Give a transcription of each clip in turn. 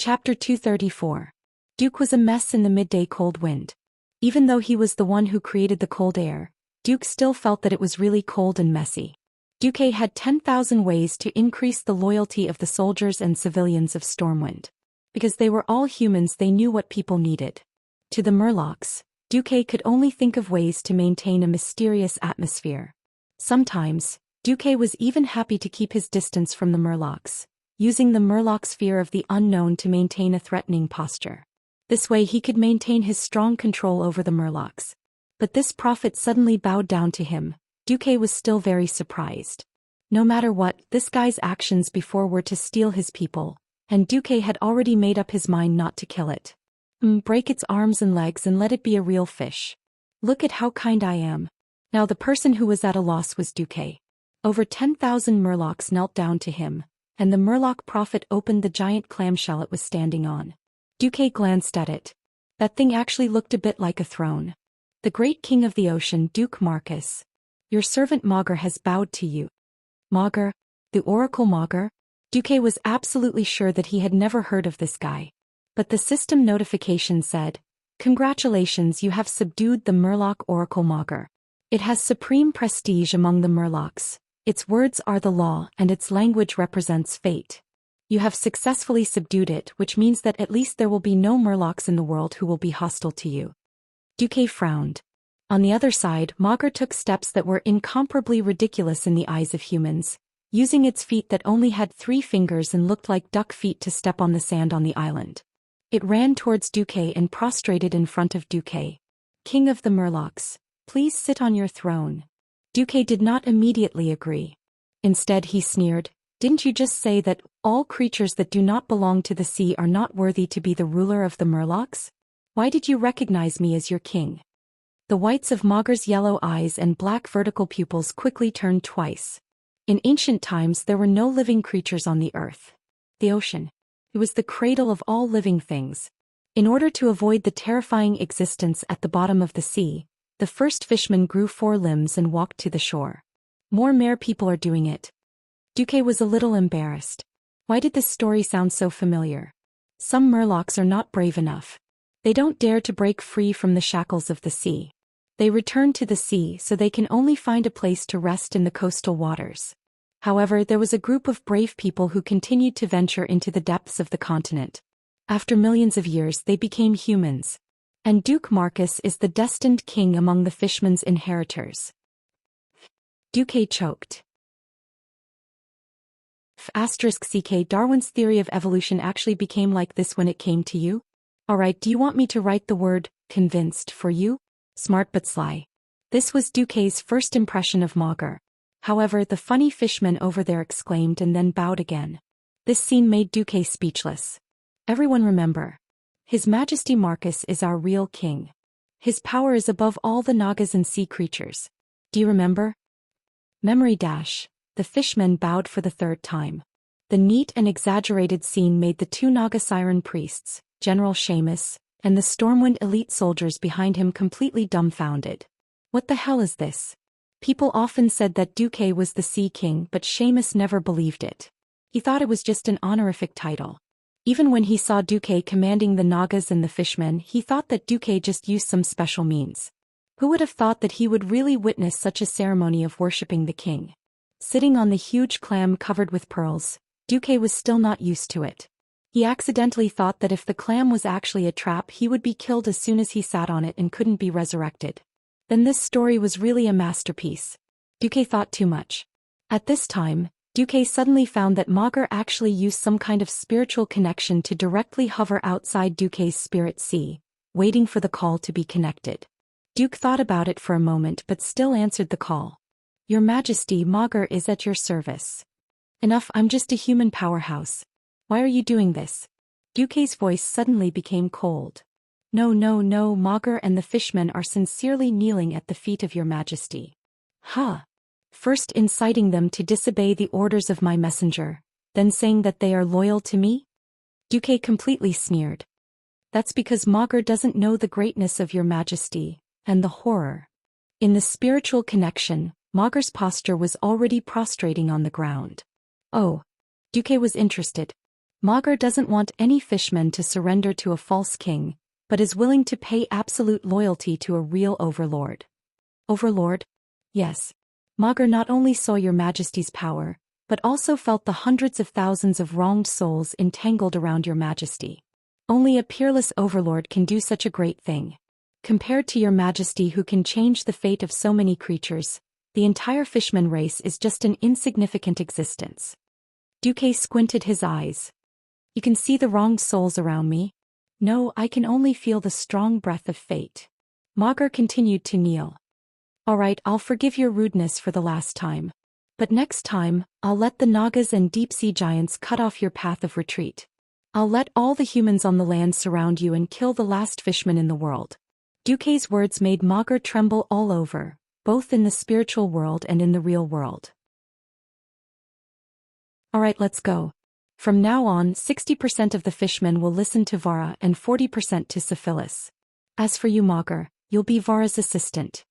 Chapter 234. Duke was a mess in the midday cold wind. Even though he was the one who created the cold air, Duke still felt that it was really cold and messy. Duke had 10,000 ways to increase the loyalty of the soldiers and civilians of Stormwind. Because they were all humans, they knew what people needed. To the Murlocs, Duke could only think of ways to maintain a mysterious atmosphere. Sometimes, Duke was even happy to keep his distance from the Murlocs, using the Murloc's fear of the unknown to maintain a threatening posture. This way he could maintain his strong control over the Murlocs. But this prophet suddenly bowed down to him. Duke was still very surprised. No matter what, this guy's actions before were to steal his people, and Duke had already made up his mind not to kill it. Break its arms and legs and let it be a real fish. Look at how kind I am. Now the person who was at a loss was Duke. Over 10,000 Murlocs knelt down to him, and the Murloc prophet opened the giant clamshell it was standing on. Duke glanced at it. That thing actually looked a bit like a throne. The great king of the ocean, Duke Marcus. Your servant Mogr has bowed to you. Mogr? The Oracle Mogr? Duke was absolutely sure that he had never heard of this guy. But the system notification said, "Congratulations, you have subdued the Murloc Oracle Mogr. It has supreme prestige among the Murlocs. Its words are the law and its language represents fate. You have successfully subdued it, which means that at least there will be no Murlocs in the world who will be hostile to you." Duke frowned. On the other side, Mogr took steps that were incomparably ridiculous in the eyes of humans, using its feet that only had 3 fingers and looked like duck feet to step on the sand on the island. It ran towards Duke and prostrated in front of Duke. "King of the Murlocs, please sit on your throne." Duke did not immediately agree. Instead he sneered, "Didn't you just say that all creatures that do not belong to the sea are not worthy to be the ruler of the Murlocs? Why did you recognize me as your king?" The whites of Mogr's yellow eyes and black vertical pupils quickly turned twice. In ancient times there were no living creatures on the earth. The ocean. It was the cradle of all living things. In order to avoid the terrifying existence at the bottom of the sea, the first fishman grew 4 limbs and walked to the shore. More mere people are doing it. Duke was a little embarrassed. Why did this story sound so familiar? Some Murlocs are not brave enough. They don't dare to break free from the shackles of the sea. They return to the sea so they can only find a place to rest in the coastal waters. However, there was a group of brave people who continued to venture into the depths of the continent. After millions of years they became humans. And Duke Marcus is the destined king among the fishmen's inheritors. Duke choked. *CK Darwin's theory of evolution actually became like this when it came to you? Alright, do you want me to write the word convinced for you? Smart but sly. This was Duke's first impression of Mogr. However, the funny fishman over there exclaimed and then bowed again. This scene made Duke speechless. Everyone remember. His Majesty Marcus is our real king. His power is above all the Nagas and sea creatures. Do you remember? Memory dash. The fishmen bowed for the 3rd time. The neat and exaggerated scene made the 2 Naga Siren priests, General Seamus, and the Stormwind elite soldiers behind him completely dumbfounded. What the hell is this? People often said that Duke was the Sea King, but Seamus never believed it. He thought it was just an honorific title. Even when he saw Duke commanding the Nagas and the fishmen, he thought that Duke just used some special means. Who would have thought that he would really witness such a ceremony of worshipping the king? Sitting on the huge clam covered with pearls, Duke was still not used to it. He accidentally thought that if the clam was actually a trap he would be killed as soon as he sat on it and couldn't be resurrected. Then this story was really a masterpiece. Duke thought too much. At this time, Duke suddenly found that Mogr actually used some kind of spiritual connection to directly hover outside Duke's spirit sea, waiting for the call to be connected. Duke thought about it for a moment but still answered the call. "Your Majesty, Mogr is at your service." "Enough, I'm just a human powerhouse. Why are you doing this?" Duke's voice suddenly became cold. No, Mogr and the fishmen are sincerely kneeling at the feet of your Majesty." "Huh. First inciting them to disobey the orders of my messenger, then saying that they are loyal to me?" Duke completely sneered. "That's because Mogr doesn't know the greatness of your Majesty, and the horror." In the spiritual connection, Mogr's posture was already prostrating on the ground. Oh. Duke was interested. Magar doesn't want any fishmen to surrender to a false king, but is willing to pay absolute loyalty to a real overlord. Overlord? Yes. Magar not only saw your majesty's power, but also felt the hundreds of thousands of wronged souls entangled around your majesty. Only a peerless overlord can do such a great thing. Compared to your majesty who can change the fate of so many creatures, the entire fishman race is just an insignificant existence. Duque squinted his eyes. You can see the wronged souls around me? No, I can only feel the strong breath of fate. Magar continued to kneel. All right, I'll forgive your rudeness for the last time. But next time, I'll let the Nagas and deep-sea giants cut off your path of retreat. I'll let all the humans on the land surround you and kill the last fishman in the world. Duque's words made Magar tremble all over, both in the spiritual world and in the real world. All right, let's go. From now on, 60% of the fishmen will listen to Vara and 40% to Syphilis. As for you, Magar, you'll be Vara's assistant.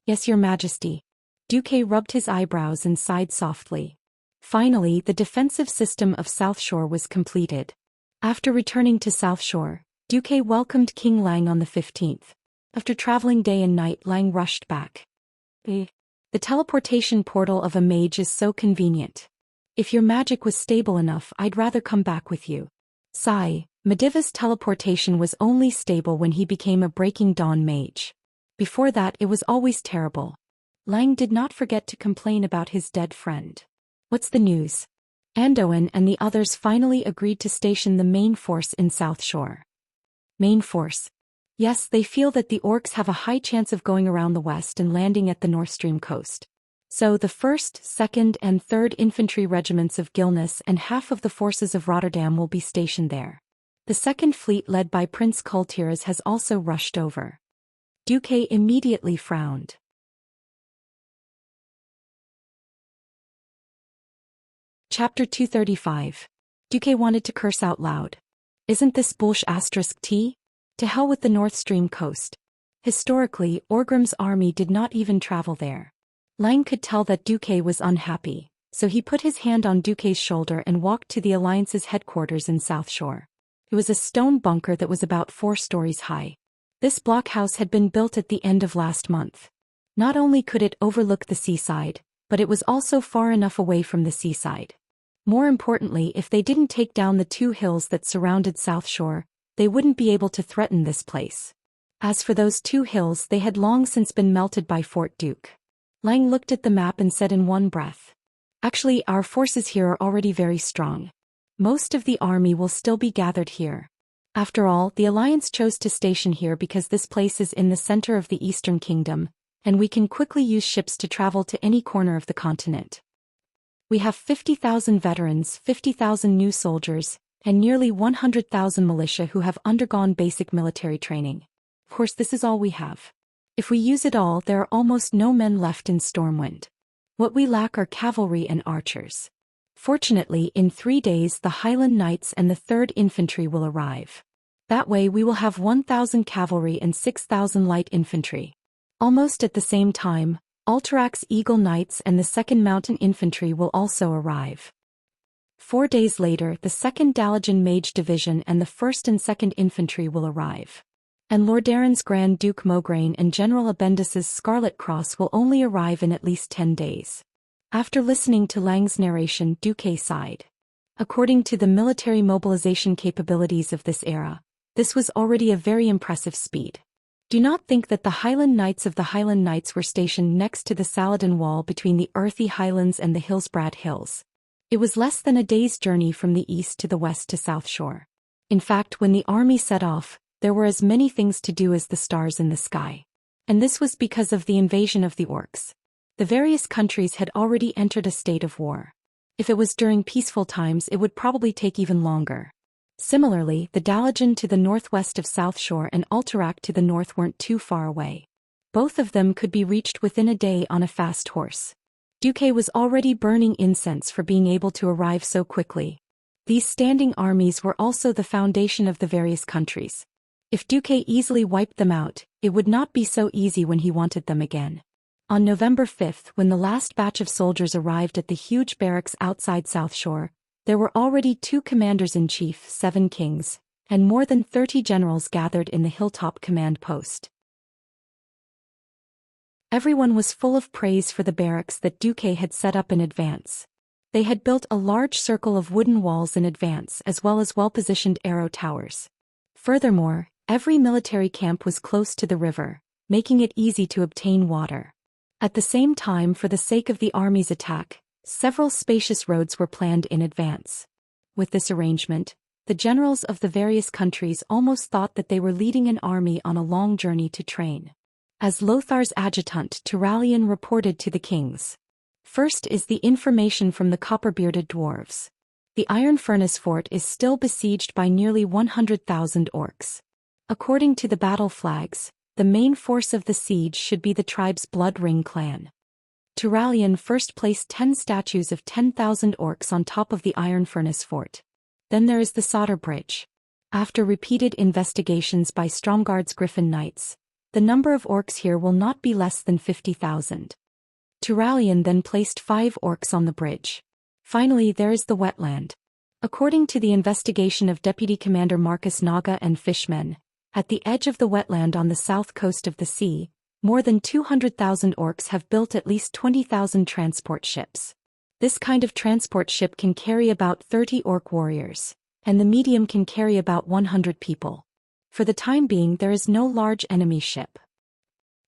Yes, your majesty. Duque rubbed his eyebrows and sighed softly. Finally, the defensive system of South Shore was completed. After returning to South Shore, Duque welcomed King Lang on the 15th. After traveling day and night, Lang rushed back. The teleportation portal of a mage is so convenient. If your magic was stable enough, I'd rather come back with you. Sigh, Mediva's teleportation was only stable when he became a Breaking Dawn mage. Before that, it was always terrible. Lang did not forget to complain about his dead friend. What's the news? Andoan and the others finally agreed to station the main force in South Shore. Main force? Yes, they feel that the orcs have a high chance of going around the west and landing at the North Stream coast. So the 1st, 2nd, and 3rd Infantry Regiments of Gilness and half of the forces of Rotterdam will be stationed there. The 2nd Fleet led by Prince Kultiras has also rushed over. Duque immediately frowned. Chapter 235. Duque wanted to curse out loud. Isn't this bullsh*t? To hell with the North Stream coast. Historically, Orgrim's army did not even travel there. Lang could tell that Duque was unhappy, so he put his hand on Duque's shoulder and walked to the Alliance's headquarters in South Shore. It was a stone bunker that was about 4 stories high. This blockhouse had been built at the end of last month. Not only could it overlook the seaside, but it was also far enough away from the seaside. More importantly, if they didn't take down the 2 hills that surrounded South Shore, they wouldn't be able to threaten this place. As for those 2 hills, they had long since been melted by Fort Duke. Lang looked at the map and said in one breath. Actually, our forces here are already very strong. Most of the army will still be gathered here. After all, the Alliance chose to station here because this place is in the center of the Eastern Kingdom, and we can quickly use ships to travel to any corner of the continent. We have 50,000 veterans, 50,000 new soldiers, and nearly 100,000 militia who have undergone basic military training. Of course, this is all we have. If we use it all, there are almost no men left in Stormwind. What we lack are cavalry and archers. Fortunately, in 3 days the Highland Knights and the 3rd Infantry will arrive. That way we will have 1,000 cavalry and 6,000 light infantry. Almost at the same time, Alterax's Eagle Knights and the 2nd Mountain Infantry will also arrive. 4 days later, the 2nd Dalajan Mage Division and the 1st and 2nd Infantry will arrive. And Lord Darren's Grand Duke Mograine and General Abendis's Scarlet Cross will only arrive in at least 10 days. After listening to Lang's narration, Duque sighed. According to the military mobilization capabilities of this era, this was already a very impressive speed. Do not think that the Highland Knights of the Highland Knights were stationed next to the Saladin Wall between the earthy highlands and the Hillsbrad Hills. It was less than a day's journey from the east to the west to South Shore. In fact, when the army set off, there were as many things to do as the stars in the sky. And this was because of the invasion of the orcs. The various countries had already entered a state of war. If it was during peaceful times, it would probably take even longer. Similarly, the Dalajan to the northwest of South Shore and Alterac to the north weren't too far away. Both of them could be reached within a day on a fast horse. Duque was already burning incense for being able to arrive so quickly. These standing armies were also the foundation of the various countries. If Duque easily wiped them out, it would not be so easy when he wanted them again. On November 5th, when the last batch of soldiers arrived at the huge barracks outside South Shore, There were already 2 commanders-in-chief, 7 kings, and more than 30 generals gathered in the hilltop command post. Everyone was full of praise for the barracks that Duque had set up in advance. They had built a large circle of wooden walls in advance as well as well-positioned arrow towers. Furthermore, every military camp was close to the river, making it easy to obtain water. At the same time, for the sake of the army's attack, several spacious roads were planned in advance. With this arrangement, the generals of the various countries almost thought that they were leading an army on a long journey to train. As Lothar's adjutant Turalian reported to the kings. First is the information from the copper-bearded dwarves. The Iron Furnace Fort is still besieged by nearly 100,000 orcs. According to the battle flags, the main force of the siege should be the tribe's Blood Ring clan. Turalian first placed 10 statues of 10,000 orcs on top of the Iron Furnace Fort. Then there is the Solder Bridge. After repeated investigations by Stromgard's Griffin Knights, the number of orcs here will not be less than 50,000. Turalian then placed 5 orcs on the bridge. Finally, there is the wetland. According to the investigation of Deputy Commander Marcus Naga and Fishmen, at the edge of the wetland on the south coast of the sea, more than 200,000 orcs have built at least 20,000 transport ships. This kind of transport ship can carry about 30 orc warriors, and the medium can carry about 100 people. For the time being, there is no large enemy ship.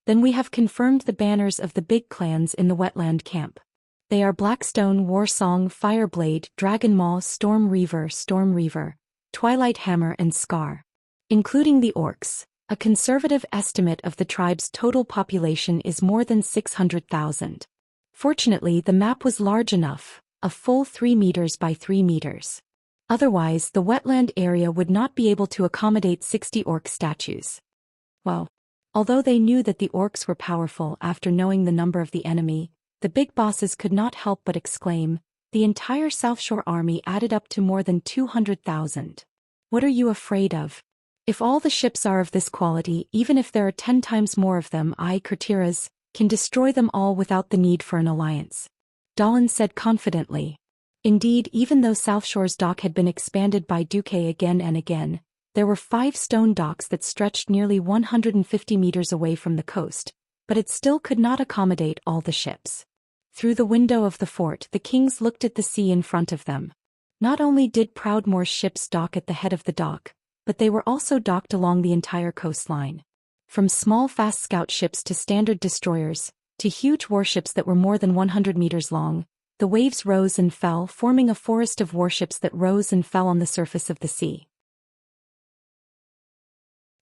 Then we have confirmed the banners of the big clans in the wetland camp. They are Blackstone, Warsong, Fireblade, Dragonmaw, Storm Reaver, Twilight Hammer and Scar. Including the orcs, a conservative estimate of the tribe's total population is more than 600,000. Fortunately, the map was large enough, a full 3 meters by 3 meters. Otherwise, the wetland area would not be able to accommodate 60 orc statues. Well, although they knew that the orcs were powerful after knowing the number of the enemy, the big bosses could not help but exclaim, the entire South Shore army added up to more than 200,000. What are you afraid of? If all the ships are of this quality, even if there are 10 times more of them, Kurtiras can destroy them all without the need for an alliance. Dahlin said confidently. Indeed, even though South Shore's dock had been expanded by Duque again and again, there were 5 stone docks that stretched nearly 150 meters away from the coast, but it still could not accommodate all the ships. Through the window of the fort, the kings looked at the sea in front of them. Not only did Proudmoore's ships dock at the head of the dock, but they were also docked along the entire coastline. From small fast scout ships to standard destroyers, to huge warships that were more than 100 meters long, the waves rose and fell, forming a forest of warships that rose and fell on the surface of the sea.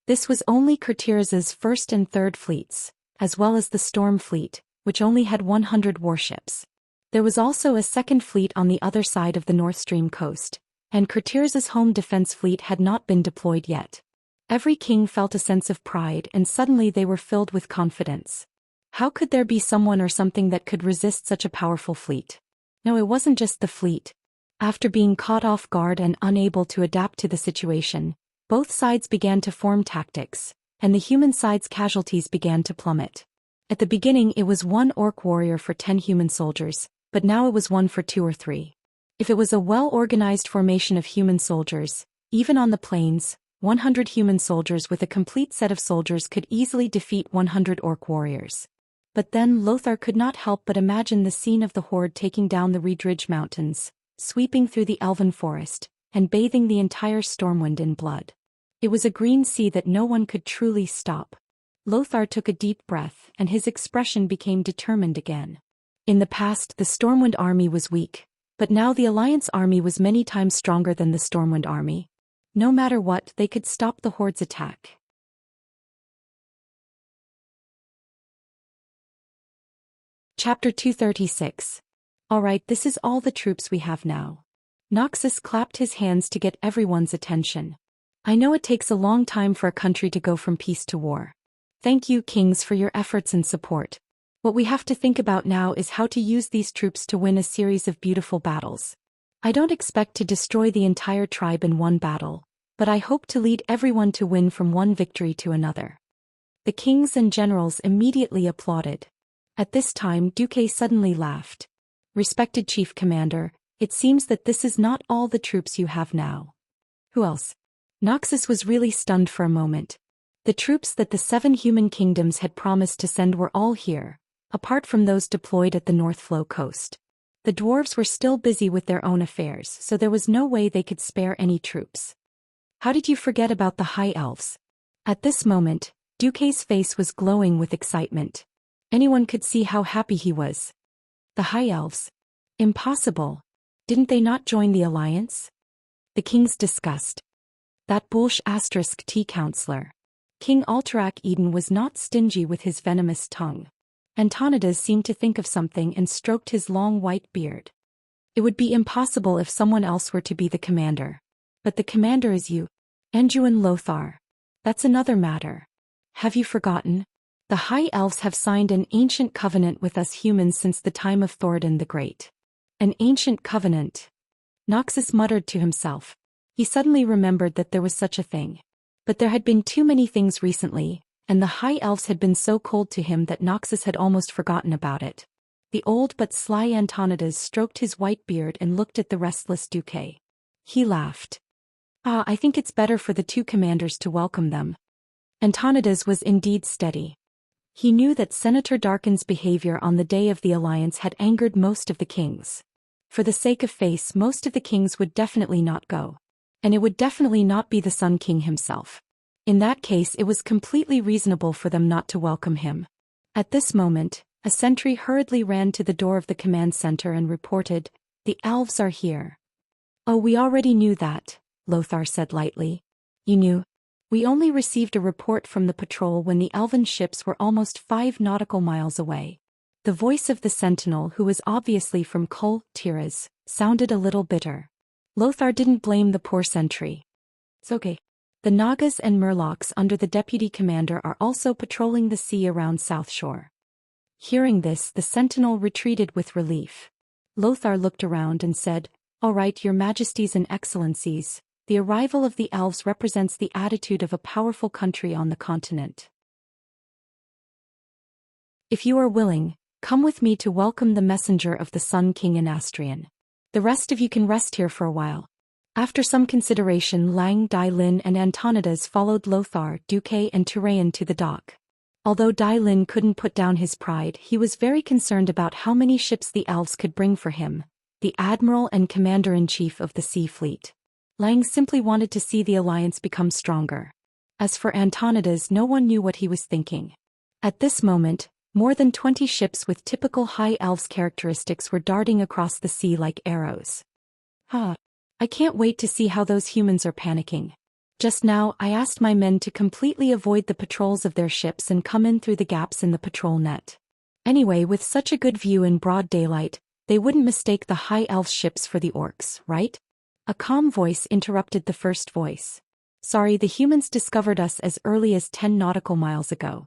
This was only Kurtiras's first and third fleets, as well as the Storm Fleet, which only had 100 warships. There was also a second fleet on the other side of the North Stream coast, and Kurtiras's home defense fleet had not been deployed yet. Every king felt a sense of pride, and suddenly they were filled with confidence. How could there be someone or something that could resist such a powerful fleet? No, it wasn't just the fleet. After being caught off guard and unable to adapt to the situation, both sides began to form tactics, and the human side's casualties began to plummet. At the beginning it was 1 orc warrior for 10 human soldiers, but now it was 1 for 2 or 3. If it was a well-organized formation of human soldiers, even on the plains, 100 human soldiers with a complete set of soldiers could easily defeat 100 orc warriors. But then Lothar could not help but imagine the scene of the horde taking down the Reedridge Mountains, sweeping through the elven forest, and bathing the entire Stormwind in blood. It was a green sea that no one could truly stop. Lothar took a deep breath, and his expression became determined again. In the past, the Stormwind army was weak, but now the Alliance army was many times stronger than the Stormwind army. No matter what, they could stop the horde's attack. Chapter 236. Alright, this is all the troops we have now. Noxus clapped his hands to get everyone's attention. I know it takes a long time for a country to go from peace to war. Thank you, kings, for your efforts and support. What we have to think about now is how to use these troops to win a series of beautiful battles. I don't expect to destroy the entire tribe in one battle, but I hope to lead everyone to win from one victory to another. The kings and generals immediately applauded. At this time, Duque suddenly laughed. Respected Chief Commander, It seems that this is not all the troops you have now. Who else? Noxus was really stunned for a moment. The troops that the 7 human kingdoms had promised to send were all here, apart from those deployed at the North Flow coast. The dwarves were still busy with their own affairs, so there was no way they could spare any troops. How did you forget about the High Elves? At this moment, Duque's face was glowing with excitement. Anyone could see how happy he was. The High Elves? Impossible. Didn't they not join the alliance? The kings discussed. That bullsh *T counselor. King Alterac Eden was not stingy with his venomous tongue. Antonidas seemed to think of something and stroked his long white beard. It would be impossible if someone else were to be the commander. But the commander is you. Anduin Lothar. That's another matter. Have you forgotten? The High Elves have signed an ancient covenant with us humans since the time of Thoradin the Great. An ancient covenant. Noxus muttered to himself. He suddenly remembered that there was such a thing. But there had been too many things recently, and the High Elves had been so cold to him that Noxus had almost forgotten about it. The old but sly Antonidas stroked his white beard and looked at the restless Duque. He laughed. I think it's better for the 2 commanders to welcome them. Antonidas was indeed steady. He knew that Senator Darkin's behavior on the day of the alliance had angered most of the kings. For the sake of face, most of the kings would definitely not go. And it would definitely not be the Sun King himself. In that case, it was completely reasonable for them not to welcome him. At this moment, a sentry hurriedly ran to the door of the command center and reported, "The elves are here." "Oh, we already knew that," Lothar said lightly. "You knew?" "We only received a report from the patrol when the elven ships were almost 5 nautical miles away." The voice of the sentinel, who was obviously from Cultivation, sounded a little bitter. Lothar didn't blame the poor sentry. "It's okay. The Nagas and Murlocs under the deputy commander are also patrolling the sea around South Shore." Hearing this, the sentinel retreated with relief. Lothar looked around and said, "All right, your majesties and excellencies, the arrival of the elves represents the attitude of a powerful country on the continent. If you are willing, come with me to welcome the messenger of the Sun King in Astrian. The rest of you can rest here for a while." After some consideration, Lang Dailin and Antonidas followed Lothar, Duque and Turayan to the dock. Although Dailin couldn't put down his pride, he was very concerned about how many ships the elves could bring for him, the admiral and commander-in-chief of the sea fleet. Lang simply wanted to see the alliance become stronger. As for Antonidas, no one knew what he was thinking. At this moment, more than 20 ships with typical High Elves characteristics were darting across the sea like arrows. I can't wait to see how those humans are panicking. Just now, I asked my men to completely avoid the patrols of their ships and come in through the gaps in the patrol net. Anyway, with such a good view in broad daylight, they wouldn't mistake the High Elves ships for the orcs, right? A calm voice interrupted the first voice. "Sorry, the humans discovered us as early as 10 nautical miles ago."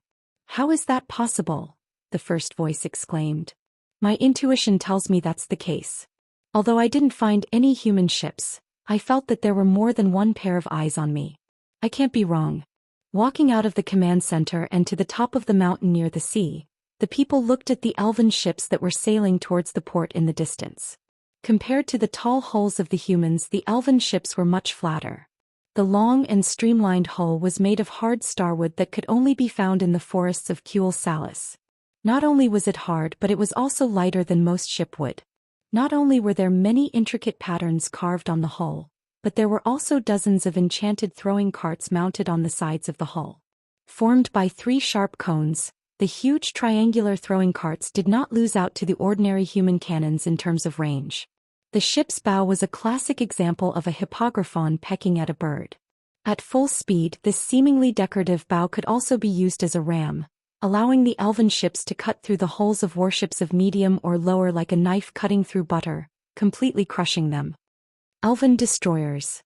"How is that possible?" the first voice exclaimed. "My intuition tells me that's the case. Although I didn't find any human ships, I felt that there were more than one pair of eyes on me. I can't be wrong." Walking out of the command center and to the top of the mountain near the sea, the people looked at the elven ships that were sailing towards the port in the distance. Compared to the tall hulls of the humans, the elven ships were much flatter. The long and streamlined hull was made of hard starwood that could only be found in the forests of Kuel Salis. Not only was it hard, but it was also lighter than most shipwood. Not only were there many intricate patterns carved on the hull, but there were also dozens of enchanted throwing carts mounted on the sides of the hull. Formed by 3 sharp cones, the huge triangular throwing carts did not lose out to the ordinary human cannons in terms of range. The ship's bow was a classic example of a hippogriffon pecking at a bird. At full speed, this seemingly decorative bow could also be used as a ram, allowing the elven ships to cut through the hulls of warships of medium or lower like a knife cutting through butter, completely crushing them. "Elven destroyers,"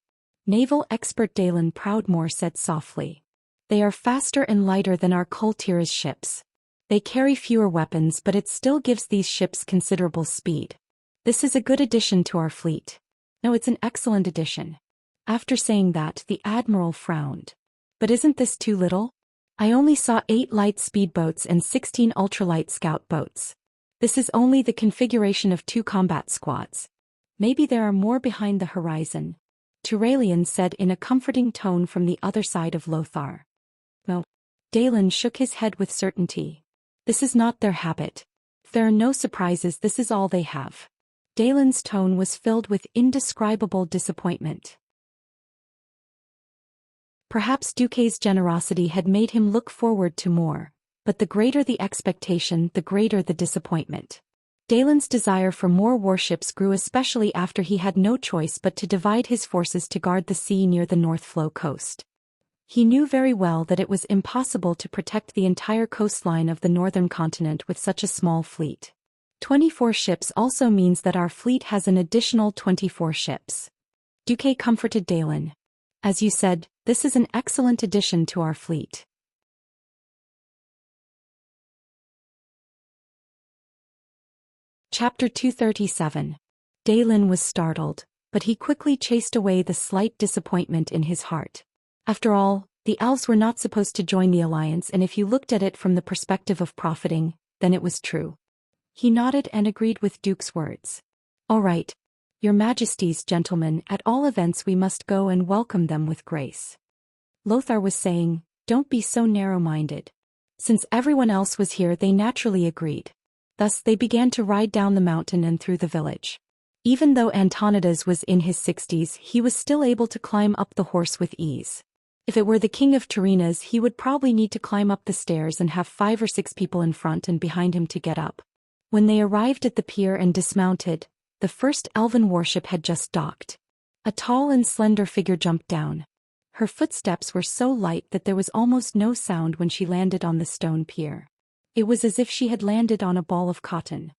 naval expert Dalen Proudmore said softly. "They are faster and lighter than our Kultira's ships. They carry fewer weapons, but it still gives these ships considerable speed. This is a good addition to our fleet. No, it's an excellent addition." After saying that, the admiral frowned. "But isn't this too little? I only saw 8 light speedboats and 16 ultralight scout boats. This is only the configuration of 2 combat squads. Maybe there are more behind the horizon, Turalian said in a comforting tone from the other side of Lothar. No. Dalen shook his head with certainty. This is not their habit. If there are no surprises, this is all they have. Dalen's tone was filled with indescribable disappointment. Perhaps Duque's generosity had made him look forward to more, but the greater the expectation, the greater the disappointment. Dalen's desire for more warships grew especially after he had no choice but to divide his forces to guard the sea near the North Flow coast. He knew very well that it was impossible to protect the entire coastline of the northern continent with such a small fleet. 24 ships also means that our fleet has an additional 24 ships. Duque comforted Dalen. As you said, this is an excellent addition to our fleet. Chapter 237. Dalen was startled, but he quickly chased away the slight disappointment in his heart. After all, the elves were not supposed to join the alliance, and if you looked at it from the perspective of profiting, then it was true. He nodded and agreed with Duke's words. All right. Your Majesties, gentlemen, at all events we must go and welcome them with grace. Lothar was saying, don't be so narrow-minded. Since everyone else was here, they naturally agreed. Thus they began to ride down the mountain and through the village. Even though Antonidas was in his 60s, he was still able to climb up the horse with ease. If it were the king of Tyrrhena's, he would probably need to climb up the stairs and have 5 or 6 people in front and behind him to get up. When they arrived at the pier and dismounted, the first elven warship had just docked. A tall and slender figure jumped down. Her footsteps were so light that there was almost no sound when she landed on the stone pier. It was as if she had landed on a ball of cotton.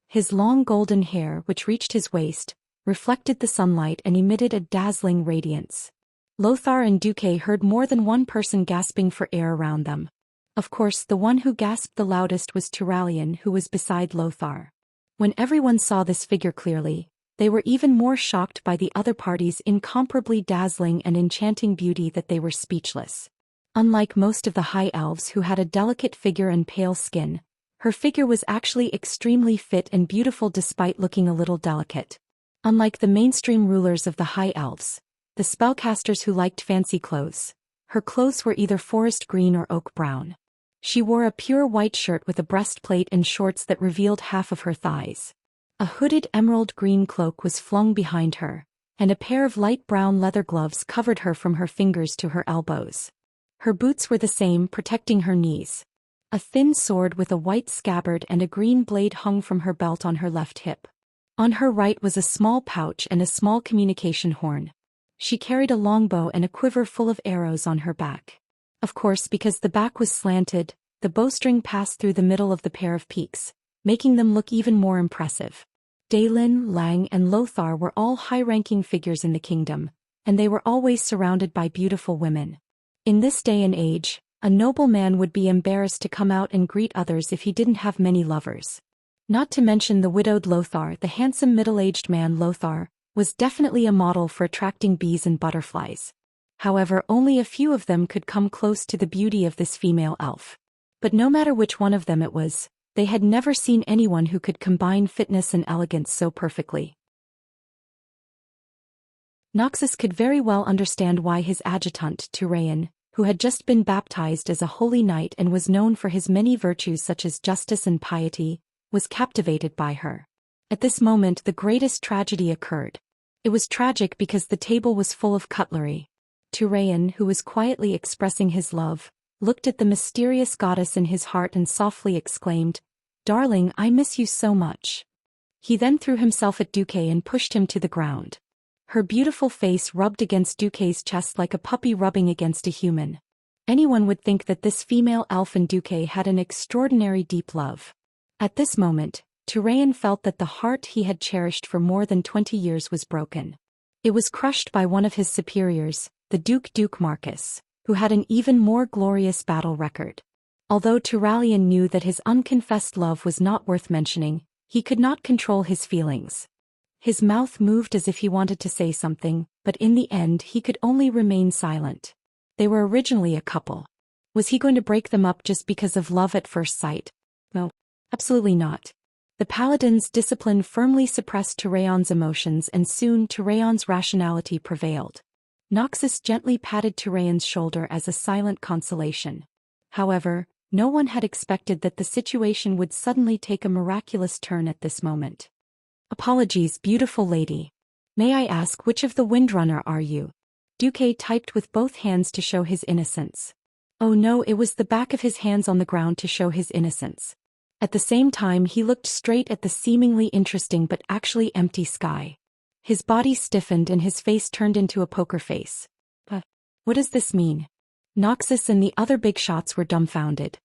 His long golden hair, which reached his waist, reflected the sunlight and emitted a dazzling radiance. Lothar and Duque heard more than one person gasping for air around them. Of course, the one who gasped the loudest was Turalian, who was beside Lothar. When everyone saw this figure clearly, they were even more shocked by the other party's incomparably dazzling and enchanting beauty that they were speechless. Unlike most of the high elves who had a delicate figure and pale skin, her figure was actually extremely fit and beautiful despite looking a little delicate. Unlike the mainstream rulers of the high elves, the spellcasters who liked fancy clothes, her clothes were either forest green or oak brown. She wore a pure white shirt with a breastplate and shorts that revealed half of her thighs. A hooded emerald green cloak was flung behind her, and a pair of light brown leather gloves covered her from her fingers to her elbows. Her boots were the same, protecting her knees. A thin sword with a white scabbard and a green blade hung from her belt on her left hip. On her right was a small pouch and a small communication horn. She carried a longbow and a quiver full of arrows on her back. Of course, because the back was slanted, the bowstring passed through the middle of the pair of peaks, making them look even more impressive. Dalen, Lang, and Lothar were all high-ranking figures in the kingdom, and they were always surrounded by beautiful women. In this day and age, a noble man would be embarrassed to come out and greet others if he didn't have many lovers. Not to mention the widowed Lothar, the handsome middle-aged man Lothar, was definitely a model for attracting bees and butterflies. However, only a few of them could come close to the beauty of this female elf. But no matter which one of them it was, they had never seen anyone who could combine fitness and elegance so perfectly. Noxus could very well understand why his adjutant, Turalian, who had just been baptized as a holy knight and was known for his many virtues such as justice and piety, was captivated by her. At this moment the greatest tragedy occurred. It was tragic because the table was full of cutlery. Turalian, who was quietly expressing his love, looked at the mysterious goddess in his heart and softly exclaimed, "Darling, I miss you so much." He then threw himself at Duque and pushed him to the ground. Her beautiful face rubbed against Duque's chest like a puppy rubbing against a human. Anyone would think that this female elf and Duque had an extraordinary deep love. At this moment, Turalian felt that the heart he had cherished for more than 20 years was broken. It was crushed by one of his superiors, the Duke Marcus, who had an even more glorious battle record. Although Turalian knew that his unconfessed love was not worth mentioning, he could not control his feelings. His mouth moved as if he wanted to say something, but in the end he could only remain silent. They were originally a couple. Was he going to break them up just because of love at first sight? No, absolutely not. The paladin's discipline firmly suppressed Tyrayon's emotions, and soon Tyrayon's rationality prevailed. Noxus gently patted Tyrayon's shoulder as a silent consolation. However, no one had expected that the situation would suddenly take a miraculous turn at this moment. "Apologies, beautiful lady. May I ask which of the Windrunner are you?" Duque typed with both hands to show his innocence. Oh no, it was the back of his hands on the ground to show his innocence. At the same time he looked straight at the seemingly interesting but actually empty sky. His body stiffened and his face turned into a poker face. What does this mean? Noxus and the other big shots were dumbfounded.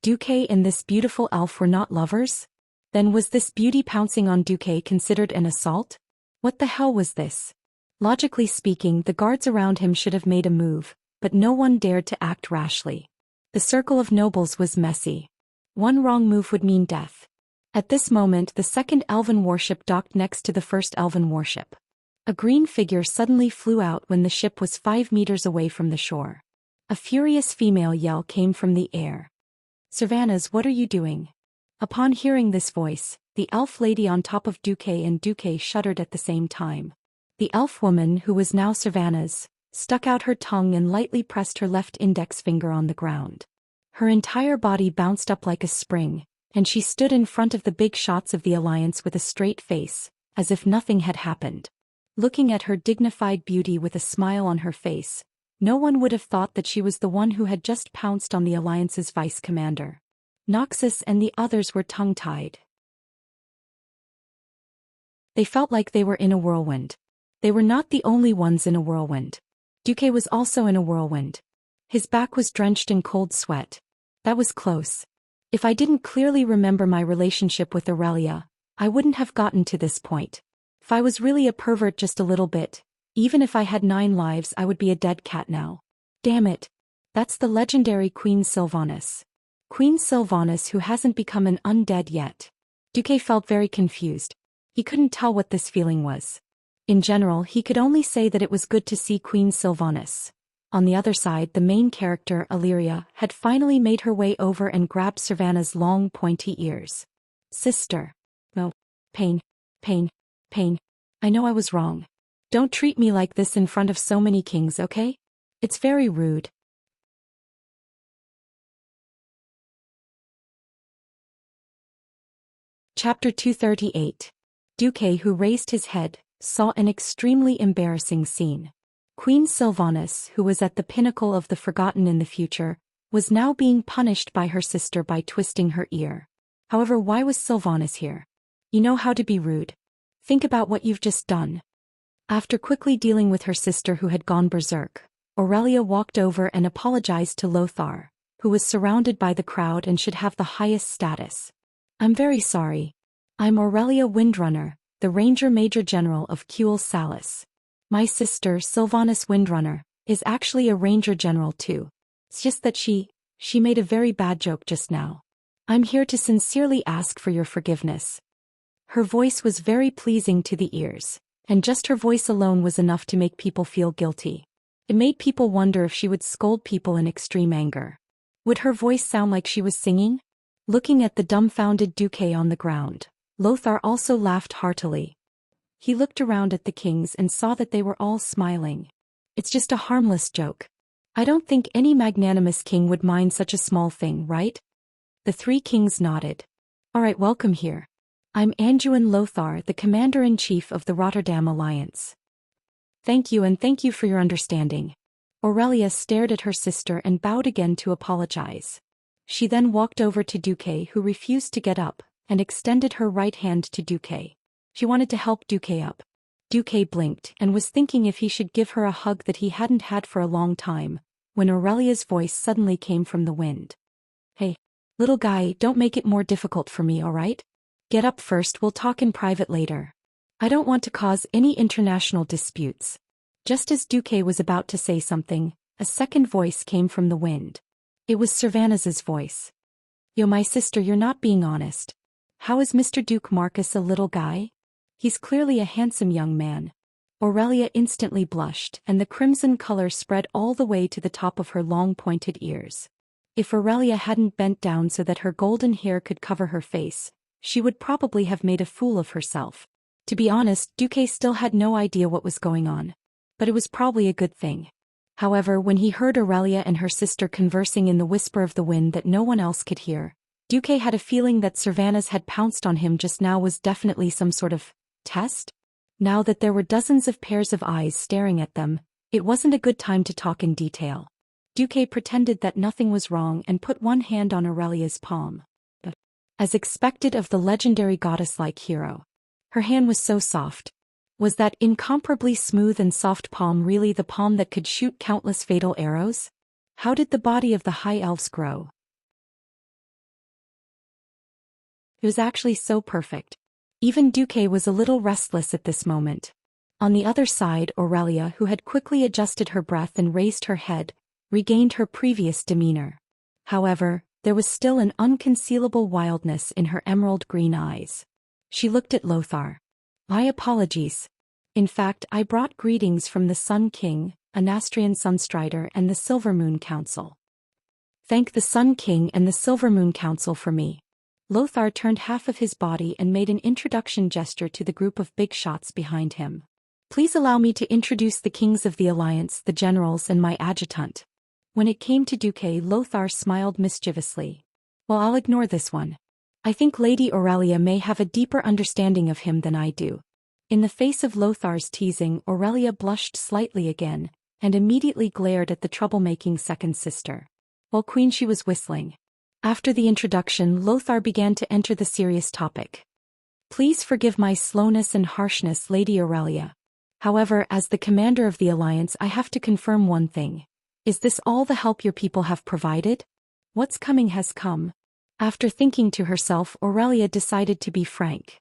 Duque and this beautiful elf were not lovers? Then was this beauty pouncing on Duque considered an assault? What the hell was this? Logically speaking, the guards around him should have made a move, but no one dared to act rashly. The circle of nobles was messy. One wrong move would mean death. At this moment the second elven warship docked next to the first elven warship. A green figure suddenly flew out when the ship was 5 meters away from the shore. A furious female yell came from the air. "Servanas, what are you doing?" Upon hearing this voice, the elf lady on top of Duque and Duque shuddered at the same time. The elf woman, who was now Servanas, stuck out her tongue and lightly pressed her left index finger on the ground. Her entire body bounced up like a spring, and she stood in front of the big shots of the Alliance with a straight face, as if nothing had happened. Looking at her dignified beauty with a smile on her face, no one would have thought that she was the one who had just pounced on the Alliance's vice-commander. Noxus and the others were tongue-tied. They felt like they were in a whirlwind. They were not the only ones in a whirlwind. Duque was also in a whirlwind. His back was drenched in cold sweat. That was close. If I didn't clearly remember my relationship with Aurelia, I wouldn't have gotten to this point. If I was really a pervert just a little bit, even if I had 9 lives, I would be a dead cat now. Damn it. That's the legendary Queen Sylvanas. Queen Sylvanas who hasn't become an undead yet. Duque felt very confused. He couldn't tell what this feeling was. In general, he could only say that it was good to see Queen Sylvanas. On the other side, the main character, Illyria, had finally made her way over and grabbed Servana's long, pointy ears. "Sister. Oh. Pain. Pain. Pain. I know I was wrong. Don't treat me like this in front of so many kings, okay? It's very rude." Chapter 238. Duque, who raised his head, saw an extremely embarrassing scene. Queen Sylvanas, who was at the pinnacle of the forgotten in the future, was now being punished by her sister by twisting her ear. However, why was Sylvanas here? You know how to be rude. Think about what you've just done. After quickly dealing with her sister who had gone berserk, Aurelia walked over and apologized to Lothar, who was surrounded by the crowd and should have the highest status. "I'm very sorry. I'm Aurelia Windrunner, the Ranger Major General of Kuel Salis. My sister, Sylvanas Windrunner, is actually a Ranger General too. It's just that she made a very bad joke just now. I'm here to sincerely ask for your forgiveness." Her voice was very pleasing to the ears, and just her voice alone was enough to make people feel guilty. It made people wonder if she would scold people in extreme anger. Would her voice sound like she was singing? Looking at the dumbfounded Duque on the ground, Lothar also laughed heartily. He looked around at the kings and saw that they were all smiling. "It's just a harmless joke. I don't think any magnanimous king would mind such a small thing, right?" The 3 kings nodded. "All right, welcome here. I'm Anduin Lothar, the Commander-in-Chief of the Rotterdam Alliance." "Thank you, and thank you for your understanding." Aurelia stared at her sister and bowed again to apologize. She then walked over to Duque, who refused to get up, and extended her right hand to Duque. She wanted to help Duque up. Duque blinked and was thinking if he should give her a hug that he hadn't had for a long time, when Aurelia's voice suddenly came from the wind. "Hey, little guy, don't make it more difficult for me, alright? Get up first, we'll talk in private later. I don't want to cause any international disputes." Just as Duque was about to say something, a second voice came from the wind. It was Servanas's voice. "Yo, my sister, you're not being honest. How is Mr. Duke Marcus a little guy? He's clearly a handsome young man." Aurelia instantly blushed, and the crimson color spread all the way to the top of her long pointed ears. If Aurelia hadn't bent down so that her golden hair could cover her face, she would probably have made a fool of herself. To be honest, Duque still had no idea what was going on. But it was probably a good thing. However, when he heard Aurelia and her sister conversing in the whisper of the wind that no one else could hear, Duque had a feeling that Cervantes had pounced on him just now was definitely some sort of test. Now that there were dozens of pairs of eyes staring at them, it wasn't a good time to talk in detail. Duque pretended that nothing was wrong and put one hand on Aurelia's palm. As expected of the legendary goddess-like hero. Her hand was so soft. Was that incomparably smooth and soft palm really the palm that could shoot countless fatal arrows? How did the body of the high elves grow? It was actually so perfect. Even Duque was a little restless at this moment. On the other side, Aurelia, who had quickly adjusted her breath and raised her head, regained her previous demeanor. However, there was still an unconcealable wildness in her emerald green eyes. She looked at Lothar. My apologies. In fact, I brought greetings from the Sun King, Anastrian Sunstrider and the Silver Moon Council. Thank the Sun King and the Silver Moon Council for me. Lothar turned half of his body and made an introduction gesture to the group of big shots behind him. Please allow me to introduce the kings of the Alliance, the generals and my adjutant. When it came to Duque, Lothar smiled mischievously. Well, I'll ignore this one. I think Lady Aurelia may have a deeper understanding of him than I do. In the face of Lothar's teasing, Aurelia blushed slightly again, and immediately glared at the troublemaking second sister. While Queen she was whistling. After the introduction, Lothar began to enter the serious topic. Please forgive my slowness and harshness, Lady Aurelia. However, as the commander of the Alliance, I have to confirm one thing. Is this all the help your people have provided? What's coming has come. After thinking to herself, Aurelia decided to be frank.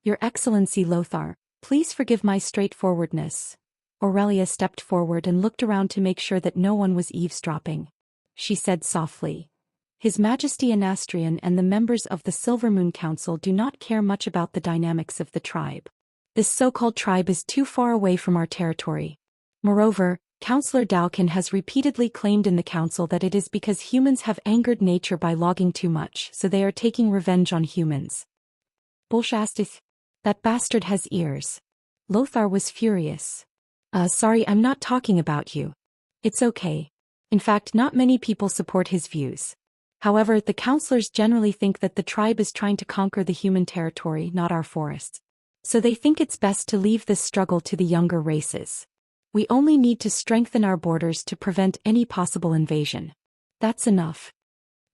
Your Excellency Lothar, please forgive my straightforwardness. Aurelia stepped forward and looked around to make sure that no one was eavesdropping. She said softly. His Majesty Anastrian and the members of the Silver Moon Council do not care much about the dynamics of the tribe. This so-called tribe is too far away from our territory. Moreover, Councillor Daoist has repeatedly claimed in the council that it is because humans have angered nature by logging too much, so they are taking revenge on humans. Bullshit. That bastard has ears. Lothar was furious. Sorry, I'm not talking about you. It's okay. In fact, not many people support his views. However, the councillors generally think that the tribe is trying to conquer the human territory, not our forests. So they think it's best to leave this struggle to the younger races. We only need to strengthen our borders to prevent any possible invasion. That's enough.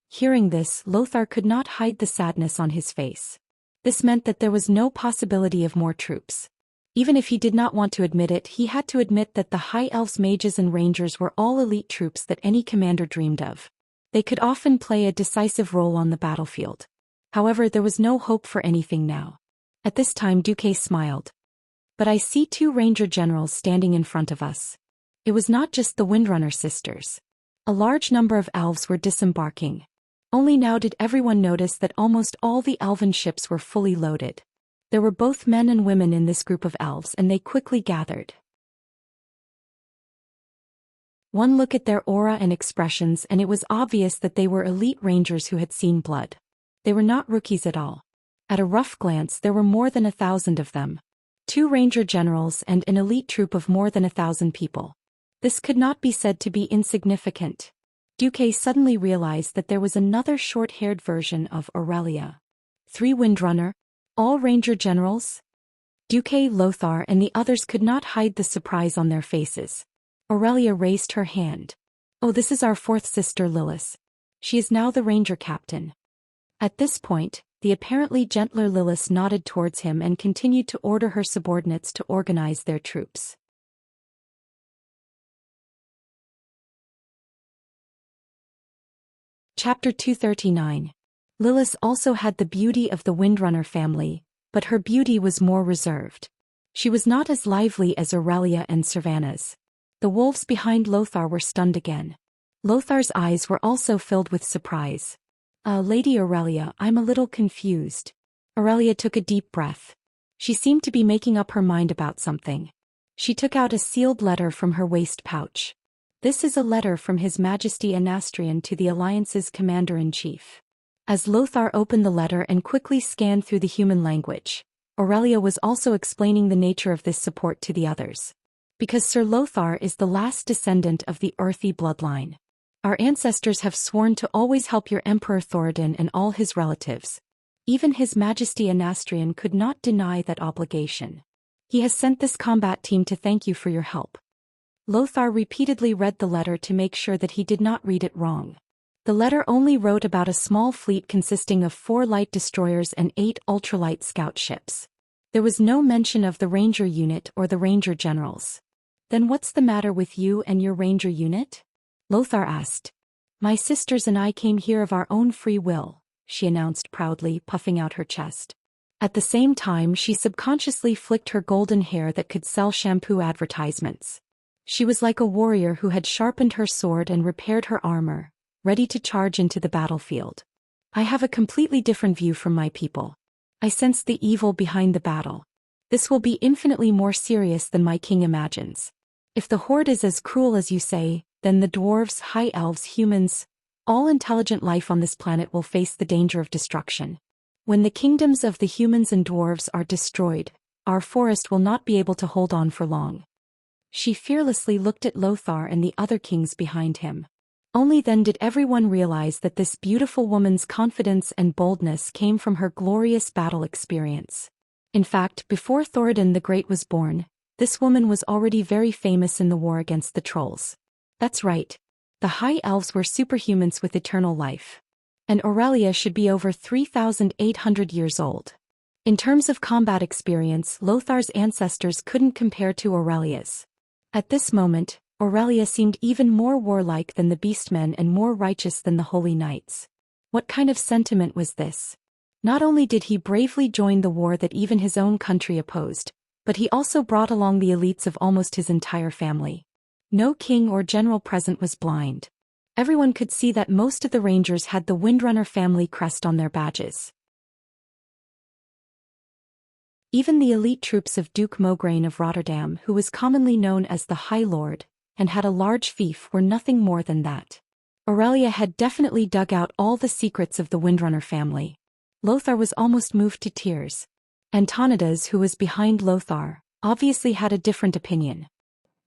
Hearing this, Lothar could not hide the sadness on his face. This meant that there was no possibility of more troops. Even if he did not want to admit it, he had to admit that the High Elves mages and rangers were all elite troops that any commander dreamed of. They could often play a decisive role on the battlefield. However, there was no hope for anything now. At this time Duque smiled. But I see two ranger generals standing in front of us. It was not just the Windrunner sisters. A large number of elves were disembarking. Only now did everyone notice that almost all the elven ships were fully loaded. There were both men and women in this group of elves and they quickly gathered. One look at their aura and expressions and it was obvious that they were elite rangers who had seen blood. They were not rookies at all. At a rough glance there were more than 1,000 of them. 2 ranger generals and an elite troop of more than 1,000 people. This could not be said to be insignificant. Duque suddenly realized that there was another short-haired version of Aurelia. 3 Windrunner? All ranger generals? Duque, Lothar and the others could not hide the surprise on their faces. Aurelia raised her hand. Oh, this is our 4th sister Lilith. She is now the ranger captain. At this point, the apparently gentler Lilith nodded towards him and continued to order her subordinates to organize their troops. Chapter 239. Lilith also had the beauty of the Windrunner family, but her beauty was more reserved. She was not as lively as Aurelia and Cervantes. The wolves behind Lothar were stunned again. Lothar's eyes were also filled with surprise. Lady Aurelia, I'm a little confused. Aurelia took a deep breath. She seemed to be making up her mind about something. She took out a sealed letter from her waist pouch. This is a letter from His Majesty Anastrian to the Alliance's Commander-in-Chief. As Lothar opened the letter and quickly scanned through the human language, Aurelia was also explaining the nature of this support to the others. Because Sir Lothar is the last descendant of the earthy bloodline. Our ancestors have sworn to always help your Emperor Thoradin and all his relatives. Even His Majesty Anastrian could not deny that obligation. He has sent this combat team to thank you for your help. Lothar repeatedly read the letter to make sure that he did not read it wrong. The letter only wrote about a small fleet consisting of 4 light destroyers and 8 ultralight scout ships. There was no mention of the ranger unit or the ranger generals. Then what's the matter with you and your ranger unit? Lothar asked. My sisters and I came here of our own free will, she announced proudly, puffing out her chest. At the same time, she subconsciously flicked her golden hair that could sell shampoo advertisements. She was like a warrior who had sharpened her sword and repaired her armor, ready to charge into the battlefield. I have a completely different view from my people. I sense the evil behind the battle. This will be infinitely more serious than my king imagines. If the horde is as cruel as you say, then the dwarves, high elves, humans, all intelligent life on this planet will face the danger of destruction. When the kingdoms of the humans and dwarves are destroyed, our forest will not be able to hold on for long. She fearlessly looked at Lothar and the other kings behind him. Only then did everyone realize that this beautiful woman's confidence and boldness came from her glorious battle experience. In fact, before Thoradin the Great was born, this woman was already very famous in the war against the trolls. That's right. The high elves were superhumans with eternal life. And Aurelia should be over 3,800 years old. In terms of combat experience, Lothar's ancestors couldn't compare to Aurelia's. At this moment, Aurelia seemed even more warlike than the beastmen and more righteous than the holy knights. What kind of sentiment was this? Not only did he bravely join the war that even his own country opposed, but he also brought along the elites of almost his entire family. No king or general present was blind. Everyone could see that most of the rangers had the Windrunner family crest on their badges. Even the elite troops of Duke Mograine of Rotterdam, who was commonly known as the High Lord, and had a large fief, were nothing more than that. Aurelia had definitely dug out all the secrets of the Windrunner family. Lothar was almost moved to tears. Antonidas, who was behind Lothar, obviously had a different opinion.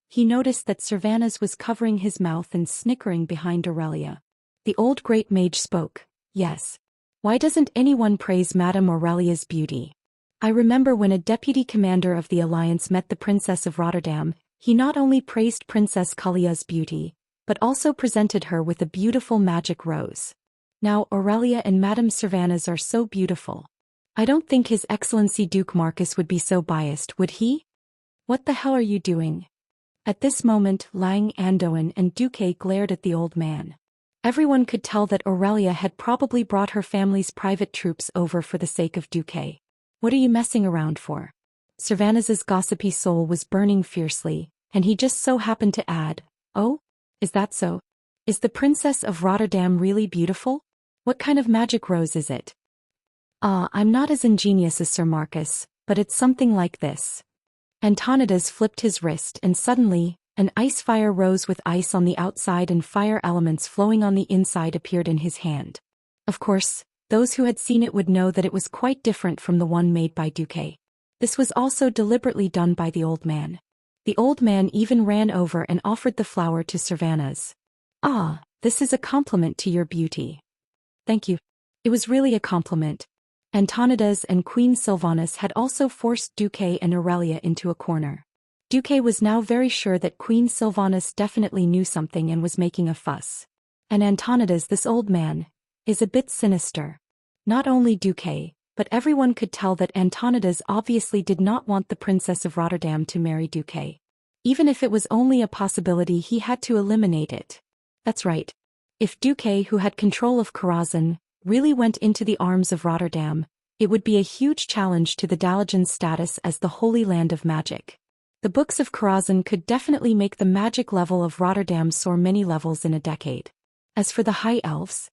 He noticed that Servanas was covering his mouth and snickering behind Aurelia. The old great mage spoke. Yes. Why doesn't anyone praise Madame Aurelia's beauty? I remember when a deputy commander of the alliance met the Princess of Rotterdam, he not only praised Princess Kalia's beauty, but also presented her with a beautiful magic rose. Now Aurelia and Madame Servanas are so beautiful. I don't think His Excellency Duke Marcus would be so biased, would he? What the hell are you doing? At this moment, Lang, Andoin, and Duque glared at the old man. Everyone could tell that Aurelia had probably brought her family's private troops over for the sake of Duque. What are you messing around for? Servanas's gossipy soul was burning fiercely, and he just so happened to add, Oh? Is that so? Is the Princess of Rotterdam really beautiful? What kind of magic rose is it? I'm not as ingenious as Sir Marcus, but it's something like this. Antonidas flipped his wrist and suddenly, an ice fire rose with ice on the outside and fire elements flowing on the inside appeared in his hand. Of course, those who had seen it would know that it was quite different from the one made by Duque. This was also deliberately done by the old man. The old man even ran over and offered the flower to Servanas. This is a compliment to your beauty. Thank you. It was really a compliment. Antonidas and Queen Sylvanas had also forced Duque and Aurelia into a corner. Duque was now very sure that Queen Sylvanas definitely knew something and was making a fuss. And Antonidas, this old man, is a bit sinister. Not only Duque, but everyone could tell that Antonidas obviously did not want the Princess of Rotterdam to marry Duque. Even if it was only a possibility, he had to eliminate it. That's right. If Duque, who had control of Karazhan, really went into the arms of Rotterdam, it would be a huge challenge to the Dalajan's status as the Holy Land of Magic. The books of Karazhan could definitely make the magic level of Rotterdam soar many levels in a decade. As for the High Elves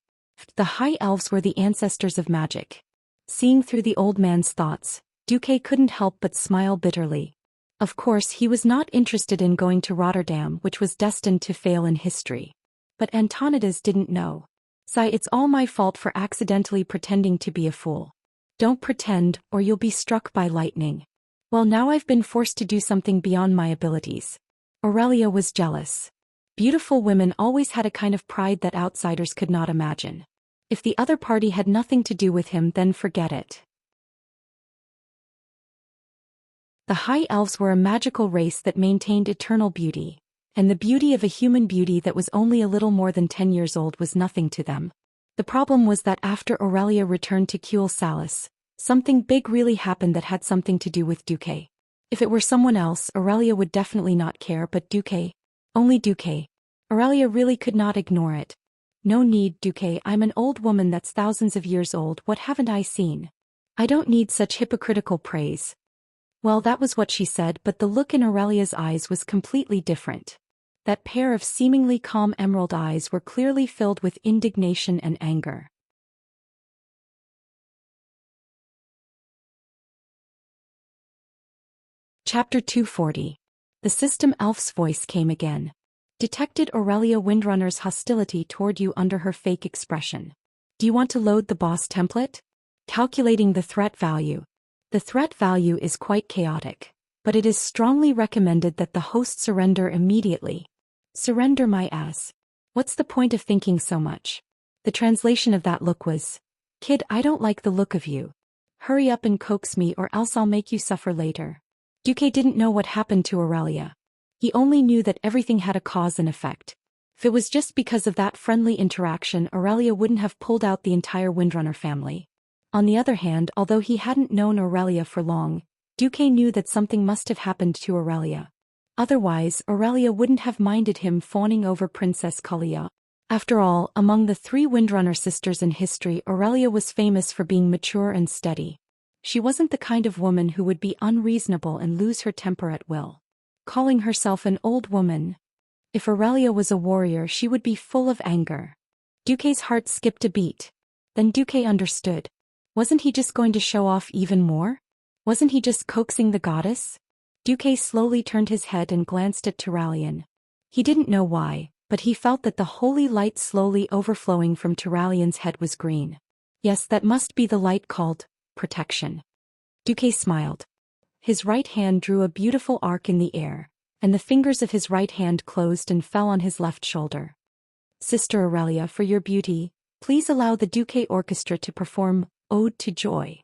were the ancestors of magic. Seeing through the old man's thoughts, Duque couldn't help but smile bitterly. Of course, he was not interested in going to Rotterdam, which was destined to fail in history. But Antonidas didn't know. Sigh, it's all my fault for accidentally pretending to be a fool. Don't pretend, or you'll be struck by lightning. Well, now I've been forced to do something beyond my abilities. Aurelia was jealous. Beautiful women always had a kind of pride that outsiders could not imagine. If the other party had nothing to do with him, then forget it. The High Elves were a magical race that maintained eternal beauty, and the beauty of a human beauty that was only a little more than 10 years old was nothing to them. The problem was that after Aurelia returned to Kuel Salis, something big really happened that had something to do with Duque. If it were someone else, Aurelia would definitely not care, but Duque? Only Duque. Aurelia really could not ignore it. No need, Duque, I'm an old woman that's thousands of years old, what haven't I seen? I don't need such hypocritical praise. Well, that was what she said, but the look in Aurelia's eyes was completely different. That pair of seemingly calm emerald eyes were clearly filled with indignation and anger. Chapter 240. The System Elf's voice came again. Detected Aurelia Windrunner's hostility toward you under her fake expression. Do you want to load the boss template? Calculating the threat value. The threat value is quite chaotic, but it is strongly recommended that the host surrender immediately. Surrender my ass. What's the point of thinking so much? The translation of that look was, kid, I don't like the look of you. Hurry up and coax me or else I'll make you suffer later. Duque didn't know what happened to Aurelia. He only knew that everything had a cause and effect. If it was just because of that friendly interaction, Aurelia wouldn't have pulled out the entire Windrunner family. On the other hand, although he hadn't known Aurelia for long, Duque knew that something must have happened to Aurelia. Otherwise, Aurelia wouldn't have minded him fawning over Princess Kalia. After all, among the 3 Windrunner sisters in history, Aurelia was famous for being mature and steady. She wasn't the kind of woman who would be unreasonable and lose her temper at will. Calling herself an old woman. If Aurelia was a warrior, she would be full of anger. Duque's heart skipped a beat. Then Duque understood. Wasn't he just going to show off even more? Wasn't he just coaxing the goddess? Duque slowly turned his head and glanced at Turalyon. He didn't know why, but he felt that the holy light slowly overflowing from Turalyon's head was green. Yes, that must be the light called protection. Duque smiled. His right hand drew a beautiful arc in the air, and the fingers of his right hand closed and fell on his left shoulder. Sister Aurelia, for your beauty, please allow the Duque Orchestra to perform Ode to Joy.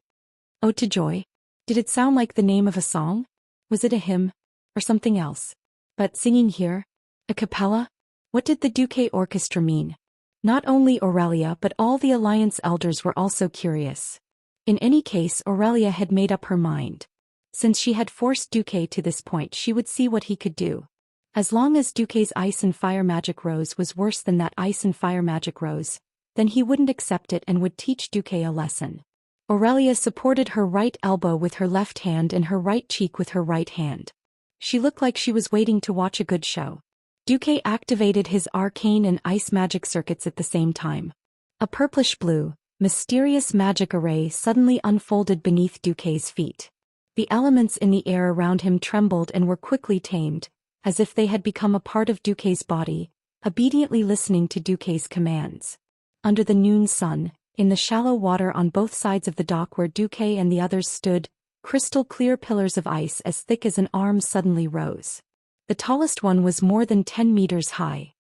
Ode to Joy? Did it sound like the name of a song? Was it a hymn? Or something else? But singing here? A cappella? What did the Duque Orchestra mean? Not only Aurelia but all the Alliance elders were also curious. In any case, Aurelia had made up her mind. Since she had forced Duque to this point, she would see what he could do. As long as Duque's ice and fire magic rose was worse than that ice and fire magic rose, then he wouldn't accept it and would teach Duque a lesson. Aurelia supported her right elbow with her left hand and her right cheek with her right hand. She looked like she was waiting to watch a good show. Duque activated his arcane and ice magic circuits at the same time. A purplish-blue, mysterious magic array suddenly unfolded beneath Duque's feet. The elements in the air around him trembled and were quickly tamed, as if they had become a part of Duque's body, obediently listening to Duque's commands. Under the noon sun, in the shallow water on both sides of the dock where Duque and the others stood, crystal-clear pillars of ice as thick as an arm suddenly rose. The tallest one was more than 10 meters high.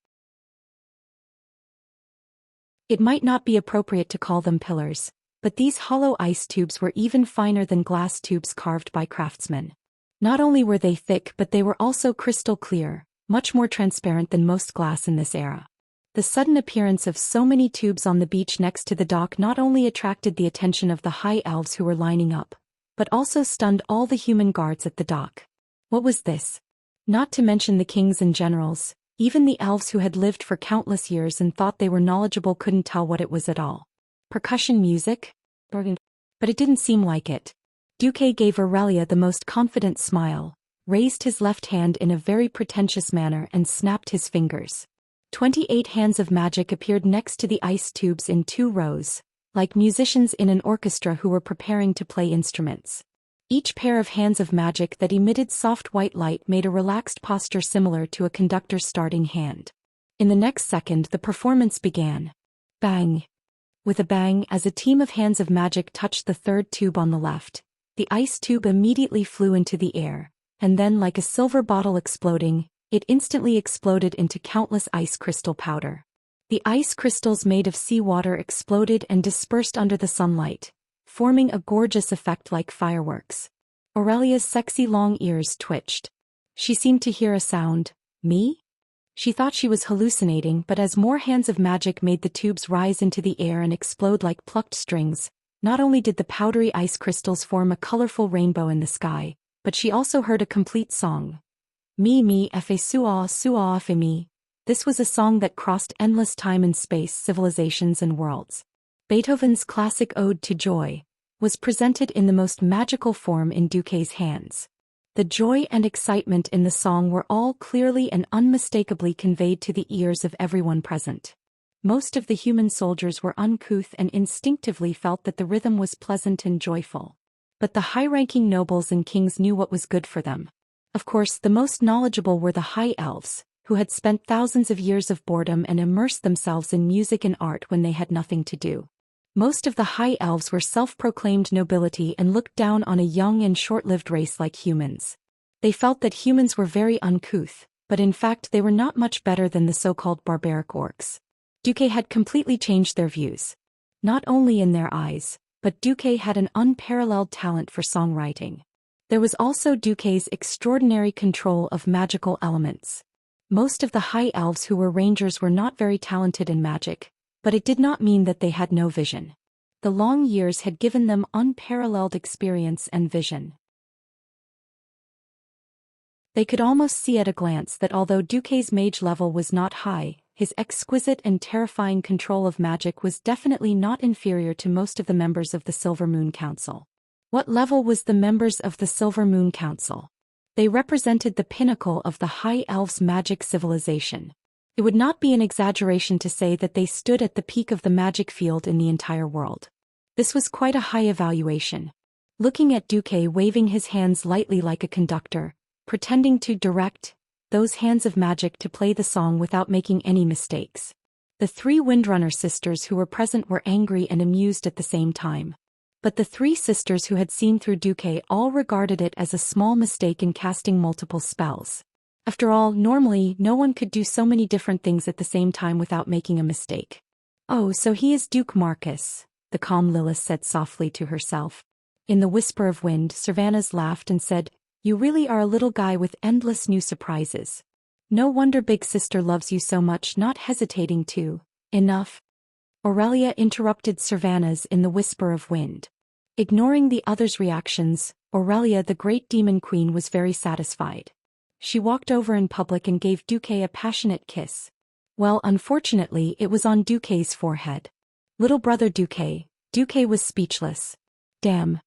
It might not be appropriate to call them pillars, but these hollow ice tubes were even finer than glass tubes carved by craftsmen. Not only were they thick, but they were also crystal clear, much more transparent than most glass in this era. The sudden appearance of so many tubes on the beach next to the dock not only attracted the attention of the high elves who were lining up, but also stunned all the human guards at the dock. What was this? Not to mention the kings and generals, even the elves who had lived for countless years and thought they were knowledgeable couldn't tell what it was at all. Percussion music? But it didn't seem like it. Duque gave Aurelia the most confident smile, raised his left hand in a very pretentious manner and snapped his fingers. 28 hands of magic appeared next to the ice tubes in 2 rows, like musicians in an orchestra who were preparing to play instruments. Each pair of hands of magic that emitted soft white light made a relaxed posture similar to a conductor's starting hand. In the next second, the performance began. Bang! With a bang, as a team of hands of magic touched the third tube on the left, the ice tube immediately flew into the air, and then like a silver bottle exploding, it instantly exploded into countless ice crystal powder. The ice crystals made of seawater exploded and dispersed under the sunlight, forming a gorgeous effect like fireworks. Aurelia's sexy long ears twitched. She seemed to hear a sound. Me? She thought she was hallucinating, but as more hands of magic made the tubes rise into the air and explode like plucked strings, not only did the powdery ice crystals form a colorful rainbow in the sky, but she also heard a complete song. Me fe sua fe me. This was a song that crossed endless time and space, civilizations and worlds. Beethoven's classic Ode to Joy was presented in the most magical form in Duque's hands. The joy and excitement in the song were all clearly and unmistakably conveyed to the ears of everyone present. Most of the human soldiers were uncouth and instinctively felt that the rhythm was pleasant and joyful. But the high-ranking nobles and kings knew what was good for them. Of course, the most knowledgeable were the high elves, who had spent thousands of years of boredom and immersed themselves in music and art when they had nothing to do. Most of the high elves were self-proclaimed nobility and looked down on a young and short-lived race like humans. They felt that humans were very uncouth, but in fact they were not much better than the so-called barbaric orcs. Duque had completely changed their views. Not only in their eyes, but Duque had an unparalleled talent for songwriting. There was also Duque's extraordinary control of magical elements. Most of the high elves who were rangers were not very talented in magic, but it did not mean that they had no vision. The long years had given them unparalleled experience and vision. They could almost see at a glance that although Duque's mage level was not high, his exquisite and terrifying control of magic was definitely not inferior to most of the members of the Silver Moon Council. What level was the members of the Silver Moon Council? They represented the pinnacle of the High Elves' magic civilization. It would not be an exaggeration to say that they stood at the peak of the magic field in the entire world. This was quite a high evaluation. Looking at Duque waving his hands lightly like a conductor, pretending to direct those hands of magic to play the song without making any mistakes. The three Windrunner sisters who were present were angry and amused at the same time. But the three sisters who had seen through Duque all regarded it as a small mistake in casting multiple spells. After all, normally, no one could do so many different things at the same time without making a mistake. Oh, so he is Duke Marcus, the calm Lilith said softly to herself. In the whisper of wind, Servanas laughed and said, "You really are a little guy with endless new surprises. No wonder Big Sister loves you so much." Not hesitating to, "Enough." Aurelia interrupted Servanas in the whisper of wind. Ignoring the others' reactions, Aurelia the Great Demon Queen was very satisfied. She walked over in public and gave Duque a passionate kiss. Well, unfortunately, it was on Duque's forehead. Little brother Duque. Duque was speechless. Damn.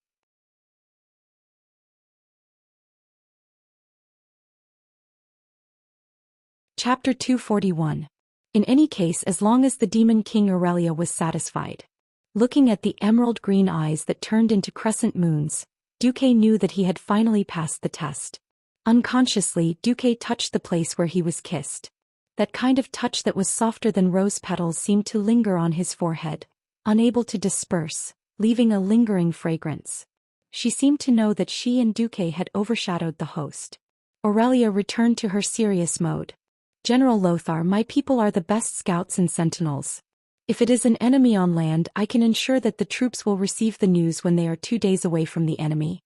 Chapter 241. In any case, as long as the Demon King Aurelia was satisfied. Looking at the emerald green eyes that turned into crescent moons, Duque knew that he had finally passed the test. Unconsciously, Duque touched the place where he was kissed. That kind of touch that was softer than rose petals seemed to linger on his forehead, unable to disperse, leaving a lingering fragrance. She seemed to know that she and Duque had overshadowed the host. Aurelia returned to her serious mode. "General Lothar, my people are the best scouts and sentinels. If it is an enemy on land, I can ensure that the troops will receive the news when they are 2 days away from the enemy."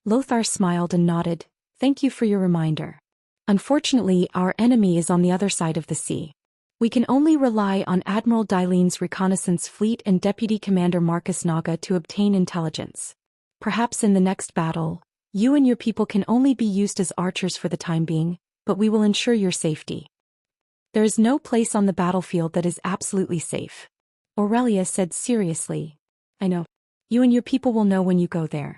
Lothar smiled and nodded. "Thank you for your reminder. Unfortunately, our enemy is on the other side of the sea. We can only rely on Admiral Dylene's reconnaissance fleet and Deputy Commander Marcus Naga to obtain intelligence. Perhaps in the next battle, you and your people can only be used as archers for the time being, but we will ensure your safety." "There is no place on the battlefield that is absolutely safe," Aurelia said seriously. "I know. You and your people will know when you go there."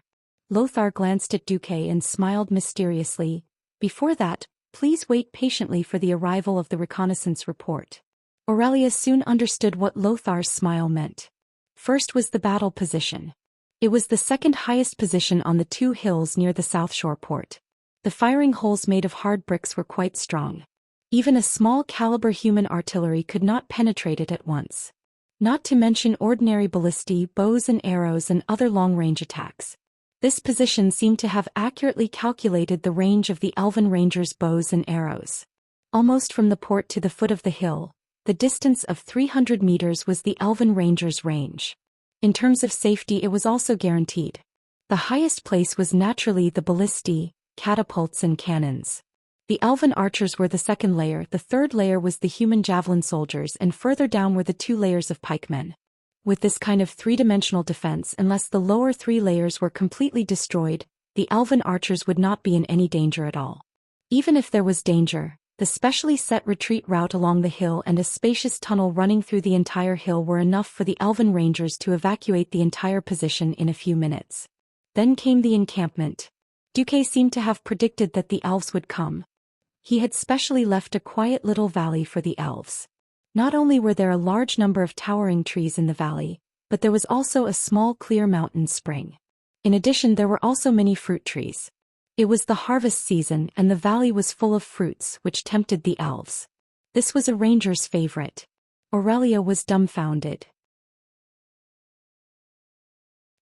Lothar glanced at Duque and smiled mysteriously. "Before that, please wait patiently for the arrival of the reconnaissance report." Aurelia soon understood what Lothar's smile meant. First was the battle position. It was the second highest position on the 2 hills near the South Shore port. The firing holes made of hard bricks were quite strong. Even a small-caliber human artillery could not penetrate it at once. Not to mention ordinary ballistae, bows and arrows and other long-range attacks. This position seemed to have accurately calculated the range of the Elven Rangers' bows and arrows. Almost from the port to the foot of the hill, the distance of 300 meters was the Elven Rangers' range. In terms of safety, it was also guaranteed. The highest place was naturally the ballistae, catapults and cannons. The Elven archers were the second layer, the third layer was the human javelin soldiers, and further down were the 2 layers of pikemen. With this kind of three-dimensional defense, unless the lower 3 layers were completely destroyed, the Elven archers would not be in any danger at all. Even if there was danger, the specially set retreat route along the hill and a spacious tunnel running through the entire hill were enough for the Elven Rangers to evacuate the entire position in a few minutes. Then came the encampment. Duque seemed to have predicted that the elves would come. He had specially left a quiet little valley for the elves. Not only were there a large number of towering trees in the valley, but there was also a small clear mountain spring. In addition, there were also many fruit trees. It was the harvest season and the valley was full of fruits which tempted the elves. This was a ranger's favorite. Aurelia was dumbfounded.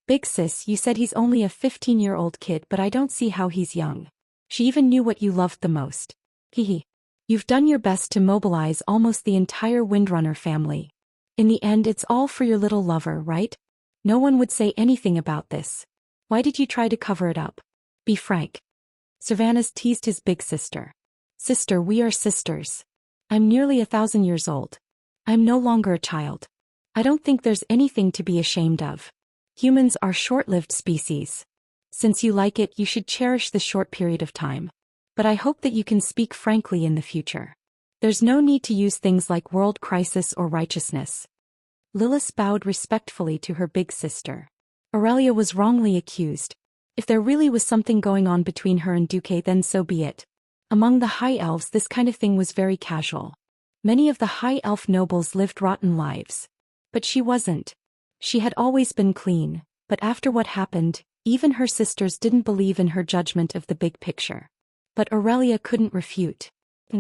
Big sis, you said he's only a 15-year-old kid, but I don't see how he's young. She even knew what you loved the most. Hehe. You've done your best to mobilize almost the entire Windrunner family. In the end, it's all for your little lover, right? No one would say anything about this. Why did you try to cover it up? Be frank. Sylvanas teased his big sister. Sister, we are sisters. I'm nearly 1,000 years old. I'm no longer a child. I don't think there's anything to be ashamed of. Humans are short-lived species. Since you like it, you should cherish this short period of time. But I hope that you can speak frankly in the future. There's no need to use things like world crisis or righteousness. Lilith bowed respectfully to her big sister. Aurelia was wrongly accused. If there really was something going on between her and Duque, then so be it. Among the High Elves, this kind of thing was very casual. Many of the High Elf nobles lived rotten lives. But she wasn't. She had always been clean, but after what happened, even her sisters didn't believe in her judgment of the big picture. But Aurelia couldn't refute. In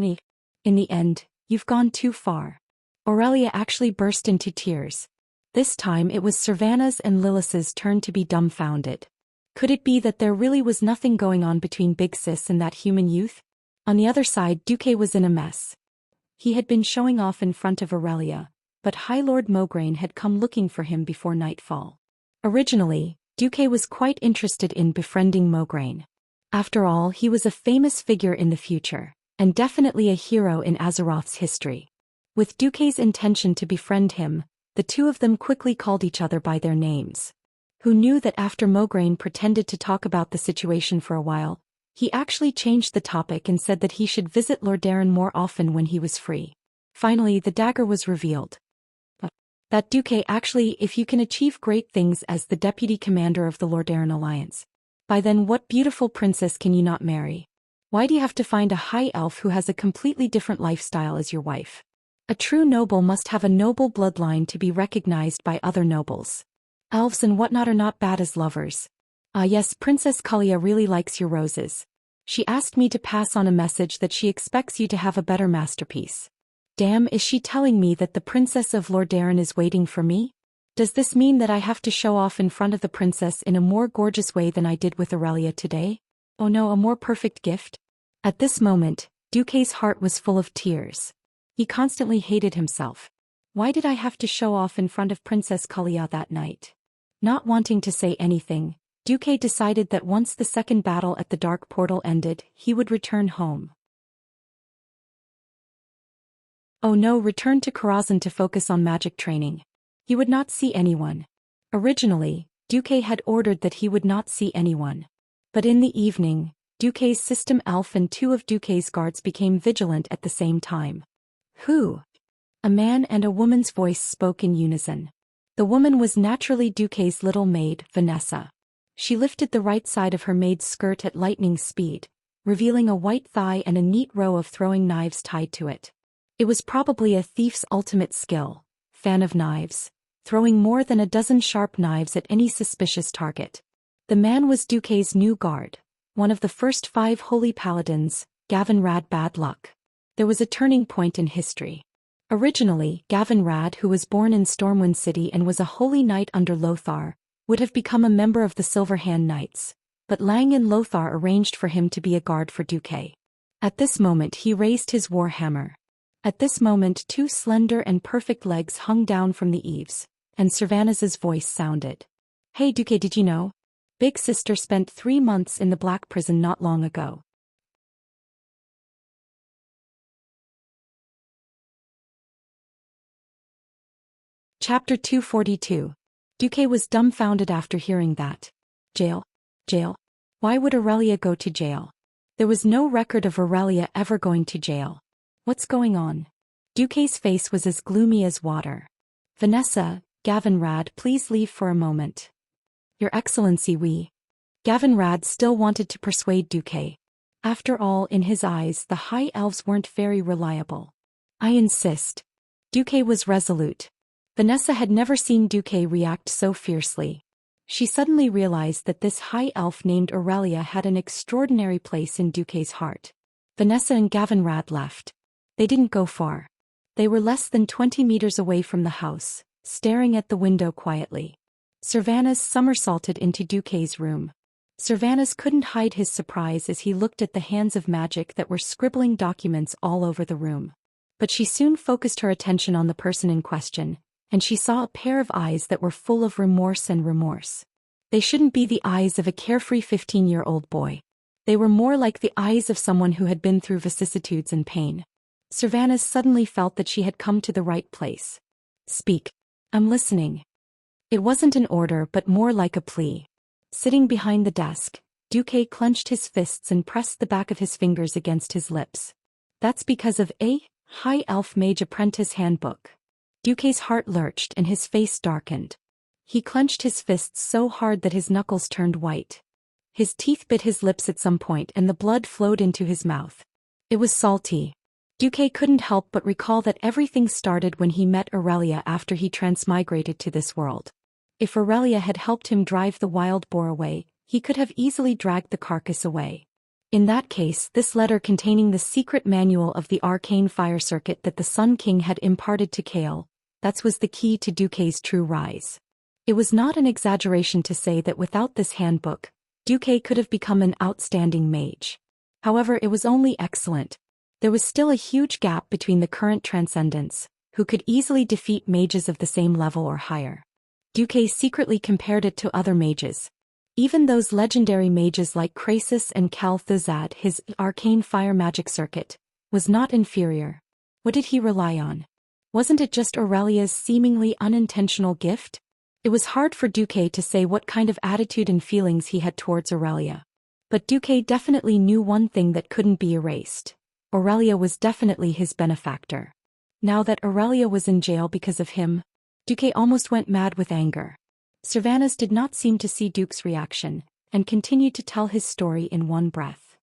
the end, you've gone too far. Aurelia actually burst into tears. This time it was Sylvanas and Lilith's turn to be dumbfounded. Could it be that there really was nothing going on between Big Sis and that human youth? On the other side, Duque was in a mess. He had been showing off in front of Aurelia, but High Lord Mograine had come looking for him before nightfall. Originally, Duque was quite interested in befriending Mograine. After all, he was a famous figure in the future, and definitely a hero in Azeroth's history. With Duque's intention to befriend him, the two of them quickly called each other by their names. Who knew that after Mograine pretended to talk about the situation for a while, he actually changed the topic and said that he should visit Lordaeron more often when he was free. Finally, the dagger was revealed. That Duque actually, if you can achieve great things as the deputy commander of the Lordaeron Alliance, by then what beautiful princess can you not marry? Why do you have to find a high elf who has a completely different lifestyle as your wife? A true noble must have a noble bloodline to be recognized by other nobles. Elves and whatnot are not bad as lovers. Ah yes, Princess Kalia really likes your roses. She asked me to pass on a message that she expects you to have a better masterpiece. Damn, is she telling me that the Princess of Lordaeron is waiting for me? Does this mean that I have to show off in front of the princess in a more gorgeous way than I did with Aurelia today? Oh no, a more perfect gift? At this moment, Duque's heart was full of tears. He constantly hated himself. Why did I have to show off in front of Princess Kalia that night? Not wanting to say anything, Duque decided that once the second battle at the Dark Portal ended, he would return home. Oh no, return to Karazhan to focus on magic training. He would not see anyone. Originally, Duque had ordered that he would not see anyone. But in the evening, Duque's system elf and two of Duque's guards became vigilant at the same time. Who? A man and a woman's voice spoke in unison. The woman was naturally Duque's little maid, Vanessa. She lifted the right side of her maid's skirt at lightning speed, revealing a white thigh and a neat row of throwing knives tied to it. It was probably a thief's ultimate skill, fan of knives, throwing more than a dozen sharp knives at any suspicious target. The man was Duque's new guard, one of the first 5 holy paladins, Gavin Rad Bad Luck. There was a turning point in history. Originally, Gavinrad, who was born in Stormwind City and was a holy knight under Lothar, would have become a member of the Silver Hand Knights, but Lang and Lothar arranged for him to be a guard for Duque. At this moment he raised his warhammer. At this moment 2 slender and perfect legs hung down from the eaves, and Servanus's voice sounded. "Hey Duque, did you know? Big Sister spent 3 months in the Black Prison not long ago." Chapter 242. Duque was dumbfounded after hearing that. Jail? Jail? Why would Aurelia go to jail? There was no record of Aurelia ever going to jail. What's going on? Duque's face was as gloomy as water. "Vanessa, Gavinrad, please leave for a moment." "Your Excellency, Gavinrad still wanted to persuade Duque. After all, in his eyes the High Elves weren't very reliable. "I insist." Duque was resolute. Vanessa had never seen Duque react so fiercely. She suddenly realized that this high elf named Aurelia had an extraordinary place in Duque's heart. Vanessa and Gavinrad left. They didn't go far. They were less than 20 meters away from the house, staring at the window quietly. Servanus somersaulted into Duque's room. Servanus couldn't hide his surprise as he looked at the hands of magic that were scribbling documents all over the room. But she soon focused her attention on the person in question, and she saw a pair of eyes that were full of remorse and remorse. They shouldn't be the eyes of a carefree 15-year-old boy. They were more like the eyes of someone who had been through vicissitudes and pain. Servanus suddenly felt that she had come to the right place. "Speak. I'm listening." It wasn't an order but more like a plea. Sitting behind the desk, Duque clenched his fists and pressed the back of his fingers against his lips. "That's because of a High Elf Mage Apprentice Handbook." Duque's heart lurched and his face darkened. He clenched his fists so hard that his knuckles turned white. His teeth bit his lips at some point and the blood flowed into his mouth. It was salty. Duque couldn't help but recall that everything started when he met Aurelia after he transmigrated to this world. If Aurelia had helped him drive the wild boar away, he could have easily dragged the carcass away. In that case, this letter containing the secret manual of the arcane fire circuit that the Sun King had imparted to Kale, that was the key to Duque's true rise. It was not an exaggeration to say that without this handbook, Duque could have become an outstanding mage. However, it was only excellent. There was still a huge gap between the current transcendents, who could easily defeat mages of the same level or higher. Duque secretly compared it to other mages. Even those legendary mages like Krasus and Kalthazad, his arcane fire magic circuit was not inferior. What did he rely on? Wasn't it just Aurelia's seemingly unintentional gift? It was hard for Duque to say what kind of attitude and feelings he had towards Aurelia. But Duque definitely knew one thing that couldn't be erased. Aurelia was definitely his benefactor. Now that Aurelia was in jail because of him, Duque almost went mad with anger. Servanus did not seem to see Duque's reaction, and continued to tell his story in one breath.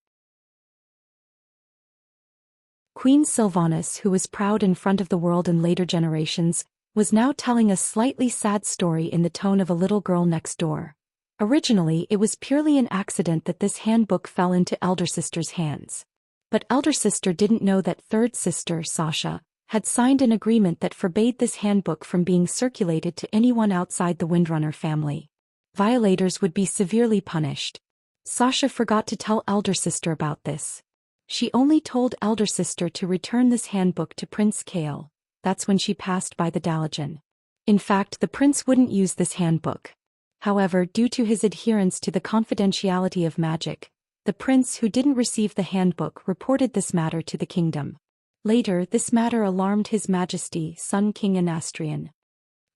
Queen Sylvanas, who was proud in front of the world in later generations, was now telling a slightly sad story in the tone of a little girl next door. Originally, it was purely an accident that this handbook fell into Elder Sister's hands. But Elder Sister didn't know that third sister, Sasha, had signed an agreement that forbade this handbook from being circulated to anyone outside the Windrunner family. Violators would be severely punished. Sasha forgot to tell Elder Sister about this. She only told Elder Sister to return this handbook to Prince Kale. That's when she passed by the Dalajan. In fact, the prince wouldn't use this handbook. However, due to his adherence to the confidentiality of magic, the prince who didn't receive the handbook reported this matter to the kingdom. Later, this matter alarmed His Majesty, Sun King Anastrian.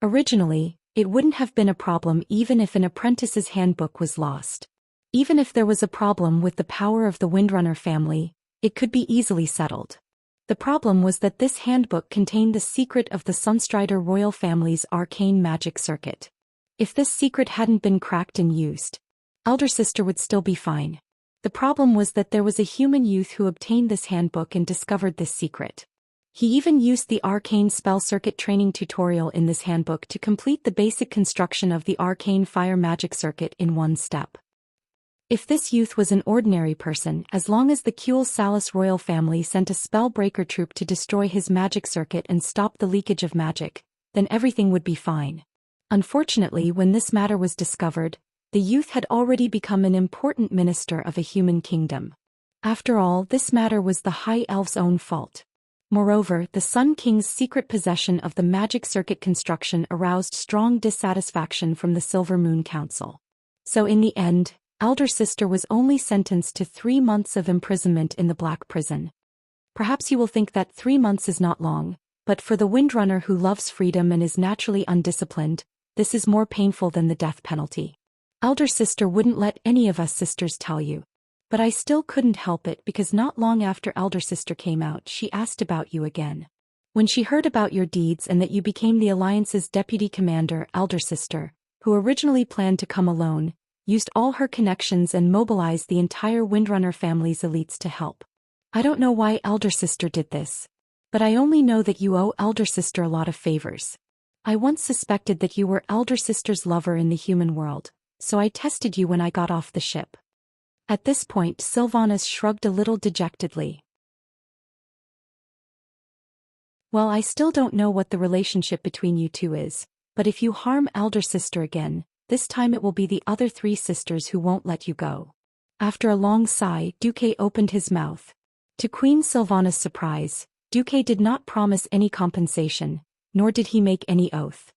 Originally, it wouldn't have been a problem even if an apprentice's handbook was lost. Even if there was a problem with the power of the Windrunner family, it could be easily settled. The problem was that this handbook contained the secret of the Sunstrider royal family's arcane magic circuit. If this secret hadn't been cracked and used, Elder Sister would still be fine. The problem was that there was a human youth who obtained this handbook and discovered this secret. He even used the arcane spell circuit training tutorial in this handbook to complete the basic construction of the arcane fire magic circuit in one step. If this youth was an ordinary person, as long as the Kuel Salus royal family sent a spellbreaker troop to destroy his magic circuit and stop the leakage of magic, then everything would be fine. Unfortunately, when this matter was discovered, the youth had already become an important minister of a human kingdom. After all, this matter was the High Elf's own fault. Moreover, the Sun King's secret possession of the magic circuit construction aroused strong dissatisfaction from the Silver Moon Council. So in the end, elder sister was only sentenced to 3 months of imprisonment in the Black Prison. Perhaps you will think that 3 months is not long, but for the Windrunner who loves freedom and is naturally undisciplined, this is more painful than the death penalty. Elder sister wouldn't let any of us sisters tell you. But I still couldn't help it because not long after elder sister came out, she asked about you again. When she heard about your deeds and that you became the Alliance's deputy commander, elder sister, who originally planned to come alone, used all her connections and mobilized the entire Windrunner family's elites to help. I don't know why elder sister did this. But I only know that you owe elder sister a lot of favors. I once suspected that you were elder sister's lover in the human world, so I tested you when I got off the ship. At this point, Sylvanas shrugged a little dejectedly. Well, I still don't know what the relationship between you two is, but if you harm elder sister again, this time it will be the other 3 sisters who won't let you go. After a long sigh, Duque opened his mouth. To Queen Sylvanas' surprise, Duque did not promise any compensation, nor did he make any oath.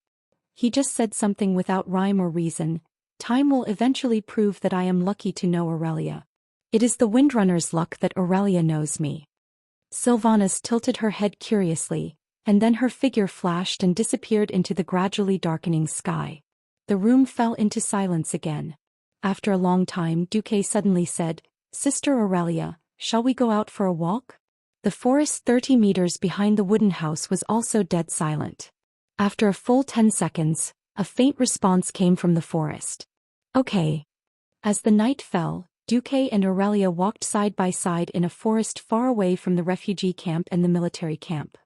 He just said something without rhyme or reason. Time will eventually prove that I am lucky to know Aurelia. It is the Windrunner's luck that Aurelia knows me. Sylvanas tilted her head curiously, and then her figure flashed and disappeared into the gradually darkening sky. The room fell into silence again. After a long time, Duque suddenly said, "Sister Aurelia, shall we go out for a walk?" The forest 30 meters behind the wooden house was also dead silent. After a full 10 seconds, a faint response came from the forest. Okay. As the night fell, Duque and Aurelia walked side by side in a forest far away from the refugee camp and the military camp.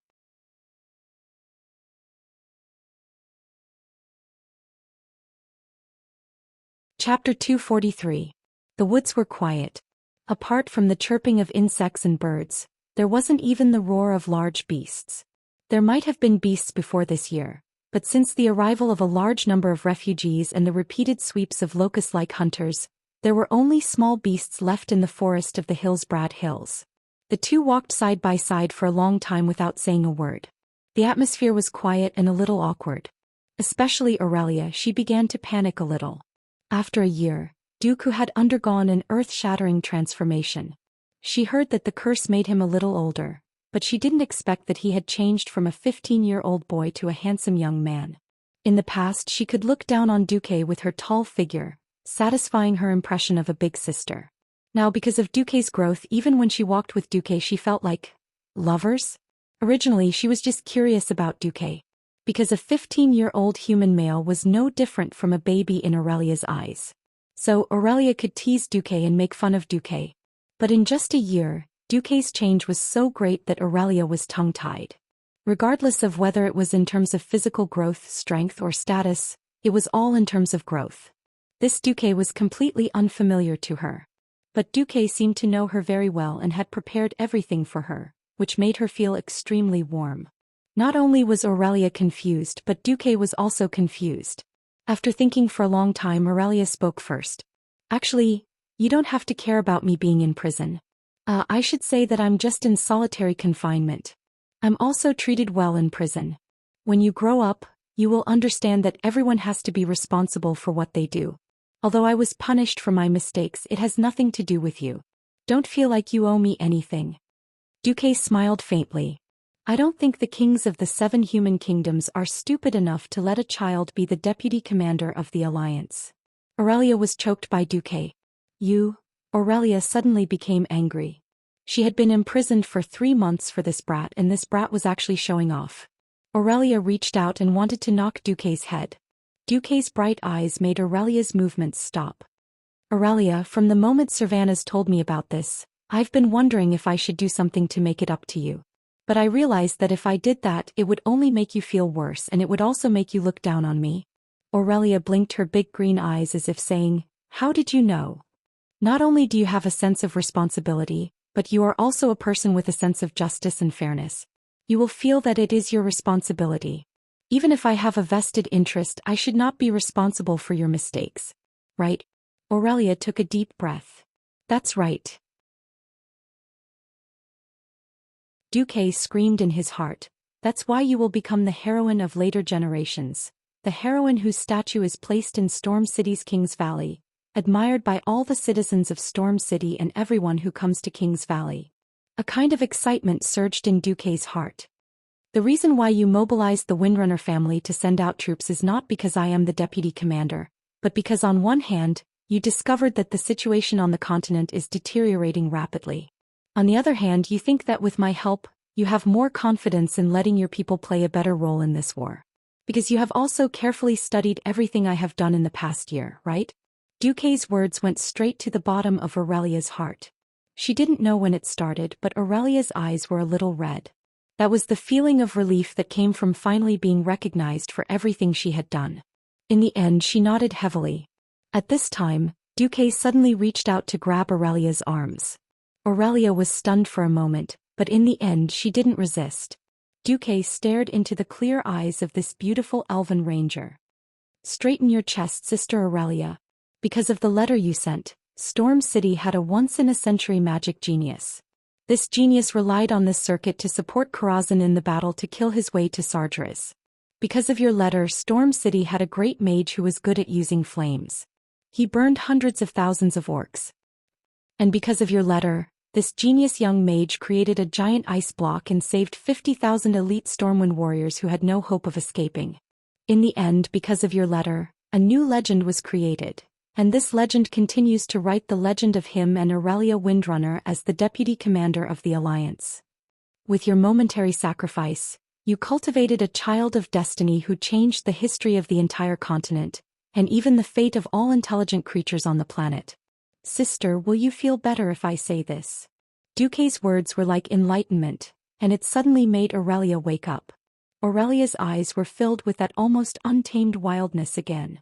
Chapter 243. The woods were quiet. Apart from the chirping of insects and birds, there wasn't even the roar of large beasts. There might have been beasts before this year, but since the arrival of a large number of refugees and the repeated sweeps of locust-like hunters, there were only small beasts left in the forest of the Hillsbrad Hills. The two walked side by side for a long time without saying a word. The atmosphere was quiet and a little awkward. Especially Aurelia, she began to panic a little. After a year, Dooku had undergone an earth-shattering transformation. She heard that the curse made him a little older, but she didn't expect that he had changed from a 15-year-old boy to a handsome young man. In the past, she could look down on Duque with her tall figure, satisfying her impression of a big sister. Now, because of Duque's growth, even when she walked with Duque, she felt like lovers. Originally, she was just curious about Duque, because a 15-year-old human male was no different from a baby in Aurelia's eyes. So Aurelia could tease Duque and make fun of Duque. But in just a year, Duque's change was so great that Aurelia was tongue-tied. Regardless of whether it was in terms of physical growth, strength, or status, it was all in terms of growth. This Duque was completely unfamiliar to her. But Duque seemed to know her very well and had prepared everything for her, which made her feel extremely warm. Not only was Aurelia confused, but Duque was also confused. After thinking for a long time, Aurelia spoke first. Actually, you don't have to care about me being in prison. I should say that I'm just in solitary confinement. I'm also treated well in prison. When you grow up, you will understand that everyone has to be responsible for what they do. Although I was punished for my mistakes, it has nothing to do with you. Don't feel like you owe me anything. Duque smiled faintly. I don't think the kings of the 7 human kingdoms are stupid enough to let a child be the deputy commander of the Alliance. Aurelia was choked by Duque. Aurelia suddenly became angry. She had been imprisoned for 3 months for this brat, and this brat was actually showing off. Aurelia reached out and wanted to knock Duque's head. Duque's bright eyes made Aurelia's movements stop. Aurelia, from the moment Sylvanas told me about this, I've been wondering if I should do something to make it up to you. But I realized that if I did that, it would only make you feel worse, and it would also make you look down on me. Aurelia blinked her big green eyes as if saying, "How did you know?" Not only do you have a sense of responsibility, but you are also a person with a sense of justice and fairness. You will feel that it is your responsibility. Even if I have a vested interest, I should not be responsible for your mistakes. Right? Aurelia took a deep breath. That's right. Duque screamed in his heart. That's why you will become the heroine of later generations. The heroine whose statue is placed in Storm City's King's Valley, admired by all the citizens of Storm City and everyone who comes to King's Valley. A kind of excitement surged in Duque's heart. The reason why you mobilized the Windrunner family to send out troops is not because I am the deputy commander, but because on one hand, you discovered that the situation on the continent is deteriorating rapidly. On the other hand, you think that with my help, you have more confidence in letting your people play a better role in this war. Because you have also carefully studied everything I have done in the past year, right? Duque's words went straight to the bottom of Aurelia's heart. She didn't know when it started, but Aurelia's eyes were a little red. That was the feeling of relief that came from finally being recognized for everything she had done. In the end, she nodded heavily. At this time, Duque suddenly reached out to grab Aurelia's arms. Aurelia was stunned for a moment, but in the end she didn't resist. Duque stared into the clear eyes of this beautiful elven ranger. Straighten your chest, Sister Aurelia. Because of the letter you sent, Storm City had a once-in-a-century magic genius. This genius relied on this circuit to support Karazhan in the battle to kill his way to Sargeras. Because of your letter, Storm City had a great mage who was good at using flames. He burned hundreds of thousands of orcs. And because of your letter, this genius young mage created a giant ice block and saved 50,000 elite Stormwind warriors who had no hope of escaping. In the end, because of your letter, a new legend was created. And this legend continues to write the legend of him and Aurelia Windrunner as the deputy commander of the Alliance. With your momentary sacrifice, you cultivated a child of destiny who changed the history of the entire continent, and even the fate of all intelligent creatures on the planet. Sister, will you feel better if I say this? Duque's words were like enlightenment, and it suddenly made Aurelia wake up. Aurelia's eyes were filled with that almost untamed wildness again.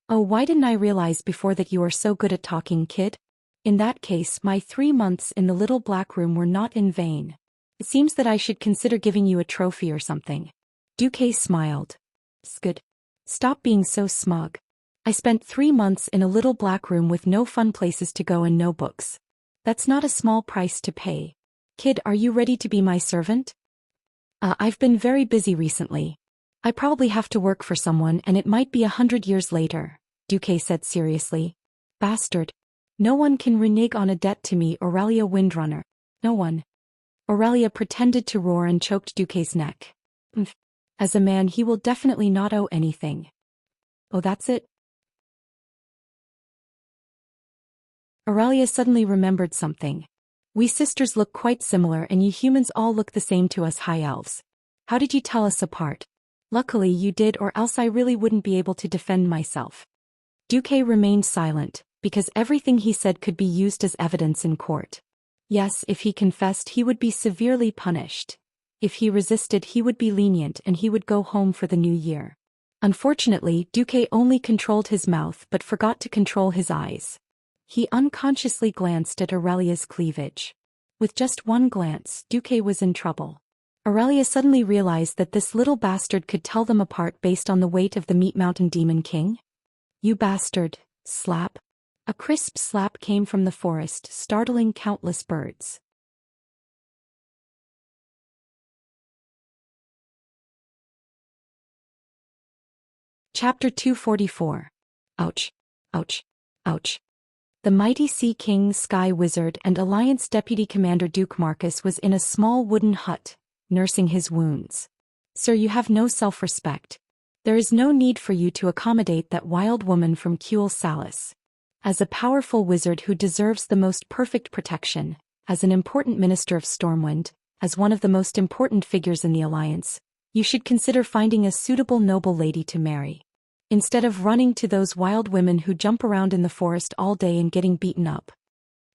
Oh, why didn't I realize before that you are so good at talking, kid? In that case, my 3 months in the little black room were not in vain. It seems that I should consider giving you a trophy or something. Duque smiled. Good. Stop being so smug. I spent 3 months in a little black room with no fun places to go and no books. That's not a small price to pay. Kid, are you ready to be my servant? I've been very busy recently. I probably have to work for someone and it might be 100 years later, Duque said seriously. Bastard. No one can renege on a debt to me, Aurelia Windrunner. No one. Aurelia pretended to roar and choked Duque's neck. As a man, he will definitely not owe anything. Oh, that's it? Aurelia suddenly remembered something. We sisters look quite similar and you humans all look the same to us high elves. How did you tell us apart? Luckily you did, or else I really wouldn't be able to defend myself. Duque remained silent, because everything he said could be used as evidence in court. Yes, if he confessed he would be severely punished. If he resisted he would be lenient and he would go home for the new year. Unfortunately, Duque only controlled his mouth but forgot to control his eyes. He unconsciously glanced at Aurelia's cleavage. With just one glance, Duque was in trouble. Aurelia suddenly realized that this little bastard could tell them apart based on the weight of the Meat Mountain Demon King. You bastard, slap. A crisp slap came from the forest, startling countless birds. Chapter 244. Ouch. Ouch. Ouch. The mighty Sea King, Sky Wizard and Alliance Deputy Commander Duke Marcus was in a small wooden hut, nursing his wounds. Sir, you have no self-respect. There is no need for you to accommodate that wild woman from Kuel Salis. As a powerful wizard who deserves the most perfect protection, as an important minister of Stormwind, as one of the most important figures in the Alliance, you should consider finding a suitable noble lady to marry. Instead of running to those wild women who jump around in the forest all day and getting beaten up.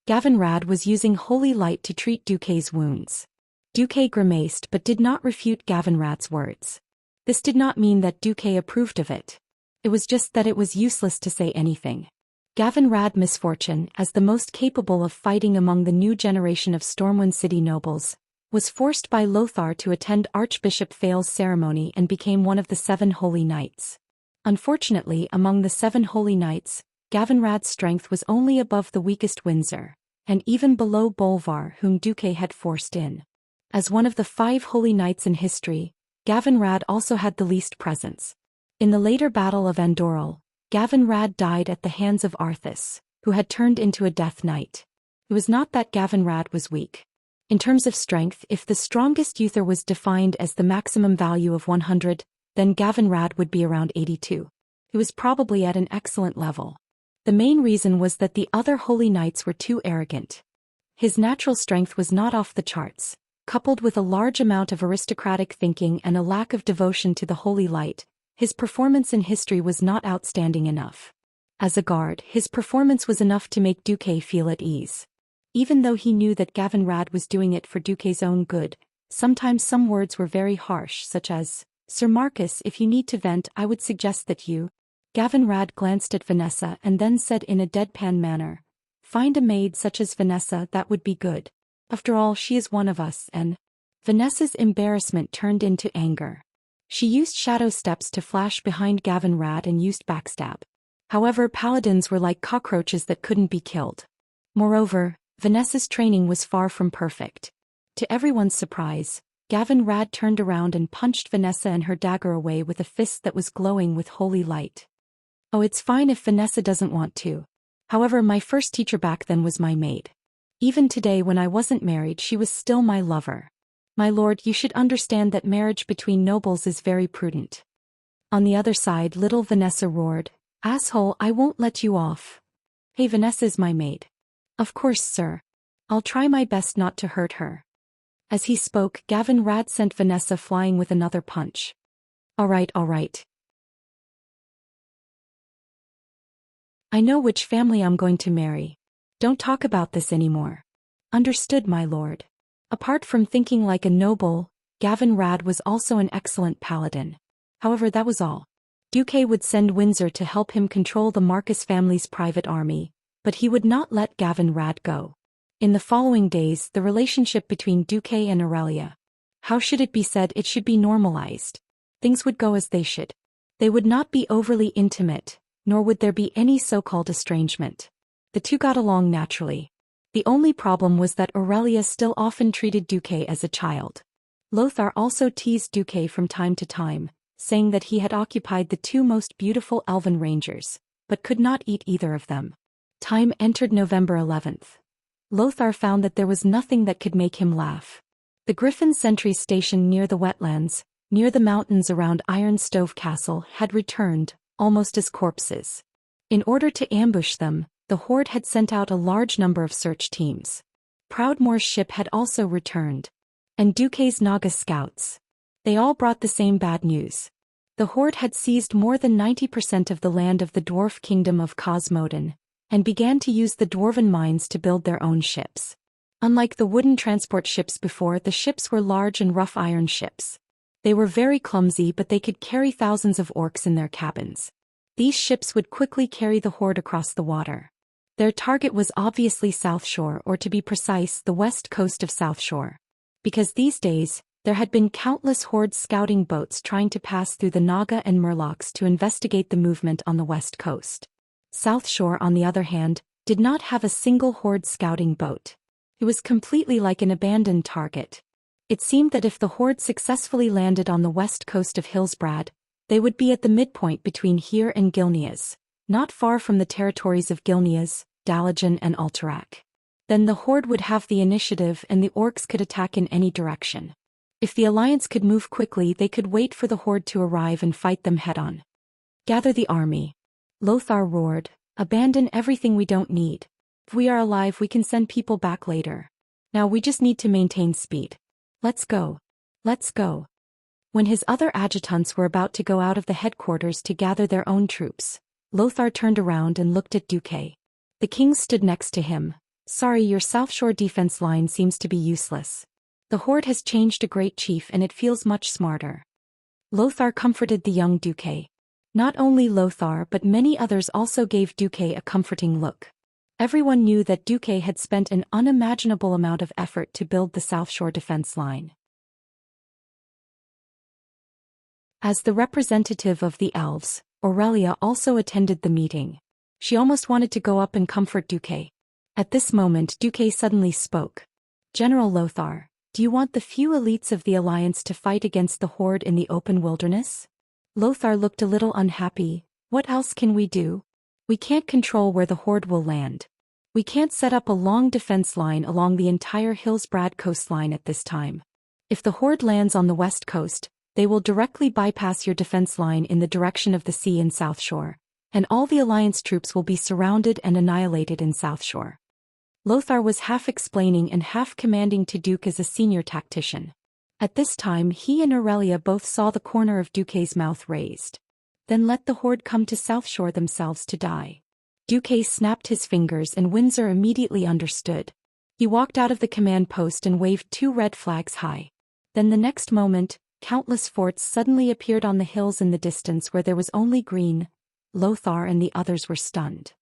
Gavin Rad was using holy light to treat Duque's wounds. Duque grimaced but did not refute Gavin Rad's words. This did not mean that Duque approved of it. It was just that it was useless to say anything. Gavinrad Misfortune, as the most capable of fighting among the new generation of Stormwind City nobles, was forced by Lothar to attend Archbishop Fael's ceremony and became one of the 7 Holy Knights. Unfortunately, among the 7 Holy Knights, Gavinrad's strength was only above the weakest Windsor, and even below Bolvar, whom Duque had forced in. As one of the 5 Holy Knights in history, Gavinrad also had the least presence. In the later Battle of Andoril, Gavinrad died at the hands of Arthas, who had turned into a Death Knight. It was not that Gavinrad was weak. In terms of strength, if the strongest Uther was defined as the maximum value of 100, then Gavinrad would be around 82. He was probably at an excellent level. The main reason was that the other Holy Knights were too arrogant. His natural strength was not off the charts, coupled with a large amount of aristocratic thinking and a lack of devotion to the Holy Light. His performance in history was not outstanding enough. As a guard, his performance was enough to make Duque feel at ease. Even though he knew that Gavinrad was doing it for Duque's own good, sometimes some words were very harsh, such as, "Sir Marcus, if you need to vent, I would suggest that you..." Gavinrad glanced at Vanessa and then said in a deadpan manner, "Find a maid such as Vanessa, that would be good. After all, she is one of us," and Vanessa's embarrassment turned into anger. She used shadow steps to flash behind Gavinrad and used backstab. However, paladins were like cockroaches that couldn't be killed. Moreover, Vanessa's training was far from perfect. To everyone's surprise, Gavinrad turned around and punched Vanessa and her dagger away with a fist that was glowing with holy light. "Oh, it's fine if Vanessa doesn't want to. However, my first teacher back then was my maid. Even today when I wasn't married, she was still my lover. My lord, you should understand that marriage between nobles is very prudent." On the other side, little Vanessa roared, "Asshole, I won't let you off. Hey, Vanessa's my maid." "Of course, sir. I'll try my best not to hurt her." As he spoke, Gavinrad sent Vanessa flying with another punch. All right. I know which family I'm going to marry. Don't talk about this anymore." "Understood, my lord." Apart from thinking like a noble, Gavinrad was also an excellent paladin. However, that was all. Duque would send Windsor to help him control the Marcus family's private army, but he would not let Gavinrad go. In the following days, the relationship between Duque and Aurelia. How should it be said? It should be normalized. Things would go as they should. They would not be overly intimate, nor would there be any so-called estrangement. The two got along naturally. The only problem was that Aurelia still often treated Duque as a child. Lothar also teased Duque from time to time, saying that he had occupied the 2 most beautiful elven rangers, but could not eat either of them. Time entered November 11th. Lothar found that there was nothing that could make him laugh. The Griffin sentries stationed near the wetlands, near the mountains around Iron Stove Castle, had returned, almost as corpses. In order to ambush them, the Horde had sent out a large number of search teams. Proudmoore's ship had also returned. And Duque's Naga scouts. They all brought the same bad news. The Horde had seized more than 90% of the land of the dwarf kingdom of Cosmodan, and began to use the dwarven mines to build their own ships. Unlike the wooden transport ships before, the ships were large and rough iron ships. They were very clumsy, but they could carry thousands of orcs in their cabins. These ships would quickly carry the Horde across the water. Their target was obviously South Shore, or to be precise, the west coast of South Shore. Because these days, there had been countless Horde scouting boats trying to pass through the Naga and Murlocs to investigate the movement on the west coast. South Shore, on the other hand, did not have a single Horde scouting boat. It was completely like an abandoned target. It seemed that if the Horde successfully landed on the west coast of Hillsbrad, they would be at the midpoint between here and Gilneas, not far from the territories of Gilneas, Dalajan and Alterac. Then the Horde would have the initiative and the orcs could attack in any direction. If the Alliance could move quickly, they could wait for the Horde to arrive and fight them head-on. "Gather the army." Lothar roared, "Abandon everything we don't need. If we are alive, we can send people back later. Now we just need to maintain speed. Let's go. Let's go." When his other adjutants were about to go out of the headquarters to gather their own troops, Lothar turned around and looked at Duque. The king stood next to him. "Sorry, your South Shore defense line seems to be useless. The Horde has changed a great chief and it feels much smarter." Lothar comforted the young Duque. Not only Lothar but many others also gave Duque a comforting look. Everyone knew that Duque had spent an unimaginable amount of effort to build the South Shore defense line. As the representative of the elves, Aurelia also attended the meeting. She almost wanted to go up and comfort Duque. At this moment Duque suddenly spoke. "General Lothar, do you want the few elites of the Alliance to fight against the Horde in the open wilderness?" Lothar looked a little unhappy. "What else can we do? We can't control where the Horde will land. We can't set up a long defense line along the entire Hillsbrad coastline at this time. If the Horde lands on the west coast, they will directly bypass your defense line in the direction of the sea in South Shore, and all the Alliance troops will be surrounded and annihilated in South Shore." Lothar was half explaining and half commanding to Duque as a senior tactician. At this time he and Aurelia both saw the corner of Duque's mouth raised. "Then let the Horde come to South Shore themselves to die." Duque snapped his fingers and Windsor immediately understood. He walked out of the command post and waved 2 red flags high. Then the next moment, countless forts suddenly appeared on the hills in the distance where there was only green. Lothar and the others were stunned.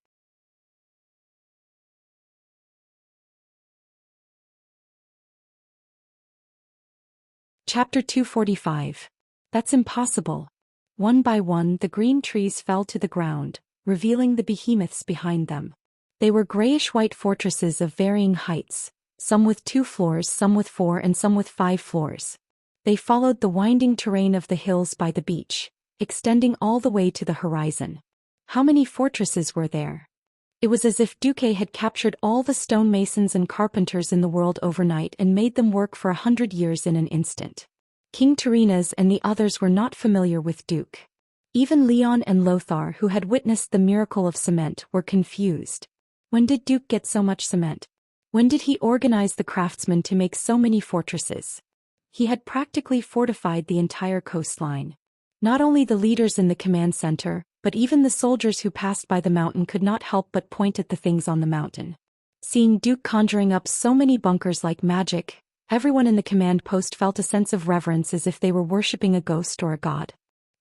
Chapter 245. That's impossible. One by one the green trees fell to the ground, revealing the behemoths behind them. They were grayish-white fortresses of varying heights, some with 2 floors, some with 4 and some with 5 floors. They followed the winding terrain of the hills by the beach, extending all the way to the horizon. How many fortresses were there? It was as if Duque had captured all the stonemasons and carpenters in the world overnight and made them work for 100 years in an instant. King Terenas and the others were not familiar with Duque. Even Leon and Lothar, who had witnessed the miracle of cement, were confused. When did Duque get so much cement? When did he organize the craftsmen to make so many fortresses? He had practically fortified the entire coastline. Not only the leaders in the command center, but even the soldiers who passed by the mountain could not help but point at the things on the mountain. Seeing Duque conjuring up so many bunkers like magic, everyone in the command post felt a sense of reverence as if they were worshipping a ghost or a god.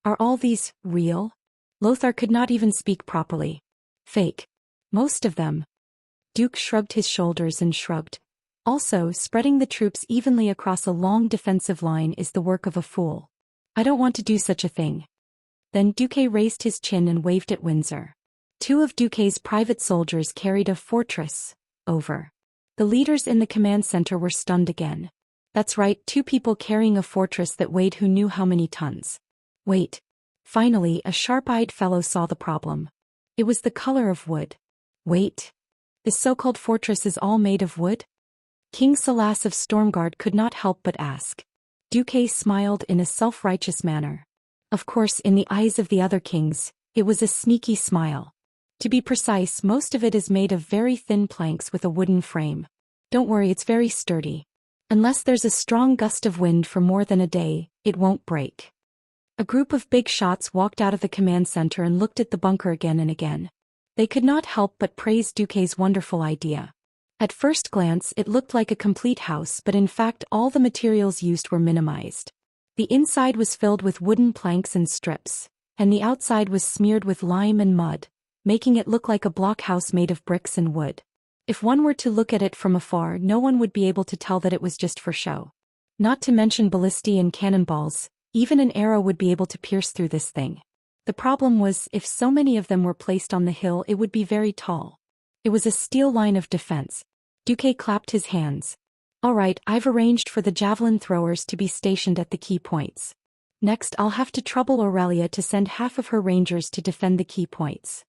Are all these real? Lothar could not even speak properly. Fake. Most of them. Duque shrugged his shoulders and shrugged. Also, spreading the troops evenly across a long defensive line is the work of a fool. I don't want to do such a thing. Then Duque raised his chin and waved at Windsor. 2 of Duque's private soldiers carried a fortress. Over. The leaders in the command center were stunned again. That's right, 2 people carrying a fortress that weighed who knew how many tons. Wait. Finally, a sharp-eyed fellow saw the problem. It was the color of wood. Wait. This so-called fortress is all made of wood? King Silas of Stormguard could not help but ask. Duque smiled in a self-righteous manner. Of course, in the eyes of the other kings, it was a sneaky smile. To be precise, most of it is made of very thin planks with a wooden frame. Don't worry, it's very sturdy. Unless there's a strong gust of wind for more than a day, it won't break. A group of big shots walked out of the command center and looked at the bunker again and again. They could not help but praise Duque's wonderful idea. At first glance it looked like a complete house, but in fact all the materials used were minimized. The inside was filled with wooden planks and strips, and the outside was smeared with lime and mud, making it look like a blockhouse made of bricks and wood. If one were to look at it from afar, no one would be able to tell that it was just for show. Not to mention ballistae and cannonballs, even an arrow would be able to pierce through this thing. The problem was, if so many of them were placed on the hill, it would be very tall. It was a steel line of defense. Duque clapped his hands. All right, I've arranged for the javelin throwers to be stationed at the key points. Next, I'll have to trouble Aurelia to send half of her rangers to defend the key points.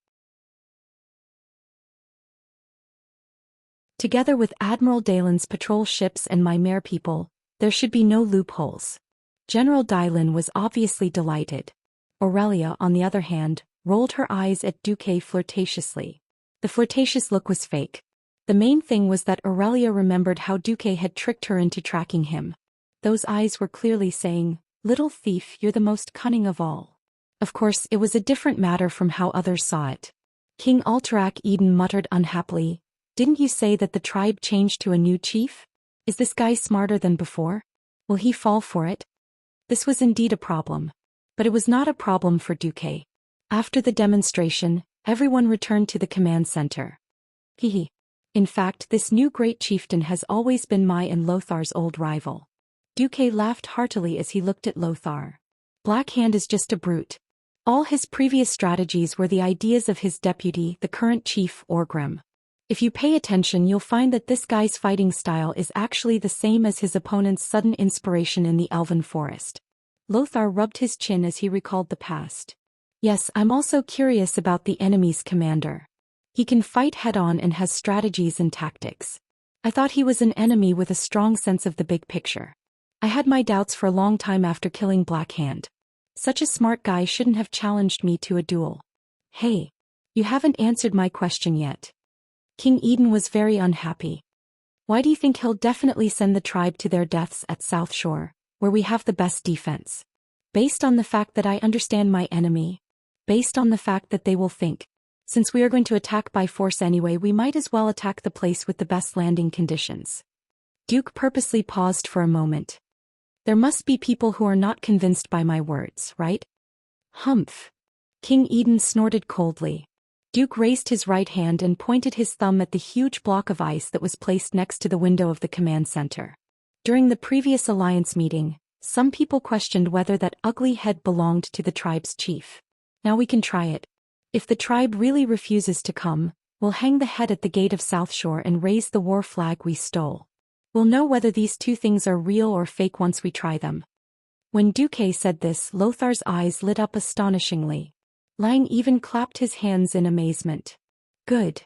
Together with Admiral Dalen's patrol ships and my mare people, there should be no loopholes. General Dalen was obviously delighted. Aurelia, on the other hand, rolled her eyes at Duque flirtatiously. The flirtatious look was fake. The main thing was that Aurelia remembered how Duque had tricked her into tracking him. Those eyes were clearly saying, "Little thief, you're the most cunning of all." Of course, it was a different matter from how others saw it. King Alterac Eden muttered unhappily, "Didn't you say that the tribe changed to a new chief? Is this guy smarter than before? Will he fall for it?" This was indeed a problem. But it was not a problem for Duque. After the demonstration, everyone returned to the command center. Hehe. In fact, this new great chieftain has always been my and Lothar's old rival. Duque laughed heartily as he looked at Lothar. Black Hand is just a brute. All his previous strategies were the ideas of his deputy, the current chief, Orgrim. If you pay attention, you'll find that this guy's fighting style is actually the same as his opponent's sudden inspiration in the Elven Forest. Lothar rubbed his chin as he recalled the past. Yes, I'm also curious about the enemy's commander. He can fight head-on and has strategies and tactics. I thought he was an enemy with a strong sense of the big picture. I had my doubts for a long time after killing Black Hand. Such a smart guy shouldn't have challenged me to a duel. Hey, you haven't answered my question yet. King Eden was very unhappy. Why do you think he'll definitely send the tribe to their deaths at South Shore, where we have the best defense? Based on the fact that I understand my enemy. Based on the fact that they will think, since we are going to attack by force anyway, we might as well attack the place with the best landing conditions. Duke purposely paused for a moment. There must be people who are not convinced by my words, right? Humph. King Eden snorted coldly. Duke raised his right hand and pointed his thumb at the huge block of ice that was placed next to the window of the command center. During the previous alliance meeting, some people questioned whether that ugly head belonged to the tribe's chief. Now we can try it. If the tribe really refuses to come, we'll hang the head at the gate of South Shore and raise the war flag we stole. We'll know whether these two things are real or fake once we try them. When Duque said this, Lothar's eyes lit up astonishingly. Lang even clapped his hands in amazement. Good.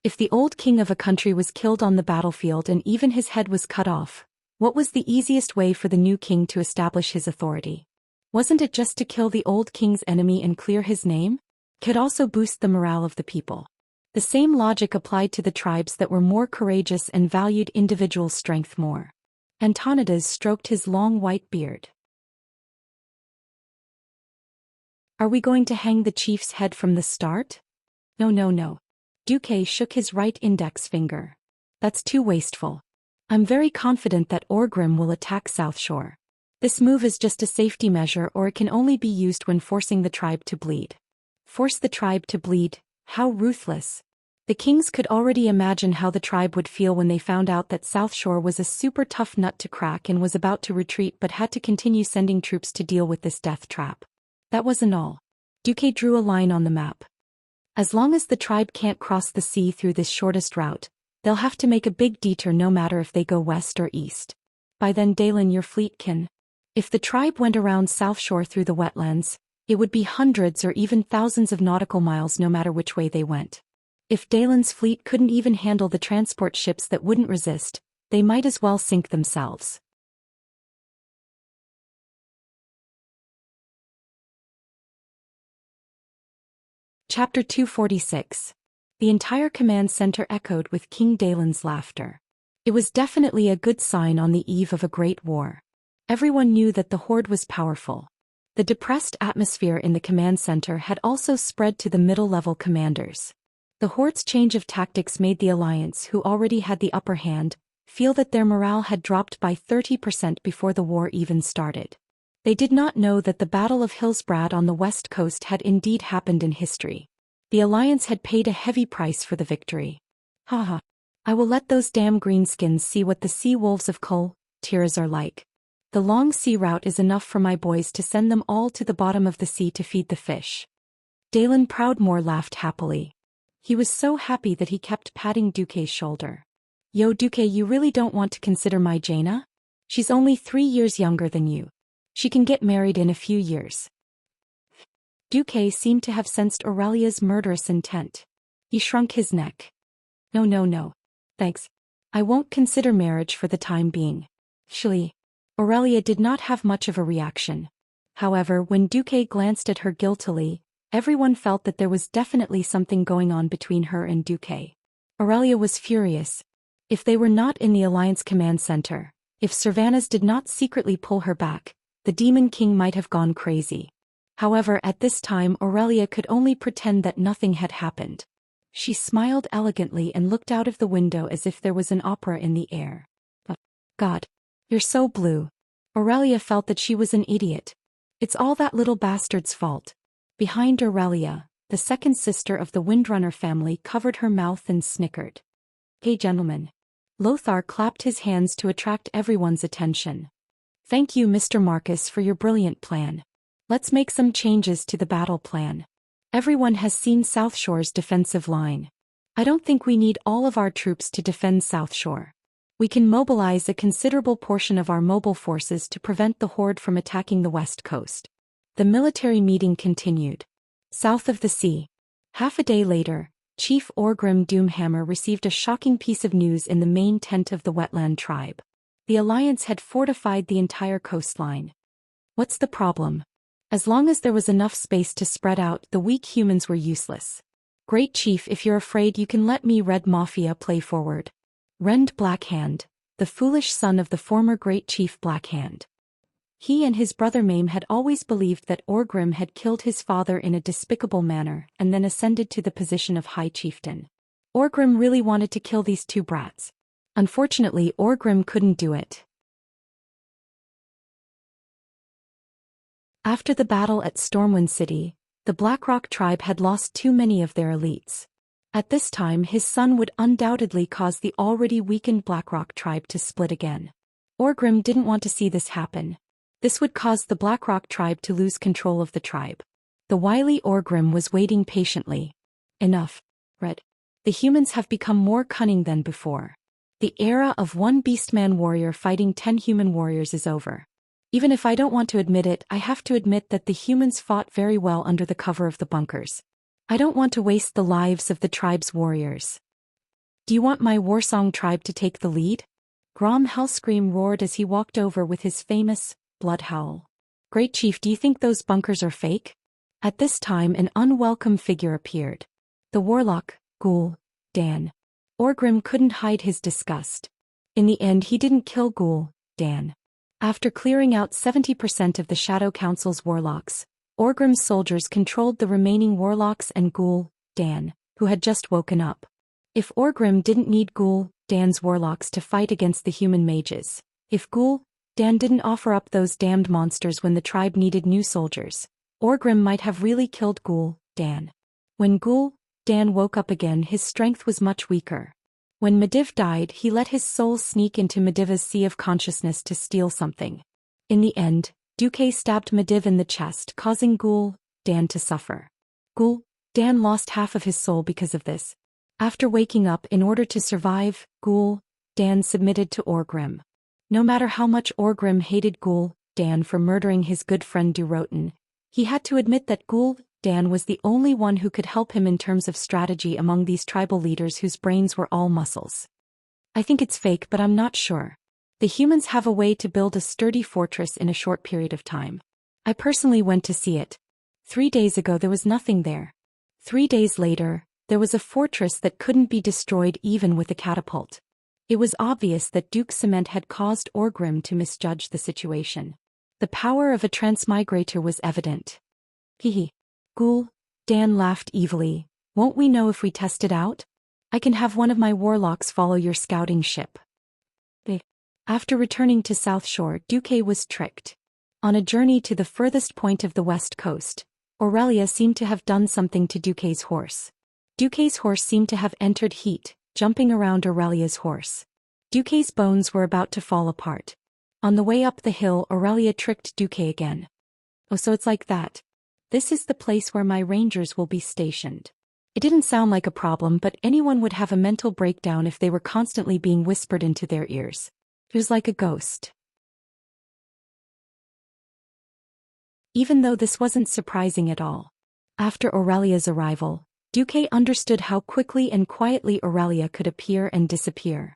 If the old king of a country was killed on the battlefield and even his head was cut off, what was the easiest way for the new king to establish his authority? Wasn't it just to kill the old king's enemy and clear his name? Could also boost the morale of the people. The same logic applied to the tribes that were more courageous and valued individual strength more. Antonidas stroked his long white beard. Are we going to hang the chief's head from the start? No. Duque shook his right index finger. That's too wasteful. I'm very confident that Orgrim will attack South Shore. This move is just a safety measure, or it can only be used when forcing the tribe to bleed. Force the tribe to bleed? How ruthless. The kings could already imagine how the tribe would feel when they found out that South Shore was a super tough nut to crack and was about to retreat but had to continue sending troops to deal with this death trap. That wasn't all. Duque drew a line on the map. As long as the tribe can't cross the sea through this shortest route, they'll have to make a big detour no matter if they go west or east. By then Dalen, your fleet can. If the tribe went around South Shore through the wetlands, it would be hundreds or even thousands of nautical miles no matter which way they went. If Dalen's fleet couldn't even handle the transport ships that wouldn't resist, they might as well sink themselves. Chapter 246. The entire command center echoed with King Dalen's laughter. It was definitely a good sign on the eve of a great war. Everyone knew that the Horde was powerful. The depressed atmosphere in the command center had also spread to the middle-level commanders. The Horde's change of tactics made the Alliance, who already had the upper hand, feel that their morale had dropped by 30% before the war even started. They did not know that the Battle of Hillsbrad on the west coast had indeed happened in history. The Alliance had paid a heavy price for the victory. Haha. I will let those damn greenskins see what the sea wolves of Cultivation are like. The long sea route is enough for my boys to send them all to the bottom of the sea to feed the fish. Dalen Proudmoore laughed happily. He was so happy that he kept patting Duque's shoulder. Yo Duque, you really don't want to consider my Jaina? She's only 3 years younger than you. She can get married in a few years. Duque seemed to have sensed Aurelia's murderous intent. He shrunk his neck. No. Thanks. I won't consider marriage for the time being. Shli. Aurelia did not have much of a reaction. However, when Duque glanced at her guiltily, everyone felt that there was definitely something going on between her and Duque. Aurelia was furious. If they were not in the Alliance command center, if Servanas did not secretly pull her back, the Demon King might have gone crazy. However, at this time Aurelia could only pretend that nothing had happened. She smiled elegantly and looked out of the window as if there was an opera in the air. God. You're so blue. Aurelia felt that she was an idiot. It's all that little bastard's fault. Behind Aurelia, the second sister of the Windrunner family covered her mouth and snickered. "Hey gentlemen." Lothar clapped his hands to attract everyone's attention. "Thank you, Mr. Marcus, for your brilliant plan. Let's make some changes to the battle plan. Everyone has seen South Shore's defensive line. I don't think we need all of our troops to defend South Shore. We can mobilize a considerable portion of our mobile forces to prevent the horde from attacking the west coast." The military meeting continued. South of the sea. Half a day later, Chief Orgrim Doomhammer received a shocking piece of news in the main tent of the Wetland tribe. The Alliance had fortified the entire coastline. What's the problem? As long as there was enough space to spread out, the weak humans were useless. Great Chief, if you're afraid, you can let me, Red Mafia, play forward. Rend Blackhand, the foolish son of the former Great Chief Blackhand. He and his brother Mame had always believed that Orgrim had killed his father in a despicable manner and then ascended to the position of High Chieftain. Orgrim really wanted to kill these two brats. Unfortunately, Orgrim couldn't do it. After the battle at Stormwind City, the Blackrock tribe had lost too many of their elites. At this time, his son would undoubtedly cause the already weakened Blackrock tribe to split again. Orgrim didn't want to see this happen. This would cause the Blackrock tribe to lose control of the tribe. The wily Orgrim was waiting patiently. Enough, Red. The humans have become more cunning than before. The era of one beastman warrior fighting 10 human warriors is over. Even if I don't want to admit it, I have to admit that the humans fought very well under the cover of the bunkers. I don't want to waste the lives of the tribe's warriors. Do you want my Warsong tribe to take the lead? Grom Hellscream roared as he walked over with his famous blood howl. Great Chief, do you think those bunkers are fake? At this time, an unwelcome figure appeared. The warlock, Ghoul, Dan. Orgrim couldn't hide his disgust. In the end, he didn't kill Ghoul, Dan. After clearing out 70% of the Shadow Council's warlocks, Orgrim's soldiers controlled the remaining warlocks and Ghoul, Dan, who had just woken up. If Orgrim didn't need Ghoul, Dan's warlocks to fight against the human mages, if Ghoul, Dan didn't offer up those damned monsters when the tribe needed new soldiers, Orgrim might have really killed Ghoul, Dan. When Ghoul, Dan woke up again, his strength was much weaker. When Mediv died, he let his soul sneak into Medivh's sea of consciousness to steal something. In the end, Duque stabbed Mediv in the chest, causing Ghoul, Dan to suffer. Ghoul, Dan lost half of his soul because of this. After waking up, in order to survive, Ghoul, Dan submitted to Orgrim. No matter how much Orgrim hated Ghoul, Dan for murdering his good friend Durotan, he had to admit that Ghoul, Dan was the only one who could help him in terms of strategy among these tribal leaders whose brains were all muscles. I think it's fake, but I'm not sure. The humans have a way to build a sturdy fortress in a short period of time. I personally went to see it. 3 days ago there was nothing there. 3 days later, there was a fortress that couldn't be destroyed even with a catapult. It was obvious that Duke Cement had caused Orgrim to misjudge the situation. The power of a transmigrator was evident. Hehe. Ghoul, Dan laughed evilly. Won't we know if we test it out? I can have one of my warlocks follow your scouting ship. After returning to South Shore, Duque was tricked. On a journey to the furthest point of the west coast, Aurelia seemed to have done something to Duque's horse. Duque's horse seemed to have entered heat, jumping around Aurelia's horse. Duque's bones were about to fall apart. On the way up the hill, Aurelia tricked Duque again. Oh, so it's like that. This is the place where my rangers will be stationed. It didn't sound like a problem, but anyone would have a mental breakdown if they were constantly being whispered into their ears. It was like a ghost. Even though this wasn't surprising at all. After Aurelia's arrival, Duque understood how quickly and quietly Aurelia could appear and disappear.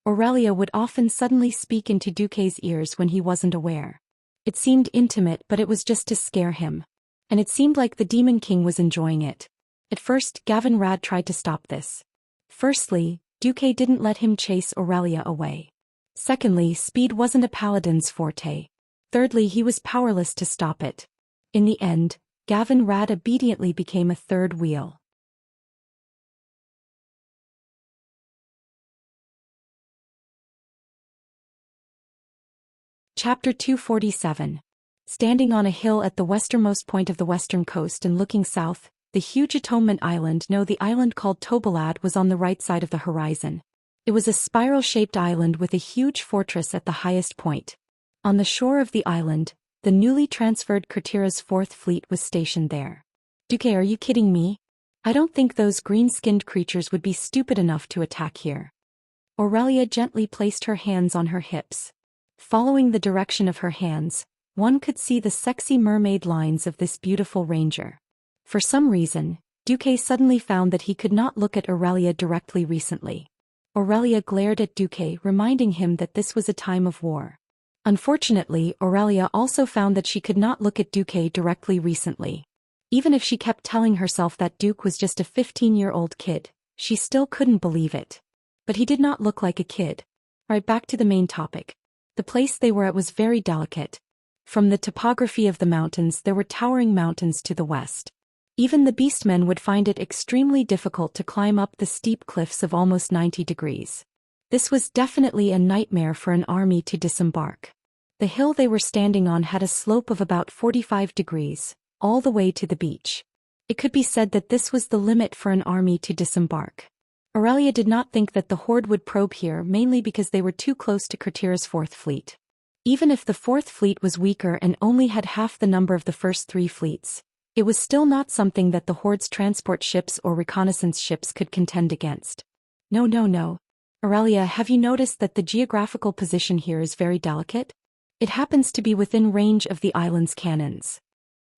Aurelia would often suddenly speak into Duque's ears when he wasn't aware. It seemed intimate, but it was just to scare him. And it seemed like the Demon King was enjoying it. At first, Gavin Rad tried to stop this. Firstly, Duque didn't let him chase Aurelia away. Secondly, speed wasn't a paladin's forte. Thirdly, he was powerless to stop it. In the end, Gavin Rad obediently became a third wheel. Chapter 247. Standing on a hill at the westernmost point of the western coast and looking south, the huge atonement island, the island called Tobalad, was on the right side of the horizon. It was a spiral-shaped island with a huge fortress at the highest point. On the shore of the island, the newly transferred Kurtira's 4th Fleet was stationed there. Duque, are you kidding me? I don't think those green-skinned creatures would be stupid enough to attack here. Aurelia gently placed her hands on her hips. Following the direction of her hands, one could see the sexy mermaid lines of this beautiful ranger. For some reason, Duque suddenly found that he could not look at Aurelia directly recently. Aurelia glared at Duque, reminding him that this was a time of war. Unfortunately, Aurelia also found that she could not look at Duque directly recently. Even if she kept telling herself that Duque was just a 15-year-old kid, she still couldn't believe it. But he did not look like a kid. Right, back to the main topic. The place they were at was very delicate. From the topography of the mountains, there were towering mountains to the west. Even the beastmen would find it extremely difficult to climb up the steep cliffs of almost 90 degrees. This was definitely a nightmare for an army to disembark. The hill they were standing on had a slope of about 45 degrees, all the way to the beach. It could be said that this was the limit for an army to disembark. Aurelia did not think that the horde would probe here, mainly because they were too close to Kurtira's 4th Fleet. Even if the 4th Fleet was weaker and only had half the number of the first 3 fleets, it was still not something that the horde's transport ships or reconnaissance ships could contend against. No. Aurelia, have you noticed that the geographical position here is very delicate? It happens to be within range of the island's cannons.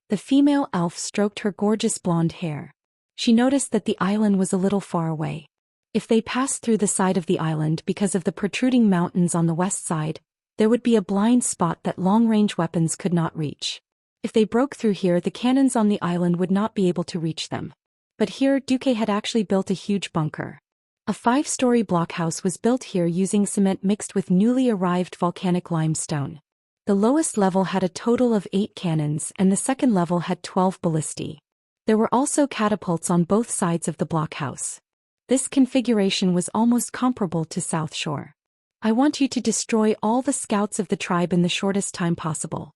The female elf stroked her gorgeous blonde hair. She noticed that the island was a little far away. If they passed through the side of the island because of the protruding mountains on the west side, there would be a blind spot that long-range weapons could not reach. If they broke through here, the cannons on the island would not be able to reach them. But here, Duque had actually built a huge bunker. A 5-story blockhouse was built here using cement mixed with newly arrived volcanic limestone. The lowest level had a total of 8 cannons and the second level had 12 ballistae. There were also catapults on both sides of the blockhouse. This configuration was almost comparable to South Shore. I want you to destroy all the scouts of the tribe in the shortest time possible.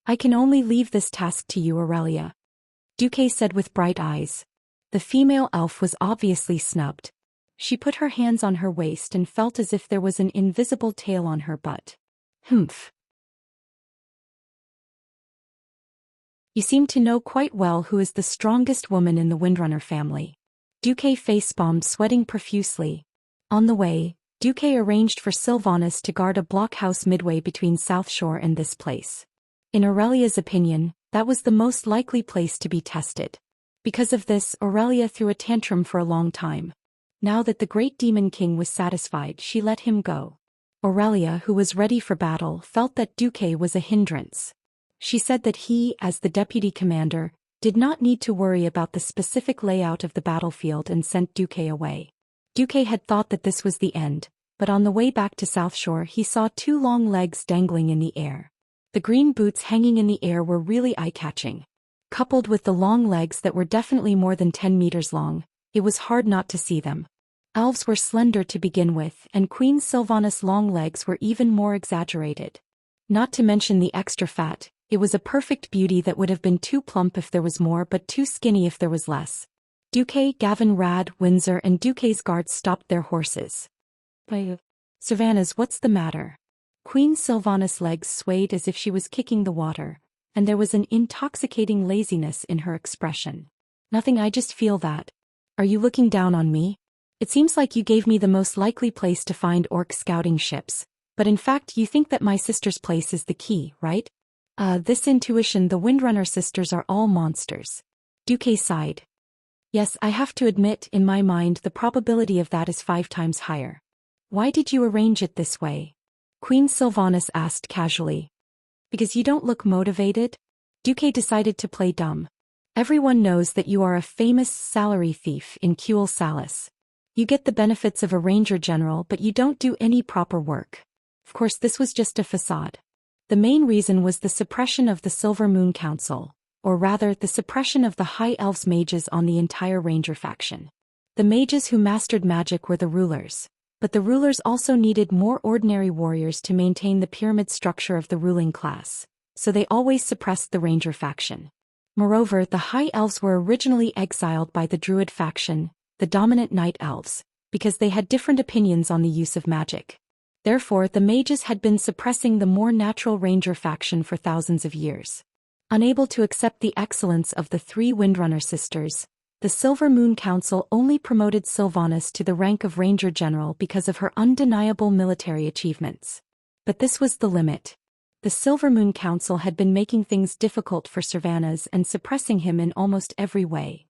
I can only leave this task to you, Aurelia. Duque said with bright eyes. The female elf was obviously snubbed. She put her hands on her waist and felt as if there was an invisible tail on her butt. Humph. You seem to know quite well who is the strongest woman in the Windrunner family. Duque face-palmed, sweating profusely. On the way, Duque arranged for Sylvanas to guard a blockhouse midway between South Shore and this place. In Aurelia's opinion, that was the most likely place to be tested. Because of this, Aurelia threw a tantrum for a long time. Now that the great demon king was satisfied, she let him go. Aurelia, who was ready for battle, felt that Duque was a hindrance. She said that he, as the deputy commander, did not need to worry about the specific layout of the battlefield and sent Duque away. Duque had thought that this was the end, but on the way back to South Shore he saw 2 long legs dangling in the air. The green boots hanging in the air were really eye-catching. Coupled with the long legs that were definitely more than 10 meters long, it was hard not to see them. Elves were slender to begin with, and Queen Sylvanas' long legs were even more exaggerated. Not to mention the extra fat, it was a perfect beauty that would have been too plump if there was more but too skinny if there was less. Duque, Gavin, Rad, Windsor and Duque's guards stopped their horses. Sylvanas, what's the matter? Queen Sylvanas' legs swayed as if she was kicking the water, and there was an intoxicating laziness in her expression. Nothing, I just feel that. Are you looking down on me? It seems like you gave me the most likely place to find orc scouting ships, but in fact you think that my sister's place is the key, right? This intuition, the Windrunner sisters are all monsters. Duque sighed. Yes, I have to admit, in my mind the probability of that is 5 times higher. Why did you arrange it this way? Queen Sylvanas asked casually. Because you don't look motivated? Duque decided to play dumb. Everyone knows that you are a famous salary thief in Cuel Salis. You get the benefits of a ranger general but you don't do any proper work. Of course this was just a facade. The main reason was the suppression of the Silver Moon Council, or rather the suppression of the High Elves mages on the entire ranger faction. The mages who mastered magic were the rulers, but the rulers also needed more ordinary warriors to maintain the pyramid structure of the ruling class. so they always suppressed the ranger faction. Moreover, the High Elves were originally exiled by the Druid faction, the dominant Night Elves, because they had different opinions on the use of magic. Therefore, the mages had been suppressing the more natural ranger faction for thousands of years. Unable to accept the excellence of the three Windrunner sisters, the Silver Moon Council only promoted Sylvanas to the rank of Ranger General because of her undeniable military achievements. But this was the limit. The Silver Moon Council had been making things difficult for Sylvanas and suppressing him in almost every way.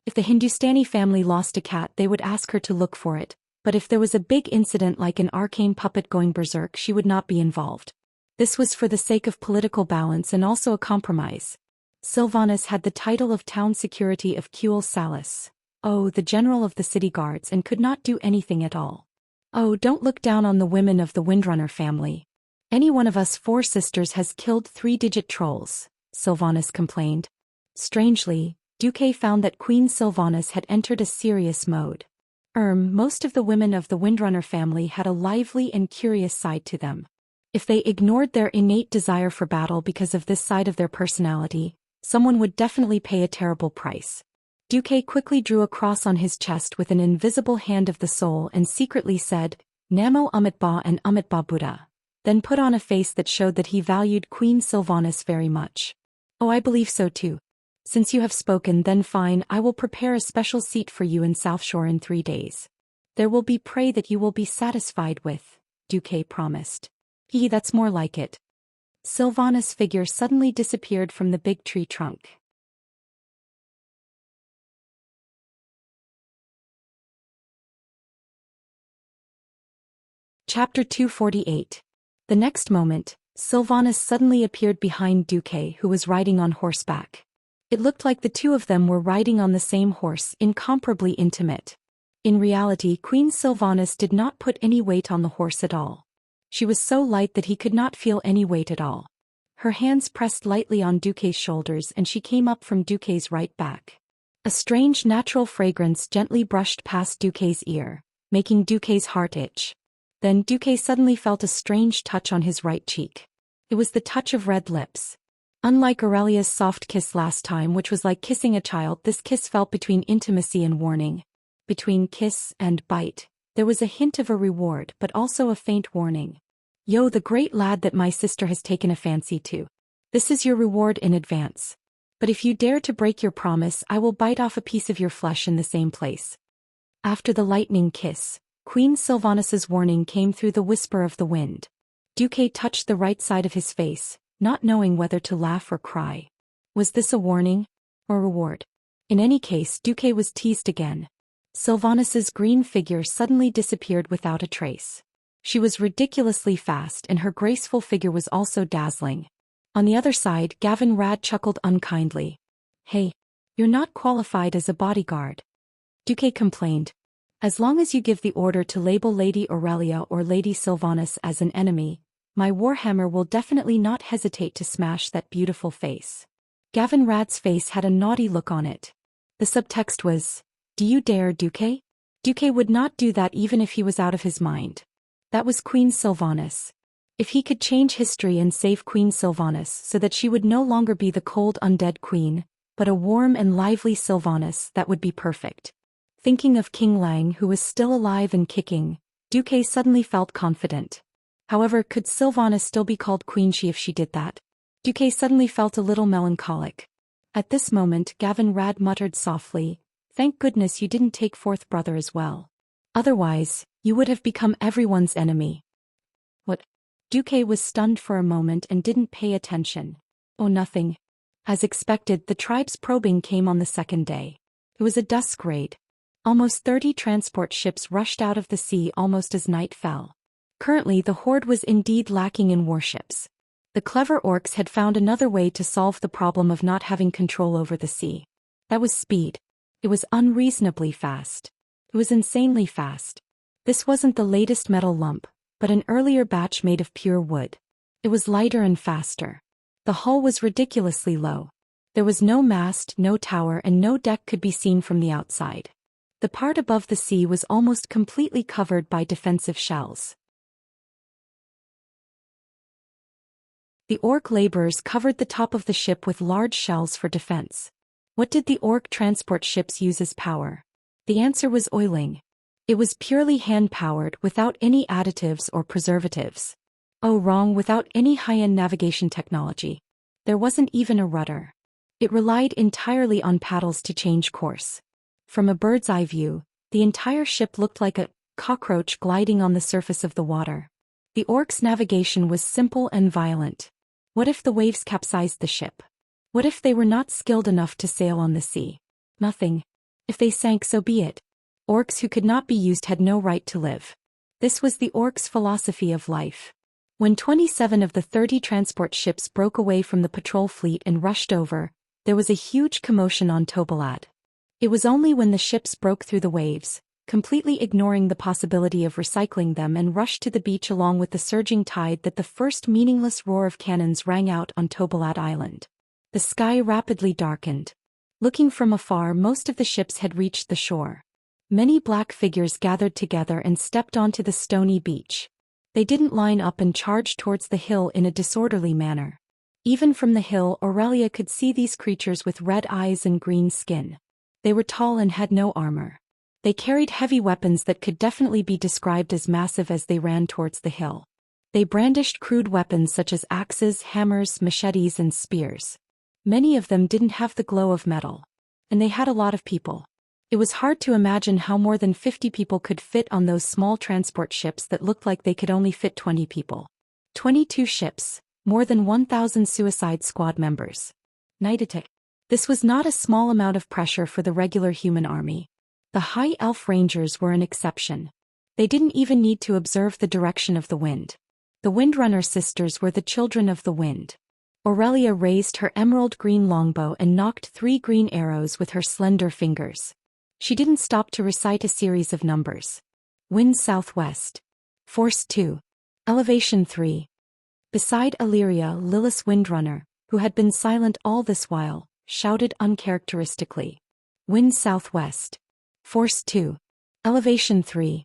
If the Hindustani family lost a cat, they would ask her to look for it, but if there was a big incident like an arcane puppet going berserk, she would not be involved. This was for the sake of political balance and also a compromise. Sylvanas had the title of Town Security of Kuel Salis, the general of the city guards, and could not do anything at all. Oh, don't look down on the women of the Windrunner family. Any one of us four sisters has killed three-digit trolls, Sylvanas complained. Strangely, Duque found that Queen Sylvanas had entered a serious mode. Most of the women of the Windrunner family had a lively and curious side to them. If they ignored their innate desire for battle because of this side of their personality, someone would definitely pay a terrible price. Duque quickly drew a cross on his chest with an invisible hand of the soul and secretly said, Namo Amitba and Amitba Buddha, then put on a face that showed that he valued Queen Sylvanas very much. Oh, I believe so too. Since you have spoken, then fine, I will prepare a special seat for you in South Shore in 3 days. There will be prey that you will be satisfied with, Duque promised. That's more like it. Sylvanas' figure suddenly disappeared from the big tree trunk. Chapter 248. The next moment, Sylvanas suddenly appeared behind Duque, who was riding on horseback. It looked like the two of them were riding on the same horse, incomparably intimate. In reality, Queen Sylvanas did not put any weight on the horse at all. She was so light that he could not feel any weight at all. Her hands pressed lightly on Duque's shoulders and she came up from Duque's right back. A strange natural fragrance gently brushed past Duque's ear, making Duque's heart itch. Then Duque suddenly felt a strange touch on his right cheek. It was the touch of red lips. Unlike Aurelia's soft kiss last time, which was like kissing a child, this kiss felt between intimacy and warning. Between kiss and bite, there was a hint of a reward but also a faint warning. Yo, the great lad that my sister has taken a fancy to. This is your reward in advance. But if you dare to break your promise, I will bite off a piece of your flesh in the same place. After the lightning kiss, Queen Sylvanas's warning came through the whisper of the wind. Duque touched the right side of his face, not knowing whether to laugh or cry. Was this a warning? Or reward? In any case, Duque was teased again. Sylvanas's green figure suddenly disappeared without a trace. She was ridiculously fast and her graceful figure was also dazzling. On the other side, Gavin Rad chuckled unkindly. Hey, you're not qualified as a bodyguard. Duque complained. As long as you give the order to label Lady Aurelia or Lady Sylvanas as an enemy, my warhammer will definitely not hesitate to smash that beautiful face. Gavin Rad's face had a naughty look on it. The subtext was, do you dare, Duque? Duque would not do that even if he was out of his mind. That was Queen Sylvanas. If he could change history and save Queen Sylvanas so that she would no longer be the cold undead queen, but a warm and lively Sylvanas, that would be perfect. Thinking of King Lang, who was still alive and kicking, Duque suddenly felt confident. However, could Sylvanas still be called Queen if she did that? Duque suddenly felt a little melancholic. At this moment, Gavin Rad muttered softly, thank goodness you didn't take fourth brother as well. Otherwise, you would have become everyone's enemy. What? Duque was stunned for a moment and didn't pay attention. Oh, nothing. As expected, the tribe's probing came on the second day. It was a dusk raid. Almost 30 transport ships rushed out of the sea almost as night fell. Currently, the Horde was indeed lacking in warships. The clever orcs had found another way to solve the problem of not having control over the sea. That was speed. It was unreasonably fast. It was insanely fast. This wasn't the latest metal lump, but an earlier batch made of pure wood. It was lighter and faster. The hull was ridiculously low. There was no mast, no tower, and no deck could be seen from the outside. The part above the sea was almost completely covered by defensive shells. The orc laborers covered the top of the ship with large shells for defense. What did the orc transport ships use as power? The answer was oiling. It was purely hand-powered without any additives or preservatives. Oh, wrong, without any high-end navigation technology. There wasn't even a rudder. It relied entirely on paddles to change course. From a bird's eye view, the entire ship looked like a cockroach gliding on the surface of the water. The orcs' navigation was simple and violent. What if the waves capsized the ship? What if they were not skilled enough to sail on the sea? Nothing. If they sank, so be it. Orcs who could not be used had no right to live. This was the orcs' philosophy of life. When 27 of the 30 transport ships broke away from the patrol fleet and rushed over, there was a huge commotion on Tobalad. It was only when the ships broke through the waves, completely ignoring the possibility of recycling them, and rushed to the beach along with the surging tide, that the first meaningless roar of cannons rang out on Tobalad Island. The sky rapidly darkened. Looking from afar, most of the ships had reached the shore. Many black figures gathered together and stepped onto the stony beach. They didn't line up and charge towards the hill in a disorderly manner. Even from the hill, Aurelia could see these creatures with red eyes and green skin. They were tall and had no armor. They carried heavy weapons that could definitely be described as massive as they ran towards the hill. They brandished crude weapons such as axes, hammers, machetes, and spears. Many of them didn't have the glow of metal. And they had a lot of people. It was hard to imagine how more than 50 people could fit on those small transport ships that looked like they could only fit 20 people. 22 ships, more than 1,000 Suicide Squad members. Night attack. This was not a small amount of pressure for the regular human army. The High Elf Rangers were an exception. They didn't even need to observe the direction of the wind. The Windrunner sisters were the children of the wind. Aurelia raised her emerald green longbow and knocked 3 green arrows with her slender fingers. She didn't stop to recite a series of numbers. Wind southwest. Force 2. Elevation 3. Beside Illyria, Lilith Windrunner, who had been silent all this while, shouted uncharacteristically. Wind southwest. Force 2. Elevation 3.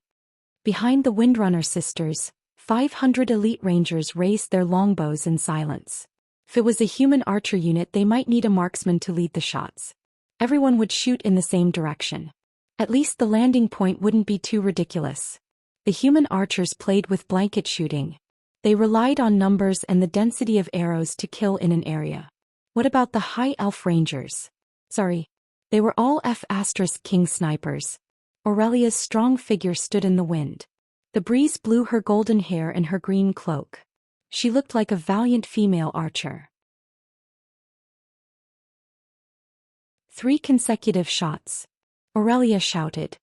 Behind the Windrunner sisters, 500 elite rangers raised their longbows in silence. If it was a human archer unit, they might need a marksman to lead the shots. Everyone would shoot in the same direction. At least the landing point wouldn't be too ridiculous. The human archers played with blanket shooting. They relied on numbers and the density of arrows to kill in an area. What about the High Elf Rangers? They were all F*King snipers. Aurelia's strong figure stood in the wind. The breeze blew her golden hair and her green cloak. She looked like a valiant female archer. 3 consecutive shots. Aurelia shouted.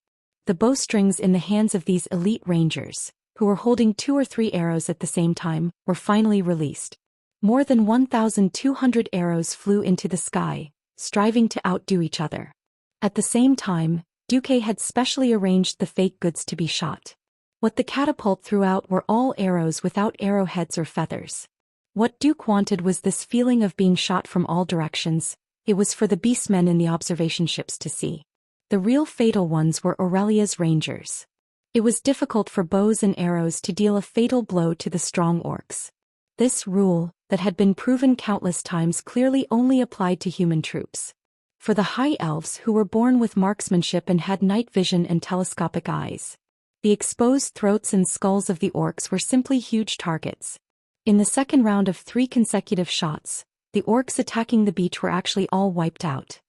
The bowstrings in the hands of these elite rangers, who were holding 2 or 3 arrows at the same time, were finally released. More than 1,200 arrows flew into the sky, striving to outdo each other. At the same time, Duque had specially arranged the fake goods to be shot. What the catapult threw out were all arrows without arrowheads or feathers. What Duke wanted was this feeling of being shot from all directions. It was for the beastmen in the observation ships to see. The real fatal ones were Aurelia's rangers. It was difficult for bows and arrows to deal a fatal blow to the strong orcs. This rule, that had been proven countless times, clearly only applied to human troops. For the High Elves, who were born with marksmanship and had night vision and telescopic eyes, the exposed throats and skulls of the orcs were simply huge targets. In the second round of 3 consecutive shots, the orcs attacking the beach were actually all wiped out.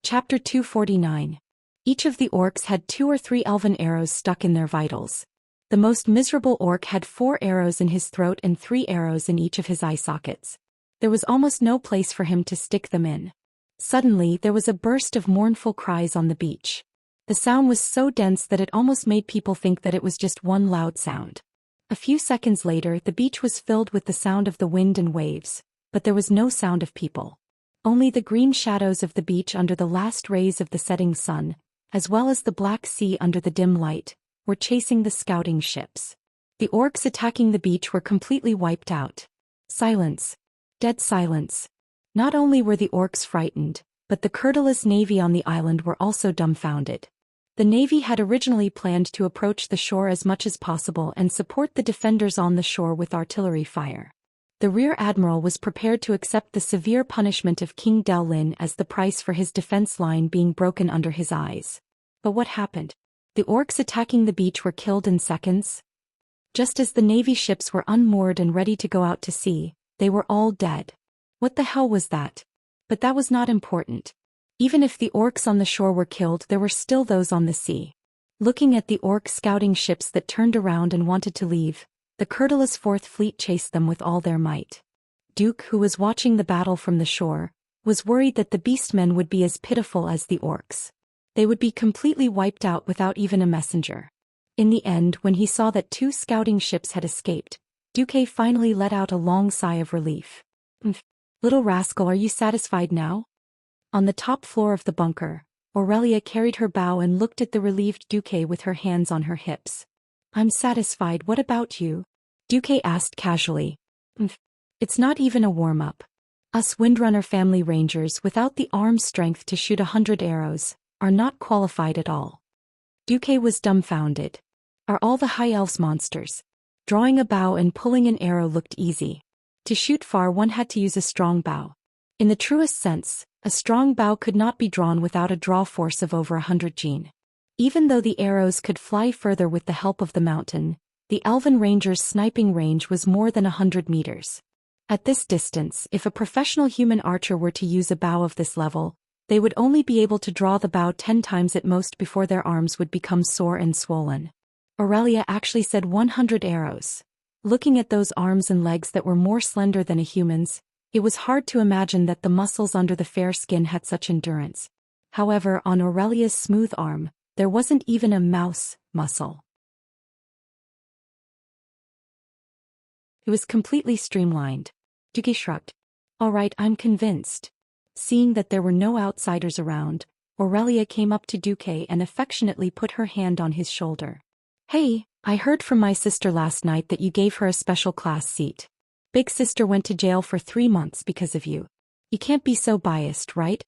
Chapter 249. Each of the orcs had 2 or 3 elven arrows stuck in their vitals. The most miserable orc had 4 arrows in his throat and 3 arrows in each of his eye sockets. There was almost no place for him to stick them in. Suddenly, there was a burst of mournful cries on the beach. The sound was so dense that it almost made people think that it was just one loud sound. A few seconds later, the beach was filled with the sound of the wind and waves, but there was no sound of people. Only the green shadows of the beach under the last rays of the setting sun, as well as the black sea under the dim light, were chasing the scouting ships. The orcs attacking the beach were completely wiped out. Silence. Dead silence. Not only were the orcs frightened, but the Curtalus navy on the island were also dumbfounded. The Navy had originally planned to approach the shore as much as possible and support the defenders on the shore with artillery fire. The Rear Admiral was prepared to accept the severe punishment of King Daolin as the price for his defense line being broken under his eyes. But what happened? The orcs attacking the beach were killed in seconds. Just as the Navy ships were unmoored and ready to go out to sea, they were all dead. What the hell was that? But that was not important. Even if the orcs on the shore were killed, there were still those on the sea. Looking at the orc scouting ships that turned around and wanted to leave, the Curtila's Fourth Fleet chased them with all their might. Duke, who was watching the battle from the shore, was worried that the beastmen would be as pitiful as the orcs. They would be completely wiped out without even a messenger. In the end, when he saw that 2 scouting ships had escaped, Duque finally let out a long sigh of relief. Little rascal, are you satisfied now? On the top floor of the bunker, Aurelia carried her bow and looked at the relieved Duque with her hands on her hips. I'm satisfied, what about you? Duque asked casually. It's not even a warm-up. Us Windrunner family rangers without the arm strength to shoot 100 arrows are not qualified at all. Duque was dumbfounded. Are all the High Elves monsters? Drawing a bow and pulling an arrow looked easy. To shoot far, one had to use a strong bow. In the truest sense, a strong bow could not be drawn without a draw force of over 100 Gen. Even though the arrows could fly further with the help of the mountain, the Elven Ranger's sniping range was more than 100 meters. At this distance, if a professional human archer were to use a bow of this level, they would only be able to draw the bow 10 times at most before their arms would become sore and swollen. Aurelia actually said 100 arrows. Looking at those arms and legs that were more slender than a human's, it was hard to imagine that the muscles under the fair skin had such endurance. However, on Aurelia's smooth arm, there wasn't even a mouse muscle. It was completely streamlined. Duque shrugged. All right, I'm convinced. Seeing that there were no outsiders around, Aurelia came up to Duque and affectionately put her hand on his shoulder. Hey, I heard from my sister last night that you gave her a special class seat. Big sister went to jail for 3 months because of you. You can't be so biased, right?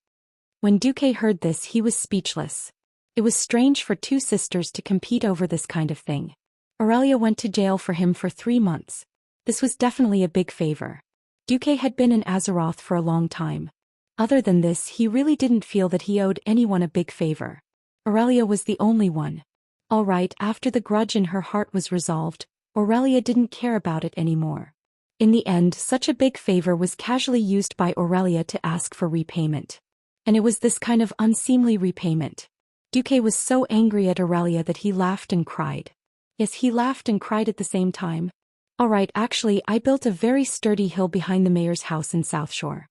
When Duque heard this, he was speechless. It was strange for 2 sisters to compete over this kind of thing. Aurelia went to jail for him for 3 months. This was definitely a big favor. Duque had been in Azeroth for a long time. Other than this, he really didn't feel that he owed anyone a big favor. Aurelia was the only one. All right, after the grudge in her heart was resolved, Aurelia didn't care about it anymore. In the end, such a big favor was casually used by Aurelia to ask for repayment. And it was this kind of unseemly repayment. Duque was so angry at Aurelia that he laughed and cried. Yes, he laughed and cried at the same time. All right, actually, I built a very sturdy hill behind the mayor's house in South Shore.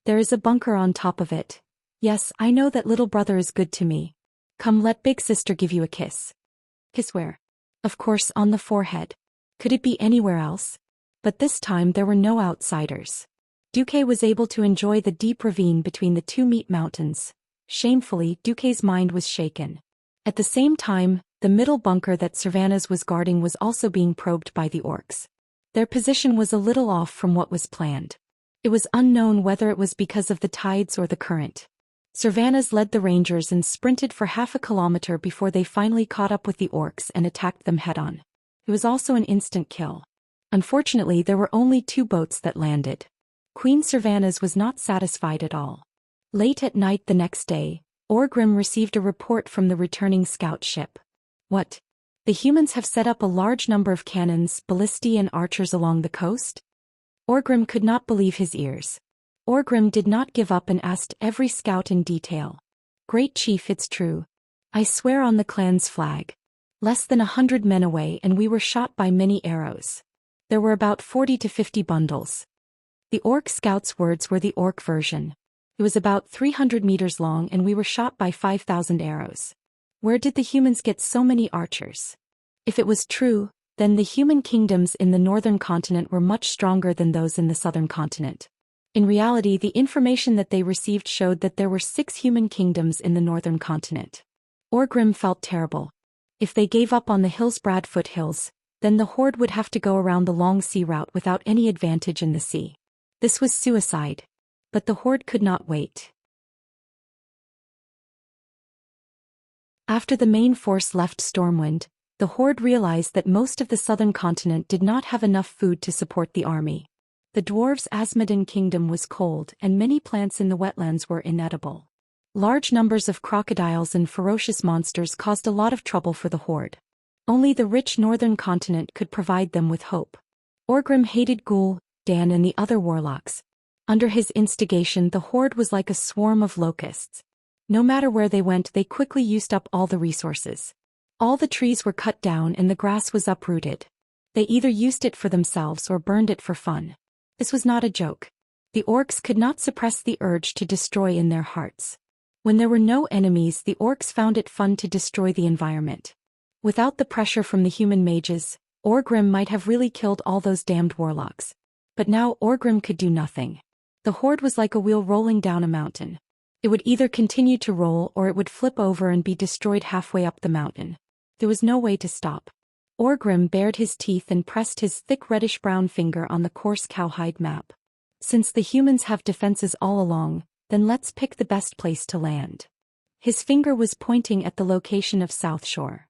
There is a bunker on top of it. Yes, I know that little brother is good to me. Come, let big sister give you a kiss. Kiss where? Of course, on the forehead. Could it be anywhere else? But this time there were no outsiders. Duque was able to enjoy the deep ravine between the 2 meat mountains. Shamefully, Duque's mind was shaken. At the same time, the middle bunker that Servanas was guarding was also being probed by the orcs. Their position was a little off from what was planned. It was unknown whether it was because of the tides or the current. Servanas led the rangers and sprinted for half a kilometer before they finally caught up with the orcs and attacked them head-on. It was also an instant kill. Unfortunately, there were only 2 boats that landed. Queen Servanas was not satisfied at all. Late at night the next day, Orgrim received a report from the returning scout ship. What? The humans have set up a large number of cannons, ballistae and archers along the coast? Orgrim could not believe his ears. Orgrim did not give up and asked every scout in detail. Great chief, it's true. I swear on the clan's flag. Less than 100 men away and we were shot by many arrows. There were about 40 to 50 bundles. The orc scout's words were the orc version. It was about 300 meters long and we were shot by 5,000 arrows. Where did the humans get so many archers? If it was true, then the human kingdoms in the northern continent were much stronger than those in the southern continent. In reality, the information that they received showed that there were 6 human kingdoms in the northern continent. Orgrim felt terrible. If they gave up on the Hillsbrad foothills, then the horde would have to go around the long sea route without any advantage in the sea. This was suicide. But the horde could not wait. After the main force left Stormwind, the Horde realized that most of the southern continent did not have enough food to support the army. The dwarves' Asmodean kingdom was cold and many plants in the wetlands were inedible. Large numbers of crocodiles and ferocious monsters caused a lot of trouble for the Horde. Only the rich northern continent could provide them with hope. Orgrim hated Ghoul, Dan and the other warlocks. Under his instigation the Horde was like a swarm of locusts. No matter where they went they quickly used up all the resources. All the trees were cut down and the grass was uprooted. They either used it for themselves or burned it for fun. This was not a joke. The orcs could not suppress the urge to destroy in their hearts. When there were no enemies the orcs found it fun to destroy the environment. Without the pressure from the human mages, Orgrim might have really killed all those damned warlocks. But now Orgrim could do nothing. The Horde was like a wheel rolling down a mountain. It would either continue to roll or it would flip over and be destroyed halfway up the mountain. There was no way to stop. Orgrim bared his teeth and pressed his thick reddish-brown finger on the coarse cowhide map. Since the humans have defenses all along, then let's pick the best place to land. His finger was pointing at the location of South Shore.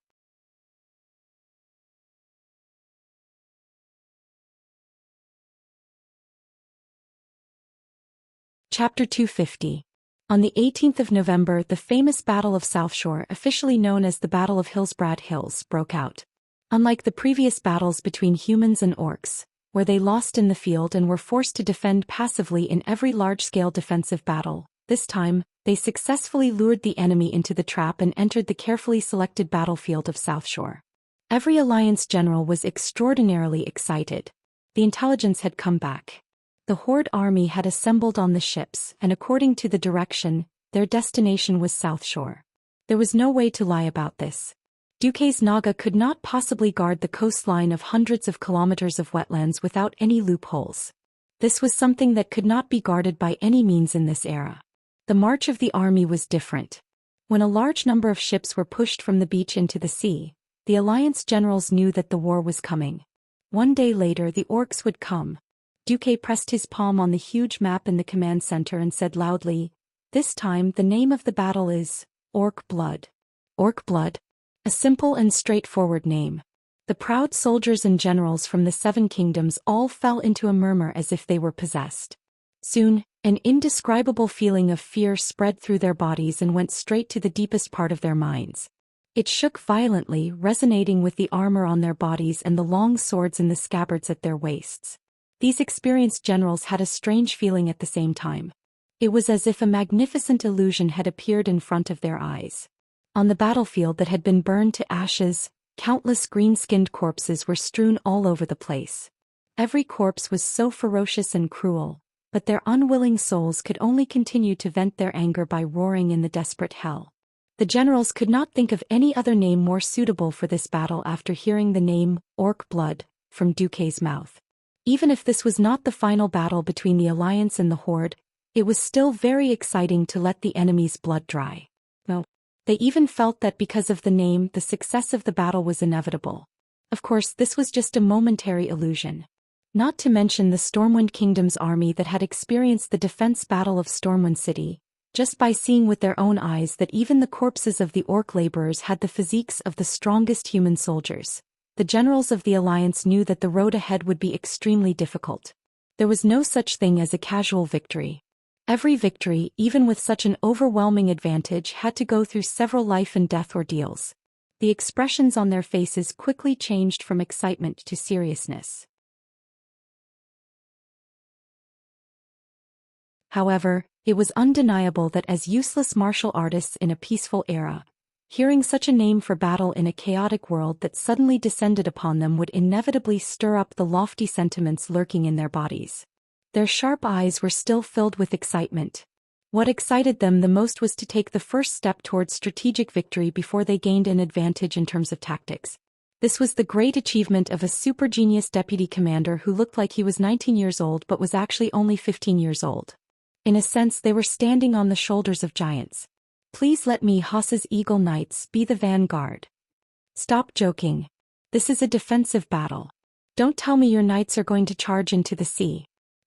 Chapter 250. On the 18th of November, the famous Battle of South Shore, officially known as the Battle of Hillsbrad Hills, broke out. Unlike the previous battles between humans and orcs, where they lost in the field and were forced to defend passively in every large-scale defensive battle, this time, they successfully lured the enemy into the trap and entered the carefully selected battlefield of South Shore. Every alliance general was extraordinarily excited. The intelligence had come back. The Horde army had assembled on the ships, and according to the direction, their destination was South Shore. There was no way to lie about this. Duke's Naga could not possibly guard the coastline of hundreds of kilometers of wetlands without any loopholes. This was something that could not be guarded by any means in this era. The march of the army was different. When a large number of ships were pushed from the beach into the sea, the alliance generals knew that the war was coming. One day later the orcs would come. Duke pressed his palm on the huge map in the command center and said loudly, "This time the name of the battle is Orc Blood." Orc Blood? A simple and straightforward name. The proud soldiers and generals from the Seven Kingdoms all fell into a murmur as if they were possessed. Soon, an indescribable feeling of fear spread through their bodies and went straight to the deepest part of their minds. It shook violently, resonating with the armor on their bodies and the long swords in the scabbards at their waists. These experienced generals had a strange feeling at the same time. It was as if a magnificent illusion had appeared in front of their eyes. On the battlefield that had been burned to ashes, countless green-skinned corpses were strewn all over the place. Every corpse was so ferocious and cruel, but their unwilling souls could only continue to vent their anger by roaring in the desperate hell. The generals could not think of any other name more suitable for this battle after hearing the name, Orc Blood, from Duke's mouth. Even if this was not the final battle between the Alliance and the Horde, it was still very exciting to let the enemy's blood dry. No. They even felt that because of the name, the success of the battle was inevitable. Of course, this was just a momentary illusion. Not to mention the Stormwind Kingdom's army that had experienced the defense battle of Stormwind City, just by seeing with their own eyes that even the corpses of the orc laborers had the physiques of the strongest human soldiers. The generals of the Alliance knew that the road ahead would be extremely difficult. There was no such thing as a casual victory. Every victory, even with such an overwhelming advantage, had to go through several life and death ordeals. The expressions on their faces quickly changed from excitement to seriousness. However, it was undeniable that as useless martial artists in a peaceful era, hearing such a name for battle in a chaotic world that suddenly descended upon them would inevitably stir up the lofty sentiments lurking in their bodies. Their sharp eyes were still filled with excitement. What excited them the most was to take the first step towards strategic victory before they gained an advantage in terms of tactics. This was the great achievement of a super genius deputy commander who looked like he was 19 years old but was actually only 15 years old. In a sense, they were standing on the shoulders of giants. Please let me, Haas's Eagle Knights, be the vanguard. Stop joking. This is a defensive battle. Don't tell me your knights are going to charge into the sea.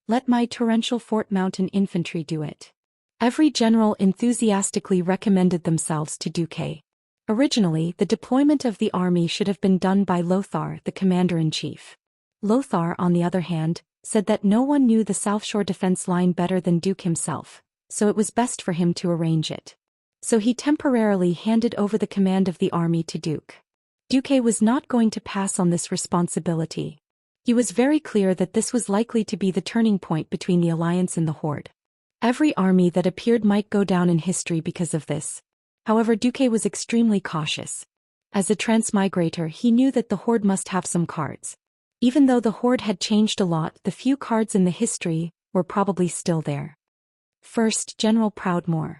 Let my torrential Fort Mountain infantry do it. Every general enthusiastically recommended themselves to Duque. Originally, the deployment of the army should have been done by Lothar, the commander-in-chief. Lothar, on the other hand, said that no one knew the South Shore defense line better than Duke himself, so it was best for him to arrange it. So he temporarily handed over the command of the army to Duke. Duque was not going to pass on this responsibility. He was very clear that this was likely to be the turning point between the Alliance and the Horde. Every army that appeared might go down in history because of this. However, Duque was extremely cautious. As a transmigrator, he knew that the Horde must have some cards. Even though the Horde had changed a lot, the few cards in the history were probably still there. First, General Proudmoore.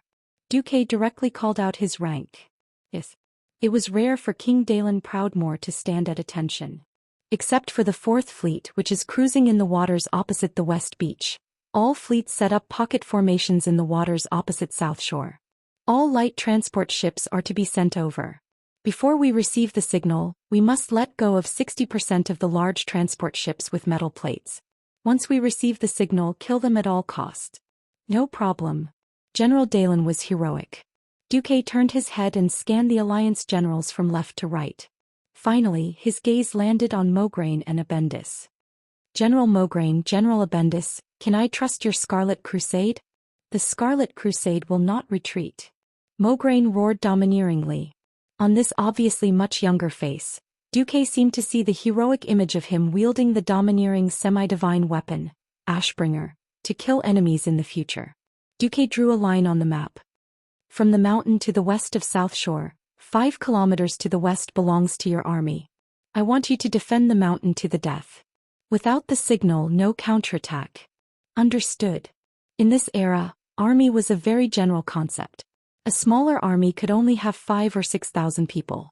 Duque directly called out his rank. Yes. It was rare for King Dalen Proudmoore to stand at attention. Except for the 4th Fleet, which is cruising in the waters opposite the West Beach. All fleets set up pocket formations in the waters opposite South Shore. All light transport ships are to be sent over. Before we receive the signal, we must let go of 60% of the large transport ships with metal plates. Once we receive the signal, kill them at all cost. No problem. General Dalen was heroic. Duque turned his head and scanned the Alliance generals from left to right. Finally, his gaze landed on Mograine and Abendis. General Mograine, General Abendis, can I trust your Scarlet Crusade? The Scarlet Crusade will not retreat. Mograine roared domineeringly. On this obviously much younger face, Duque seemed to see the heroic image of him wielding the domineering semi-divine weapon, Ashbringer, to kill enemies in the future. Duque drew a line on the map. From the mountain to the west of South Shore, 5 kilometers to the west belongs to your army. I want you to defend the mountain to the death. Without the signal, no counterattack. Understood. In this era, army was a very general concept. A smaller army could only have 5 or 6,000 people.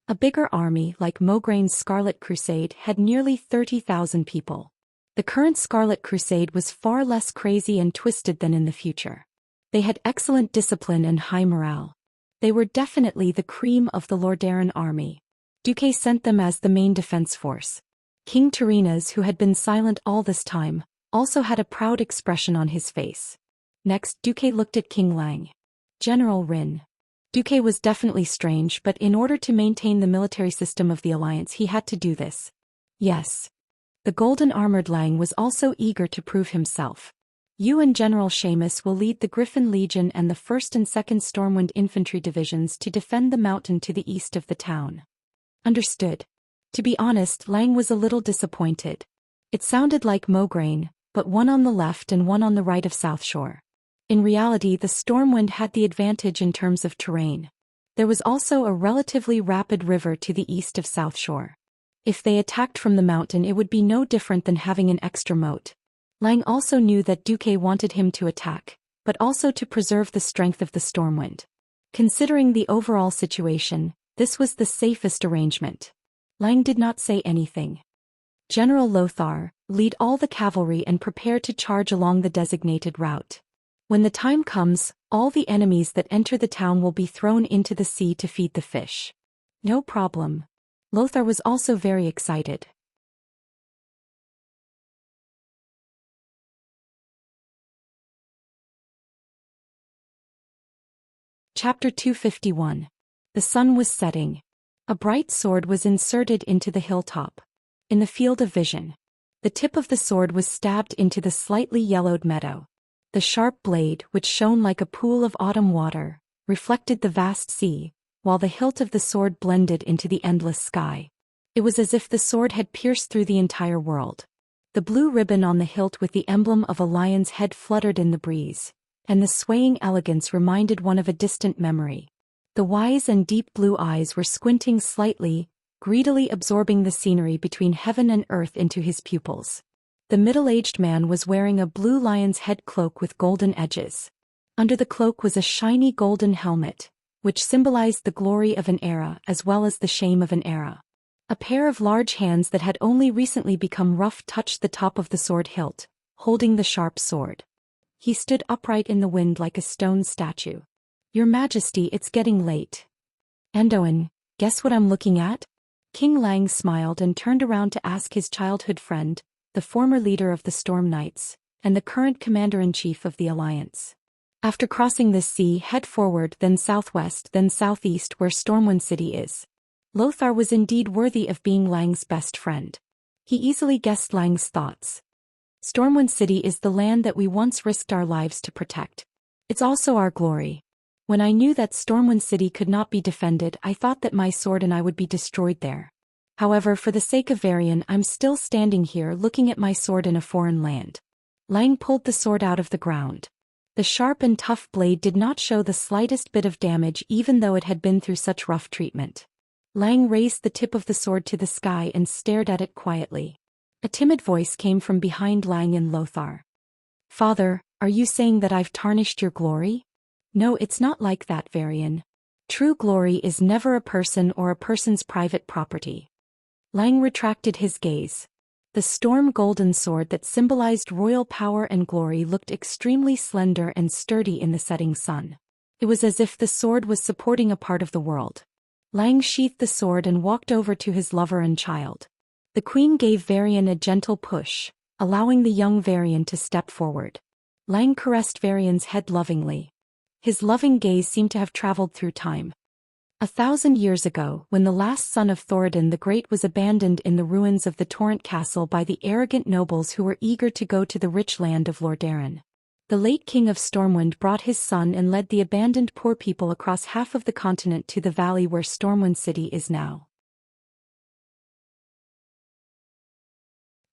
A bigger army, like Mograine's Scarlet Crusade, had nearly 30,000 people. The current Scarlet Crusade was far less crazy and twisted than in the future. They had excellent discipline and high morale. They were definitely the cream of the Lordaeron army. Duque sent them as the main defense force. King Terinas, who had been silent all this time, also had a proud expression on his face. Next, Duque looked at King Lang. General Rin. Duque was definitely strange, but in order to maintain the military system of the Alliance he had to do this. Yes. The golden-armored Lang was also eager to prove himself. You and General Seamus will lead the Griffin Legion and the 1st and 2nd Stormwind Infantry Divisions to defend the mountain to the east of the town. Understood. To be honest, Lang was a little disappointed. It sounded like Mograine, but one on the left and one on the right of South Shore. In reality, the Stormwind had the advantage in terms of terrain. There was also a relatively rapid river to the east of South Shore. If they attacked from the mountain, it would be no different than having an extra moat. Lang also knew that Duque wanted him to attack, but also to preserve the strength of the Stormwind. Considering the overall situation, this was the safest arrangement. Lang did not say anything. General Lothar, lead all the cavalry and prepare to charge along the designated route. When the time comes, all the enemies that enter the town will be thrown into the sea to feed the fish. No problem. Lothar was also very excited. Chapter 251. The sun was setting. A bright sword was inserted into the hilltop. In the field of vision. The tip of the sword was stabbed into the slightly yellowed meadow. The sharp blade, which shone like a pool of autumn water, reflected the vast sea, while the hilt of the sword blended into the endless sky. It was as if the sword had pierced through the entire world. The blue ribbon on the hilt with the emblem of a lion's head fluttered in the breeze, and the swaying elegance reminded one of a distant memory. The wise and deep blue eyes were squinting slightly, greedily absorbing the scenery between heaven and earth into his pupils. The middle-aged man was wearing a blue lion's head cloak with golden edges. Under the cloak was a shiny golden helmet, which symbolized the glory of an era as well as the shame of an era. A pair of large hands that had only recently become rough touched the top of the sword hilt, holding the sharp sword. He stood upright in the wind like a stone statue. Your Majesty, it's getting late. Andoin, guess what I'm looking at? King Lang smiled and turned around to ask his childhood friend, the former leader of the Storm Knights, and the current commander-in-chief of the Alliance. After crossing this sea, head forward, then southwest, then southeast, where Stormwind City is. Lothar was indeed worthy of being Lang's best friend. He easily guessed Lang's thoughts. Stormwind City is the land that we once risked our lives to protect. It's also our glory. When I knew that Stormwind City could not be defended, I thought that my sword and I would be destroyed there. However, for the sake of Varian, I'm still standing here looking at my sword in a foreign land. Lang pulled the sword out of the ground. The sharp and tough blade did not show the slightest bit of damage even though it had been through such rough treatment. Lang raised the tip of the sword to the sky and stared at it quietly. A timid voice came from behind Lang and Lothar. "Father, are you saying that I've tarnished your glory?" "No, it's not like that, Varian. True glory is never a person or a person's private property." Lang retracted his gaze. The storm golden sword that symbolized royal power and glory looked extremely slender and sturdy in the setting sun. It was as if the sword was supporting a part of the world. Lang sheathed the sword and walked over to his lover and child. The queen gave Varian a gentle push, allowing the young Varian to step forward. Lang caressed Varian's head lovingly. His loving gaze seemed to have traveled through time. 1,000 years ago, when the last son of Thoradin the Great was abandoned in the ruins of the Torrent Castle by the arrogant nobles who were eager to go to the rich land of Lordaeron. The late king of Stormwind brought his son and led the abandoned poor people across half of the continent to the valley where Stormwind City is now.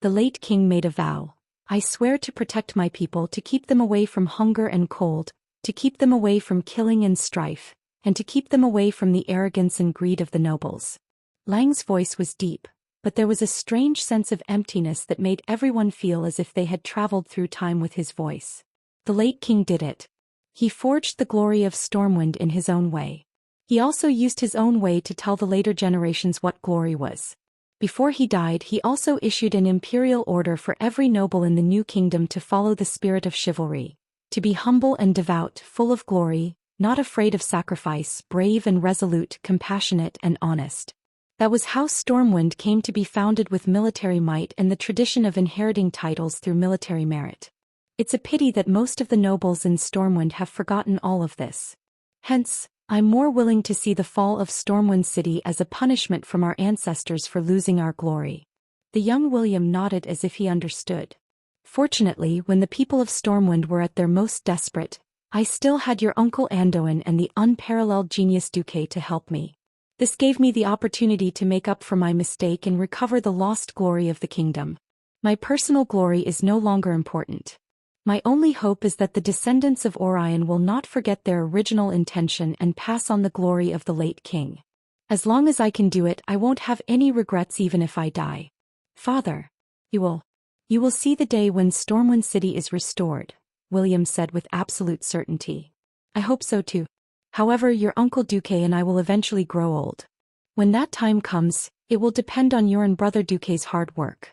The late king made a vow. "I swear to protect my people, to keep them away from hunger and cold, to keep them away from killing and strife, and to keep them away from the arrogance and greed of the nobles." Lang's voice was deep, but there was a strange sense of emptiness that made everyone feel as if they had traveled through time with his voice. The late king did it. He forged the glory of Stormwind in his own way. He also used his own way to tell the later generations what glory was. Before he died, he also issued an imperial order for every noble in the new kingdom to follow the spirit of chivalry, to be humble and devout, full of glory, not afraid of sacrifice, brave and resolute, compassionate and honest. That was how Stormwind came to be founded, with military might and the tradition of inheriting titles through military merit. It's a pity that most of the nobles in Stormwind have forgotten all of this. Hence, I'm more willing to see the fall of Stormwind City as a punishment from our ancestors for losing our glory. The young William nodded as if he understood. Fortunately, when the people of Stormwind were at their most desperate, I still had your uncle Anduin and the unparalleled genius Duque to help me. This gave me the opportunity to make up for my mistake and recover the lost glory of the kingdom. My personal glory is no longer important. My only hope is that the descendants of Orion will not forget their original intention and pass on the glory of the late king. As long as I can do it, I won't have any regrets even if I die. Father, you will see the day when Stormwind City is restored, William said with absolute certainty. I hope so too. However, your Uncle Duque and I will eventually grow old. When that time comes, it will depend on your and Brother Duque's hard work.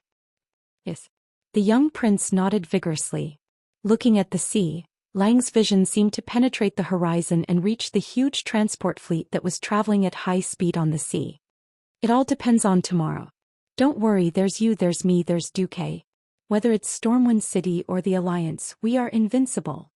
Yes. The young prince nodded vigorously. Looking at the sea, Lang's vision seemed to penetrate the horizon and reach the huge transport fleet that was traveling at high speed on the sea. It all depends on tomorrow. Don't worry, there's you, there's me, there's Duque. Whether it's Stormwind City or the Alliance, we are invincible.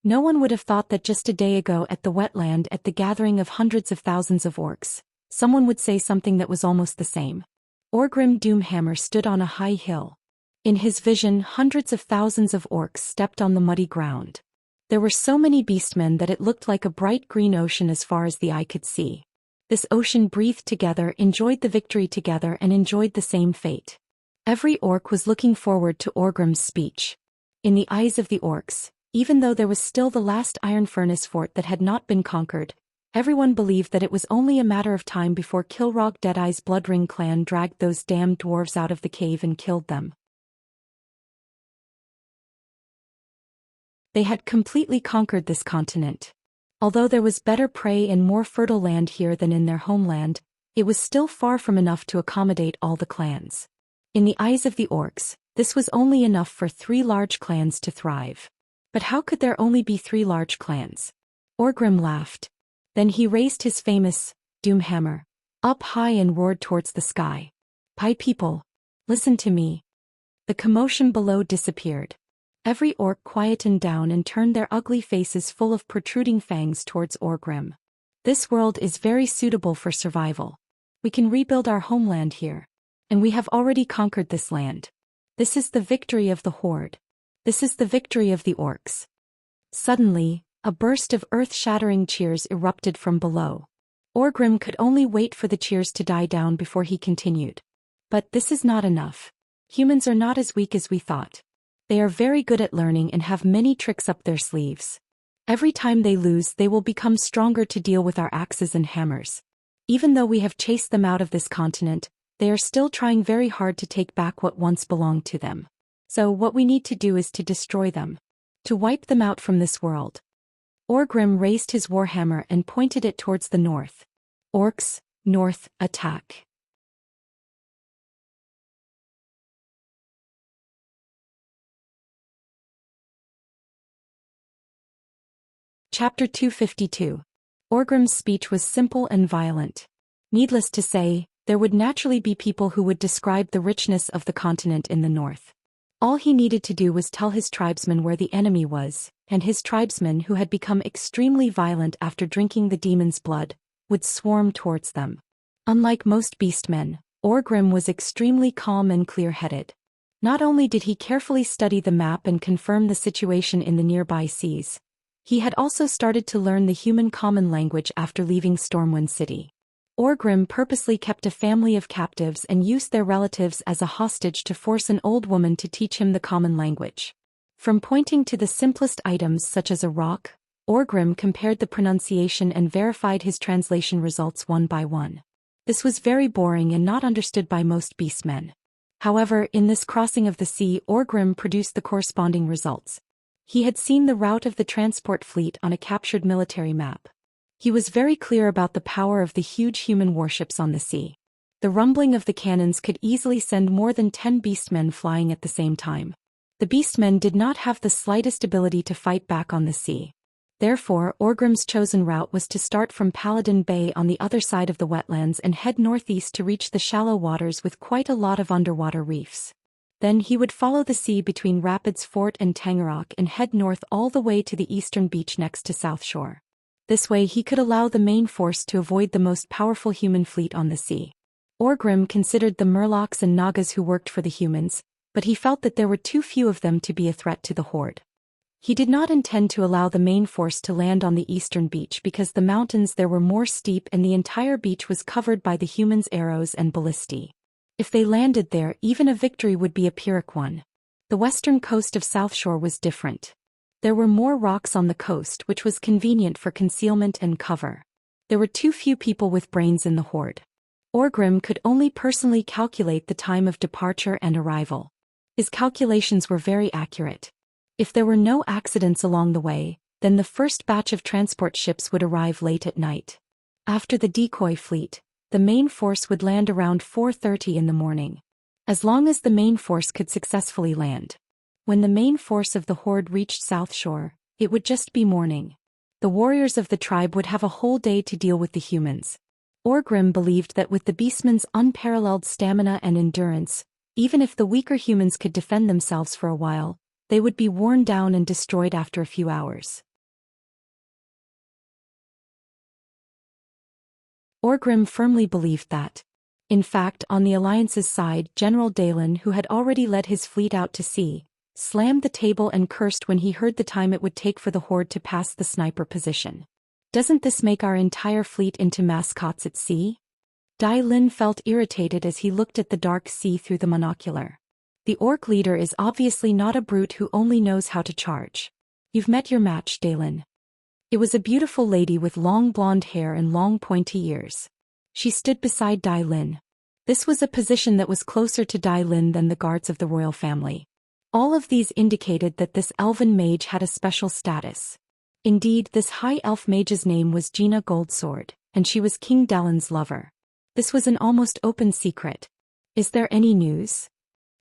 No one would have thought that just a day ago at the wetland, at the gathering of hundreds of thousands of orcs, someone would say something that was almost the same. Orgrim Doomhammer stood on a high hill. In his vision, hundreds of thousands of orcs stepped on the muddy ground. There were so many beastmen that it looked like a bright green ocean as far as the eye could see. This ocean breathed together, enjoyed the victory together, and enjoyed the same fate. Every orc was looking forward to Orgrim's speech. In the eyes of the orcs, even though there was still the last iron furnace fort that had not been conquered, everyone believed that it was only a matter of time before Kilrog Deadeye's Bloodring clan dragged those damned dwarves out of the cave and killed them. They had completely conquered this continent. Although there was better prey and more fertile land here than in their homeland, it was still far from enough to accommodate all the clans. In the eyes of the orcs, this was only enough for 3 large clans to thrive. But how could there only be 3 large clans? Orgrim laughed. Then he raised his famous Doomhammer up high and roared towards the sky. "Pie people, listen to me." The commotion below disappeared. Every orc quietened down and turned their ugly faces full of protruding fangs towards Orgrim. This world is very suitable for survival. We can rebuild our homeland here. And we have already conquered this land. This is the victory of the Horde. This is the victory of the orcs. Suddenly, a burst of earth-shattering cheers erupted from below. Orgrim could only wait for the cheers to die down before he continued. But this is not enough. Humans are not as weak as we thought. They are very good at learning and have many tricks up their sleeves. Every time they lose, they will become stronger to deal with our axes and hammers. Even though we have chased them out of this continent, they are still trying very hard to take back what once belonged to them. So what we need to do is to destroy them. To wipe them out from this world. Orgrim raised his warhammer and pointed it towards the north. Orcs, north, attack. Chapter 252. Orgrim's speech was simple and violent. Needless to say, there would naturally be people who would describe the richness of the continent in the north. All he needed to do was tell his tribesmen where the enemy was, and his tribesmen who had become extremely violent after drinking the demon's blood, would swarm towards them. Unlike most beastmen, Orgrim was extremely calm and clear-headed. Not only did he carefully study the map and confirm the situation in the nearby seas, he had also started to learn the human common language after leaving Stormwind City. Orgrim purposely kept a family of captives and used their relatives as a hostage to force an old woman to teach him the common language. From pointing to the simplest items such as a rock, Orgrim compared the pronunciation and verified his translation results one by one. This was very boring and not understood by most beastmen. However, in this crossing of the sea, Orgrim produced the corresponding results. He had seen the route of the transport fleet on a captured military map. He was very clear about the power of the huge human warships on the sea. The rumbling of the cannons could easily send more than 10 beastmen flying at the same time. The beastmen did not have the slightest ability to fight back on the sea. Therefore, Orgrim's chosen route was to start from Paladin Bay on the other side of the wetlands and head northeast to reach the shallow waters with quite a lot of underwater reefs. Then he would follow the sea between Rapids Fort and Tangarock and head north all the way to the eastern beach next to South Shore. This way he could allow the main force to avoid the most powerful human fleet on the sea. Orgrim considered the Murlocs and Nagas who worked for the humans, but he felt that there were too few of them to be a threat to the Horde. He did not intend to allow the main force to land on the eastern beach because the mountains there were more steep and the entire beach was covered by the humans' arrows and ballistae. If they landed there, even a victory would be a Pyrrhic one. The western coast of South Shore was different. There were more rocks on the coast, which was convenient for concealment and cover. There were too few people with brains in the Horde. Orgrim could only personally calculate the time of departure and arrival. His calculations were very accurate. If there were no accidents along the way, then the first batch of transport ships would arrive late at night. After the decoy fleet, the main force would land around 4:30 in the morning. As long as the main force could successfully land. When the main force of the Horde reached South Shore, it would just be morning. The warriors of the tribe would have a whole day to deal with the humans. Orgrim believed that with the beastmen's unparalleled stamina and endurance, even if the weaker humans could defend themselves for a while, they would be worn down and destroyed after a few hours. Orgrim firmly believed that. In fact, on the Alliance's side, General Dalen, who had already led his fleet out to sea, slammed the table and cursed when he heard the time it would take for the Horde to pass the sniper position. Doesn't this make our entire fleet into mascots at sea? Dai Lin felt irritated as he looked at the dark sea through the monocular. The orc leader is obviously not a brute who only knows how to charge. You've met your match, Dalen. It was a beautiful lady with long blonde hair and long pointy ears. She stood beside Dai Lin. This was a position that was closer to Dai Lin than the guards of the royal family. All of these indicated that this elven mage had a special status. Indeed, this high elf mage's name was Gina Goldsword, and she was King Dalen's lover. This was an almost open secret. Is there any news?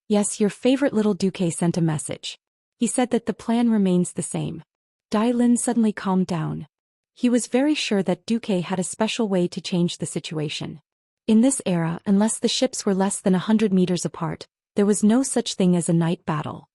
Yes, your favorite little Duque sent a message. He said that the plan remains the same. Dai Lin suddenly calmed down. He was very sure that Duque had a special way to change the situation. In this era, unless the ships were less than 100 meters apart, there was no such thing as a night battle.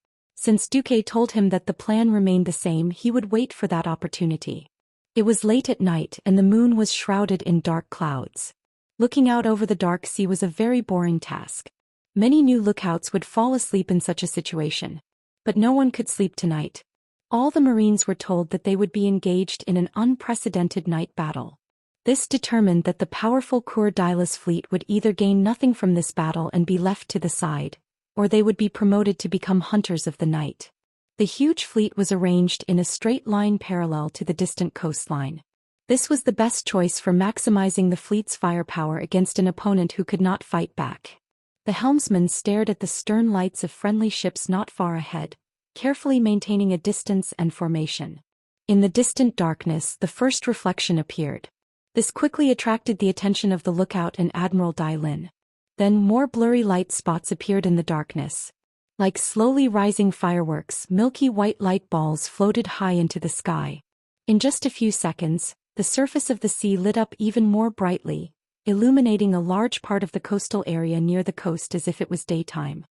Since Duque told him that the plan remained the same, he would wait for that opportunity. It was late at night and the moon was shrouded in dark clouds. Looking out over the dark sea was a very boring task. Many new lookouts would fall asleep in such a situation. But no one could sleep tonight. All the Marines were told that they would be engaged in an unprecedented night battle. This determined that the powerful Coeur d'Iles fleet would either gain nothing from this battle and be left to the side, or they would be promoted to become hunters of the night. The huge fleet was arranged in a straight line parallel to the distant coastline. This was the best choice for maximizing the fleet's firepower against an opponent who could not fight back. The helmsman stared at the stern lights of friendly ships not far ahead, carefully maintaining a distance and formation. In the distant darkness, the first reflection appeared. This quickly attracted the attention of the lookout and Admiral Dai Lin. Then more blurry light spots appeared in the darkness. Like slowly rising fireworks, milky white light balls floated high into the sky. In just a few seconds, the surface of the sea lit up even more brightly, illuminating a large part of the coastal area near the coast as if it was daytime.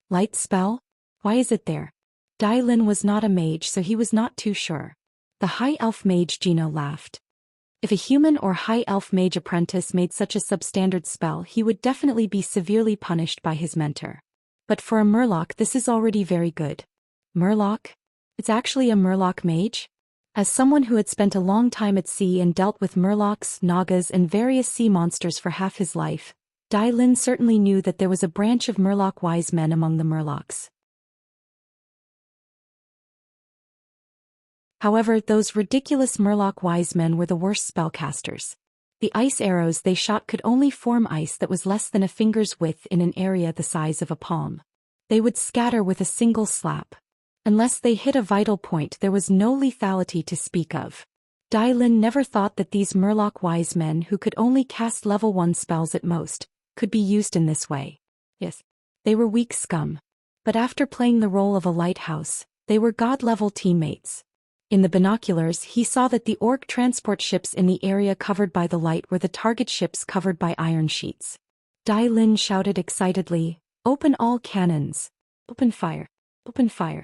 Light spell? Why is it there? Dai Lin was not a mage, so he was not too sure. The high elf mage Gino laughed. If a human or high elf mage apprentice made such a substandard spell, he would definitely be severely punished by his mentor. But for a murloc, this is already very good. Murloc? It's actually a murloc mage? As someone who had spent a long time at sea and dealt with murlocs, nagas and various sea monsters for half his life, Dai Lin certainly knew that there was a branch of murloc wise men among the murlocs. However, those ridiculous murloc wise men were the worst spellcasters. The ice arrows they shot could only form ice that was less than a finger's width in an area the size of a palm. They would scatter with a single slap. Unless they hit a vital point, there was no lethality to speak of. Dai Lin never thought that these murloc wise men who could only cast level 1 spells at most, could be used in this way. Yes, they were weak scum. But after playing the role of a lighthouse, they were god-level teammates. In the binoculars, he saw that the orc transport ships in the area covered by the light were the target ships covered by iron sheets. Dai Lin shouted excitedly, "Open all cannons! Open fire! Open fire!"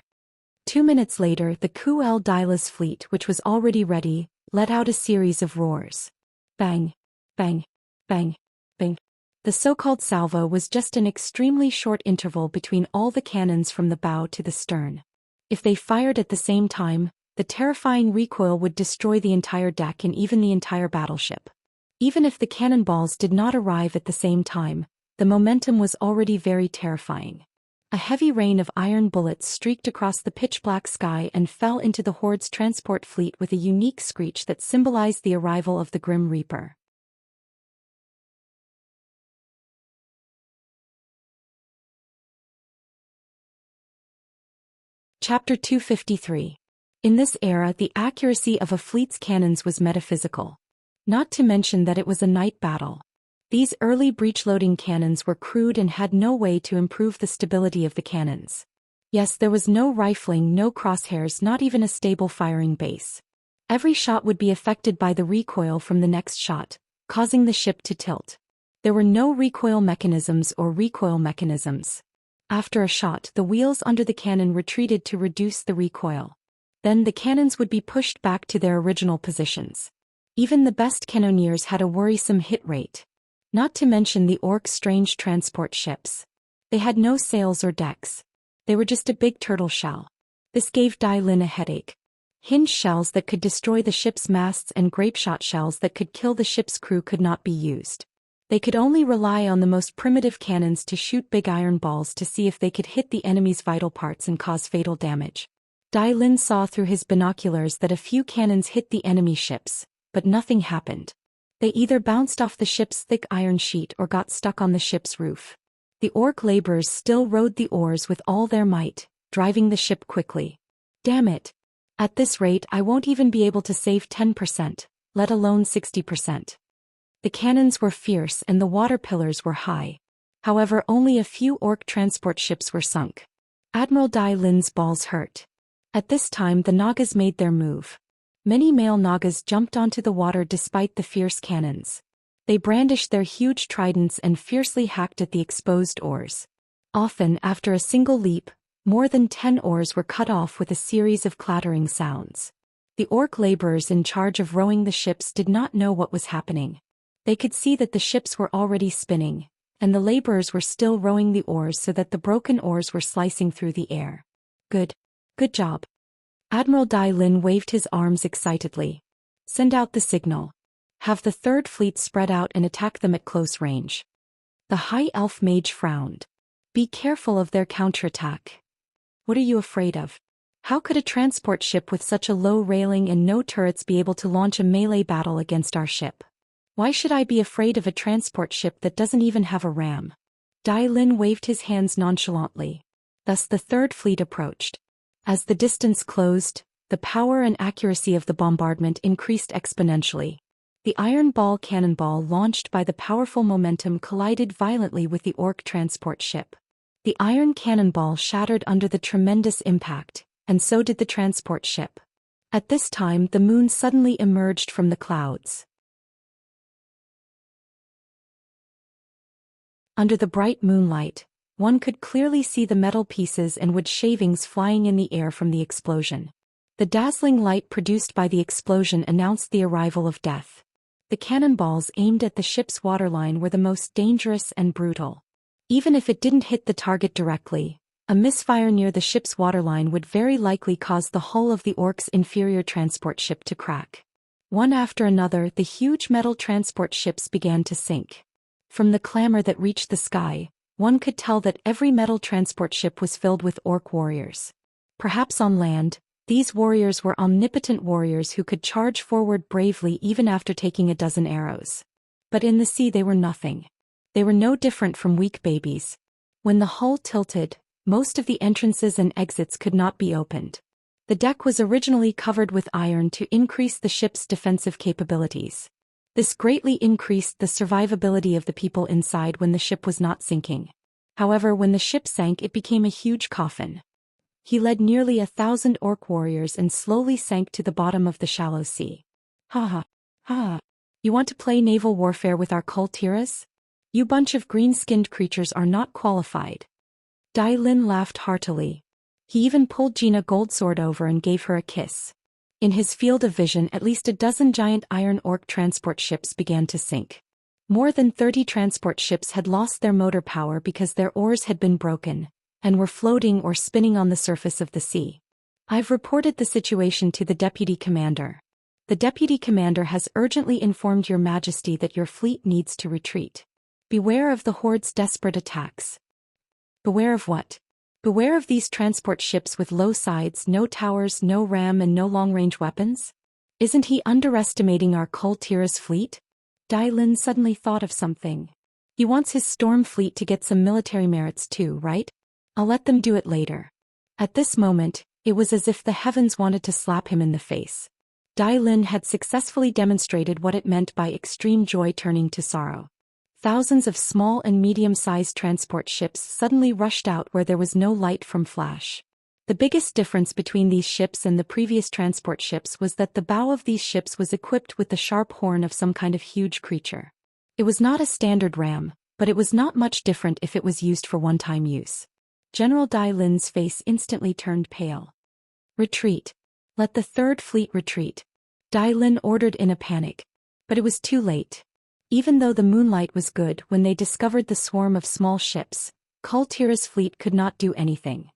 2 minutes later, the Coeur d'Iles fleet, which was already ready, let out a series of roars. Bang! Bang! Bang! Bang! The so-called salvo was just an extremely short interval between all the cannons from the bow to the stern. If they fired at the same time, the terrifying recoil would destroy the entire deck and even the entire battleship. Even if the cannonballs did not arrive at the same time, the momentum was already very terrifying. A heavy rain of iron bullets streaked across the pitch-black sky and fell into the Horde's transport fleet with a unique screech that symbolized the arrival of the Grim Reaper. Chapter 253. In this era, the accuracy of a fleet's cannons was metaphysical. Not to mention that it was a night battle. These early breech-loading cannons were crude and had no way to improve the stability of the cannons. Yes, there was no rifling, no crosshairs, not even a stable firing base. Every shot would be affected by the recoil from the next shot, causing the ship to tilt. There were no recoil mechanisms or recoil mechanisms. After a shot, the wheels under the cannon retreated to reduce the recoil. Then the cannons would be pushed back to their original positions. Even the best cannoneers had a worrisome hit rate. Not to mention the orcs' strange transport ships. They had no sails or decks. They were just a big turtle shell. This gave Dai Lin a headache. Hinge shells that could destroy the ship's masts and grapeshot shells that could kill the ship's crew could not be used. They could only rely on the most primitive cannons to shoot big iron balls to see if they could hit the enemy's vital parts and cause fatal damage. Dai Lin saw through his binoculars that a few cannons hit the enemy ships, but nothing happened. They either bounced off the ship's thick iron sheet or got stuck on the ship's roof. The orc laborers still rowed the oars with all their might, driving the ship quickly. Damn it! At this rate, I won't even be able to save 10%, let alone 60%. The cannons were fierce and the water pillars were high. However, only a few orc transport ships were sunk. Admiral Dai Lin's balls hurt. At this time, the Nagas made their move. Many male Nagas jumped onto the water despite the fierce cannons. They brandished their huge tridents and fiercely hacked at the exposed oars. Often, after a single leap, More than 10 oars were cut off with a series of clattering sounds. The orc laborers in charge of rowing the ships did not know what was happening. They could see that the ships were already spinning, and the laborers were still rowing the oars so that the broken oars were slicing through the air. Good job. Admiral Dai Lin waved his arms excitedly. Send out the signal. Have the third fleet spread out and attack them at close range. The high elf mage frowned. Be careful of their counterattack. What are you afraid of? How could a transport ship with such a low railing and no turrets be able to launch a melee battle against our ship? Why should I be afraid of a transport ship that doesn't even have a ram? Dai Lin waved his hands nonchalantly. Thus the third fleet approached. As the distance closed, the power and accuracy of the bombardment increased exponentially. The iron ball cannonball launched by the powerful momentum collided violently with the orc transport ship. The iron cannonball shattered under the tremendous impact, and so did the transport ship. At this time the moon suddenly emerged from the clouds. Under the bright moonlight, one could clearly see the metal pieces and wood shavings flying in the air from the explosion. The dazzling light produced by the explosion announced the arrival of death. The cannonballs aimed at the ship's waterline were the most dangerous and brutal. Even if it didn't hit the target directly, a misfire near the ship's waterline would very likely cause the hull of the orc's inferior transport ship to crack. One after another, the huge metal transport ships began to sink. From the clamor that reached the sky, one could tell that every metal transport ship was filled with orc warriors. Perhaps on land, these warriors were omnipotent warriors who could charge forward bravely even after taking a dozen arrows. But in the sea they were nothing. They were no different from weak babies. When the hull tilted, most of the entrances and exits could not be opened. The deck was originally covered with iron to increase the ship's defensive capabilities. This greatly increased the survivability of the people inside when the ship was not sinking. However, when the ship sank, it became a huge coffin. He led nearly 1,000 orc warriors and slowly sank to the bottom of the shallow sea. Ha ha. Ha. You want to play naval warfare with our Cultivation? You bunch of green-skinned creatures are not qualified. Dai Lin laughed heartily. He even pulled Gina Goldsword over and gave her a kiss. In his field of vision, at least a dozen giant iron orc transport ships began to sink. More than 30 transport ships had lost their motor power because their oars had been broken, and were floating or spinning on the surface of the sea. I've reported the situation to the Deputy Commander. The Deputy Commander has urgently informed Your Majesty that your fleet needs to retreat. Beware of the Horde's desperate attacks. Beware of what? Beware of these transport ships with low sides, no towers, no ram and no long-range weapons? Isn't he underestimating our Cultivation fleet? Dai Lin suddenly thought of something. He wants his storm fleet to get some military merits too, right? I'll let them do it later. At this moment, it was as if the heavens wanted to slap him in the face. Dai Lin had successfully demonstrated what it meant by extreme joy turning to sorrow. Thousands of small and medium-sized transport ships suddenly rushed out where there was no light from flash. The biggest difference between these ships and the previous transport ships was that the bow of these ships was equipped with the sharp horn of some kind of huge creature. It was not a standard ram, but it was not much different if it was used for one-time use. General Dai Lin's face instantly turned pale. Retreat. Let the third fleet retreat. Dai Lin ordered in a panic. But it was too late. Even though the moonlight was good, when they discovered the swarm of small ships, Cultivations's fleet could not do anything.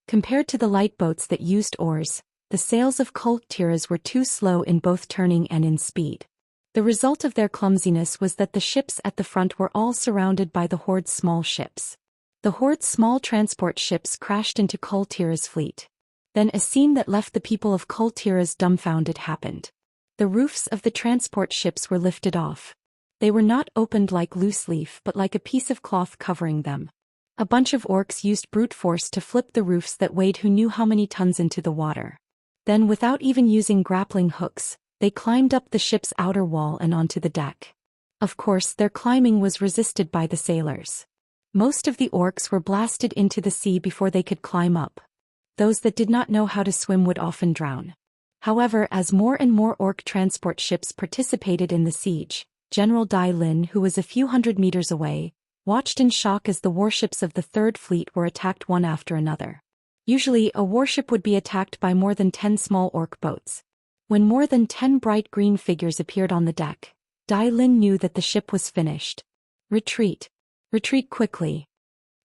Compared to the light boats that used oars, the sails of Cultivations's were too slow in both turning and in speed. The result of their clumsiness was that the ships at the front were all surrounded by the Horde's small ships. The Horde's small transport ships crashed into Cultivations's fleet. Then a scene that left the people of Cultivations's dumbfounded happened. The roofs of the transport ships were lifted off. They were not opened like loose leaf but like a piece of cloth covering them. A bunch of orcs used brute force to flip the roofs that weighed who knew how many tons into the water. Then, without even using grappling hooks, they climbed up the ship's outer wall and onto the deck. Of course, their climbing was resisted by the sailors. Most of the orcs were blasted into the sea before they could climb up. Those that did not know how to swim would often drown. However, as more and more orc transport ships participated in the siege, General Dai Lin, who was a few hundred meters away, watched in shock as the warships of the Third Fleet were attacked one after another. Usually, a warship would be attacked by more than 10 small orc boats. When more than 10 bright green figures appeared on the deck, Dai Lin knew that the ship was finished. Retreat. Retreat quickly.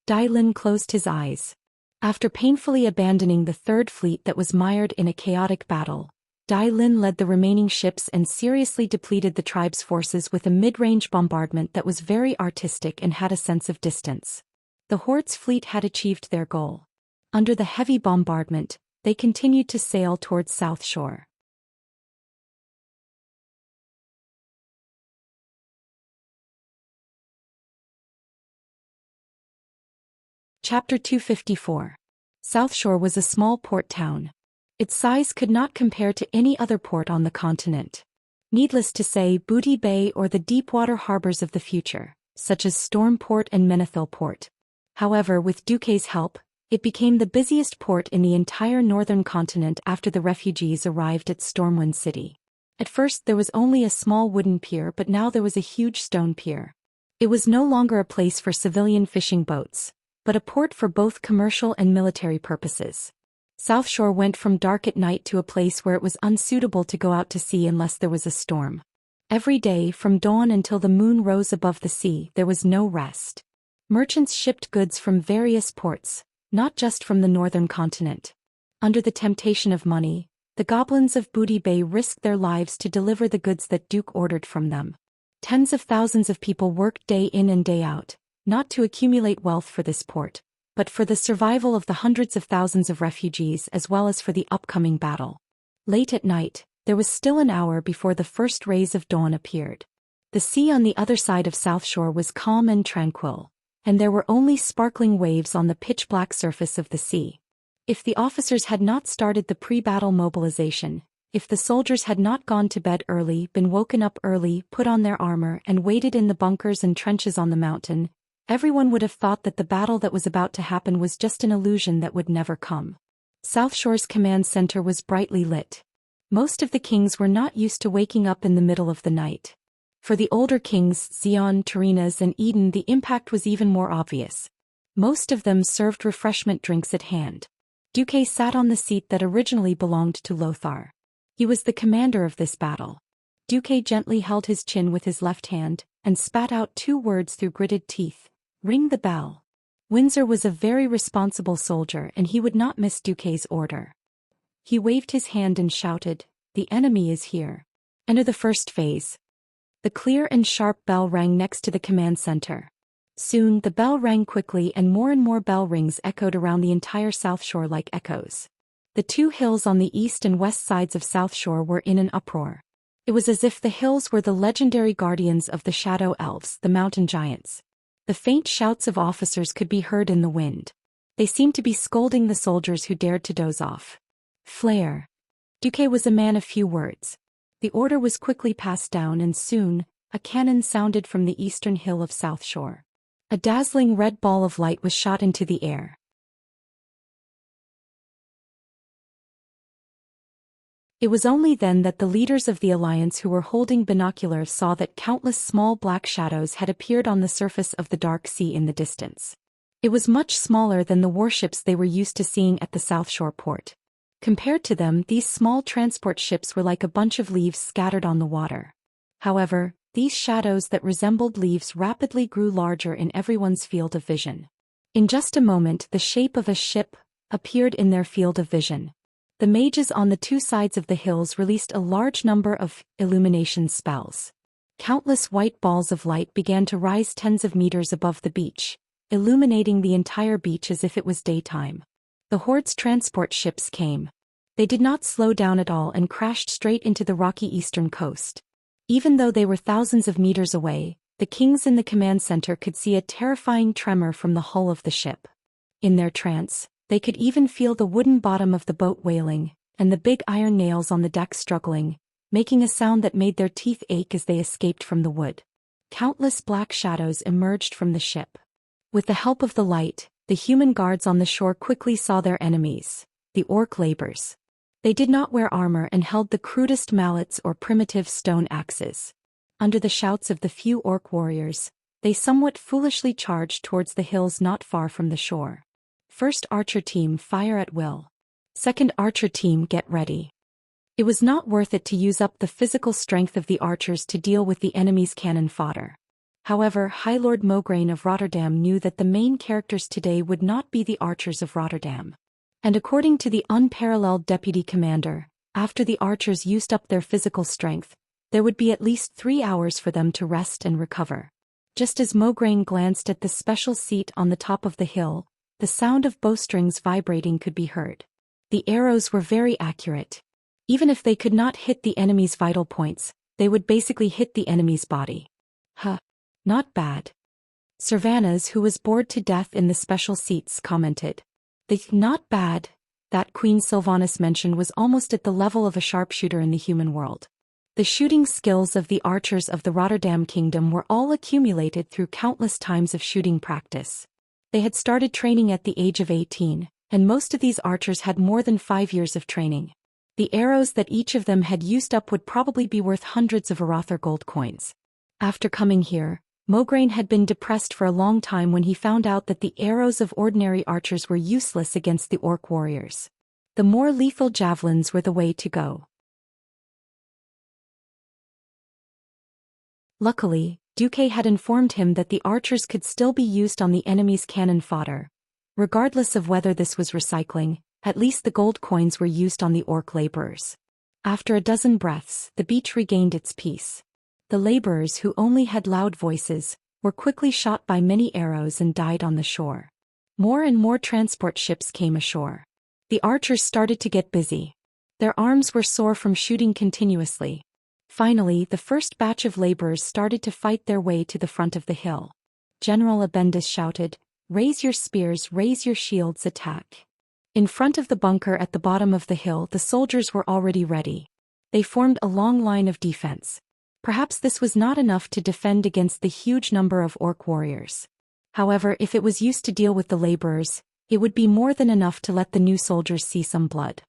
Dai Lin closed his eyes. After painfully abandoning the Third Fleet that was mired in a chaotic battle, Dai Lin led the remaining ships and seriously depleted the tribe's forces with a mid-range bombardment that was very artistic and had a sense of distance. The Horde's fleet had achieved their goal. Under the heavy bombardment, they continued to sail towards South Shore. Chapter 254. South Shore was a small port town. Its size could not compare to any other port on the continent. Needless to say, Booty Bay or the deep-water harbors of the future, such as Storm Port and Menethil Port. However, with Duque's help, it became the busiest port in the entire northern continent after the refugees arrived at Stormwind City. At first there was only a small wooden pier, but now there was a huge stone pier. It was no longer a place for civilian fishing boats, but a port for both commercial and military purposes. South Shore went from dark at night to a place where it was unsuitable to go out to sea unless there was a storm. Every day, from dawn until the moon rose above the sea, there was no rest. Merchants shipped goods from various ports, not just from the northern continent. Under the temptation of money, the goblins of Booty Bay risked their lives to deliver the goods that Duke ordered from them. Tens of thousands of people worked day in and day out, not to accumulate wealth for this port, but for the survival of the hundreds of thousands of refugees as well as for the upcoming battle. Late at night, there was still an hour before the first rays of dawn appeared. The sea on the other side of South Shore was calm and tranquil, and there were only sparkling waves on the pitch-black surface of the sea. If the officers had not started the pre-battle mobilization, if the soldiers had not gone to bed early, been woken up early, put on their armor, and waited in the bunkers and trenches on the mountain, everyone would have thought that the battle that was about to happen was just an illusion that would never come. South Shore's command center was brightly lit. Most of the kings were not used to waking up in the middle of the night. For the older kings, Xian, Tarinas, and Eden, the impact was even more obvious. Most of them served refreshment drinks at hand. Duque sat on the seat that originally belonged to Lothar. He was the commander of this battle. Duque gently held his chin with his left hand, and spat out 2 words through gritted teeth. Ring the bell. Windsor was a very responsible soldier and he would not miss Duque's order. He waved his hand and shouted, "The enemy is here. Enter the first phase." The clear and sharp bell rang next to the command center. Soon the bell rang quickly and more bell rings echoed around the entire South Shore like echoes. The 2 hills on the east and west sides of South Shore were in an uproar. It was as if the hills were the legendary guardians of the shadow elves, the mountain giants. The faint shouts of officers could be heard in the wind. They seemed to be scolding the soldiers who dared to doze off. Flare. Duque was a man of few words. The order was quickly passed down and soon, a cannon sounded from the eastern hill of South Shore. A dazzling red ball of light was shot into the air. It was only then that the leaders of the alliance who were holding binoculars saw that countless small black shadows had appeared on the surface of the dark sea in the distance. It was much smaller than the warships they were used to seeing at the South Shore port. Compared to them, these small transport ships were like a bunch of leaves scattered on the water. However, these shadows that resembled leaves rapidly grew larger in everyone's field of vision. In just a moment, the shape of a ship appeared in their field of vision. The mages on the 2 sides of the hills released a large number of illumination spells. Countless white balls of light began to rise tens of meters above the beach, illuminating the entire beach as if it was daytime. The Horde's transport ships came. They did not slow down at all and crashed straight into the rocky eastern coast. Even though they were thousands of meters away, the kings in the command center could see a terrifying tremor from the hull of the ship. In their trance, they could even feel the wooden bottom of the boat wailing, and the big iron nails on the deck struggling, making a sound that made their teeth ache as they escaped from the wood. Countless black shadows emerged from the ship. With the help of the light, the human guards on the shore quickly saw their enemies, the orc laborers. They did not wear armor and held the crudest mallets or primitive stone axes. Under the shouts of the few orc warriors, They somewhat foolishly charged towards the hills not far from the shore. First archer team, fire at will. Second archer team, get ready. It was not worth it to use up the physical strength of the archers to deal with the enemy's cannon fodder. However, High Lord Mograine of Rotterdam knew that the main characters today would not be the archers of Rotterdam. And according to the unparalleled deputy commander, after the archers used up their physical strength, there would be at least 3 hours for them to rest and recover. Just as Mograine glanced at the special seat on the top of the hill, the sound of bowstrings vibrating could be heard. The arrows were very accurate. Even if they could not hit the enemy's vital points, they would basically hit the enemy's body. Not bad. Servanas, who was bored to death in the special seats, commented. The not bad that Queen Sylvanas mentioned was almost at the level of a sharpshooter in the human world. The shooting skills of the archers of the Rotterdam Kingdom were all accumulated through countless times of shooting practice. They had started training at the age of 18, and most of these archers had more than 5 years of training. The arrows that each of them had used up would probably be worth hundreds of Arather gold coins. After coming here, Mograine had been depressed for a long time when he found out that the arrows of ordinary archers were useless against the orc warriors. The more lethal javelins were the way to go. Luckily, Duque had informed him that the archers could still be used on the enemy's cannon fodder. Regardless of whether this was recycling, at least the gold coins were used on the orc laborers. After a dozen breaths, the beach regained its peace. The laborers, who only had loud voices, were quickly shot by many arrows and died on the shore. More and more transport ships came ashore. The archers started to get busy. Their arms were sore from shooting continuously. Finally, the first batch of laborers started to fight their way to the front of the hill. General Abendis shouted, "Raise your spears, raise your shields, attack." In front of the bunker at the bottom of the hill, the soldiers were already ready. They formed a long line of defense. Perhaps this was not enough to defend against the huge number of orc warriors. However, if it was used to deal with the laborers, it would be more than enough to let the new soldiers see some blood.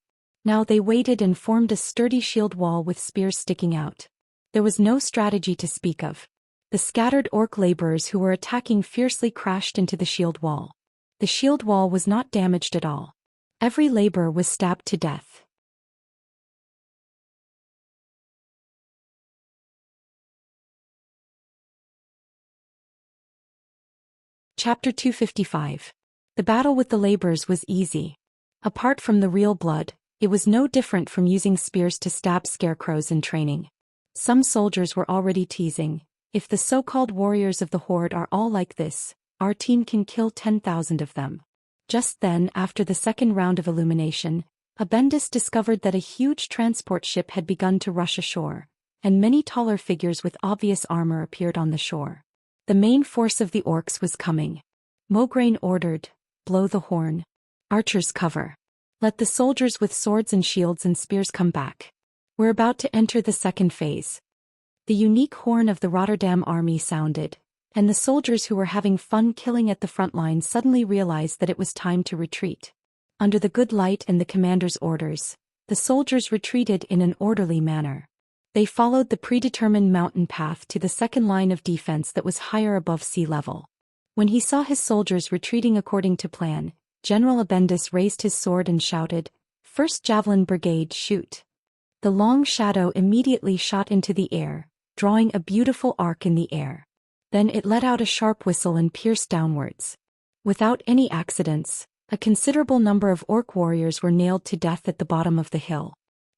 Now they waited and formed a sturdy shield wall with spears sticking out. There was no strategy to speak of. The scattered orc laborers who were attacking fiercely crashed into the shield wall. The shield wall was not damaged at all. Every laborer was stabbed to death. Chapter 255. The battle with the laborers was easy. Apart from the real blood, it was no different from using spears to stab scarecrows in training. Some soldiers were already teasing, "If the so-called warriors of the Horde are all like this, our team can kill 10,000 of them." Just then, after the second round of illumination, Abendis discovered that a huge transport ship had begun to rush ashore, and many taller figures with obvious armor appeared on the shore. The main force of the orcs was coming. Mograine ordered, "Blow the horn. Archers cover. Let the soldiers with swords and shields and spears come back. We're about to enter the second phase." The unique horn of the Rotterdam army sounded, and the soldiers who were having fun killing at the front line suddenly realized that it was time to retreat. Under the good light and the commander's orders, the soldiers retreated in an orderly manner. They followed the predetermined mountain path to the second line of defense that was higher above sea level. When he saw his soldiers retreating according to plan, General Abendis raised his sword and shouted, "First Javelin Brigade, shoot." The long shadow immediately shot into the air, drawing a beautiful arc in the air. Then it let out a sharp whistle and pierced downwards. Without any accidents, a considerable number of orc warriors were nailed to death at the bottom of the hill.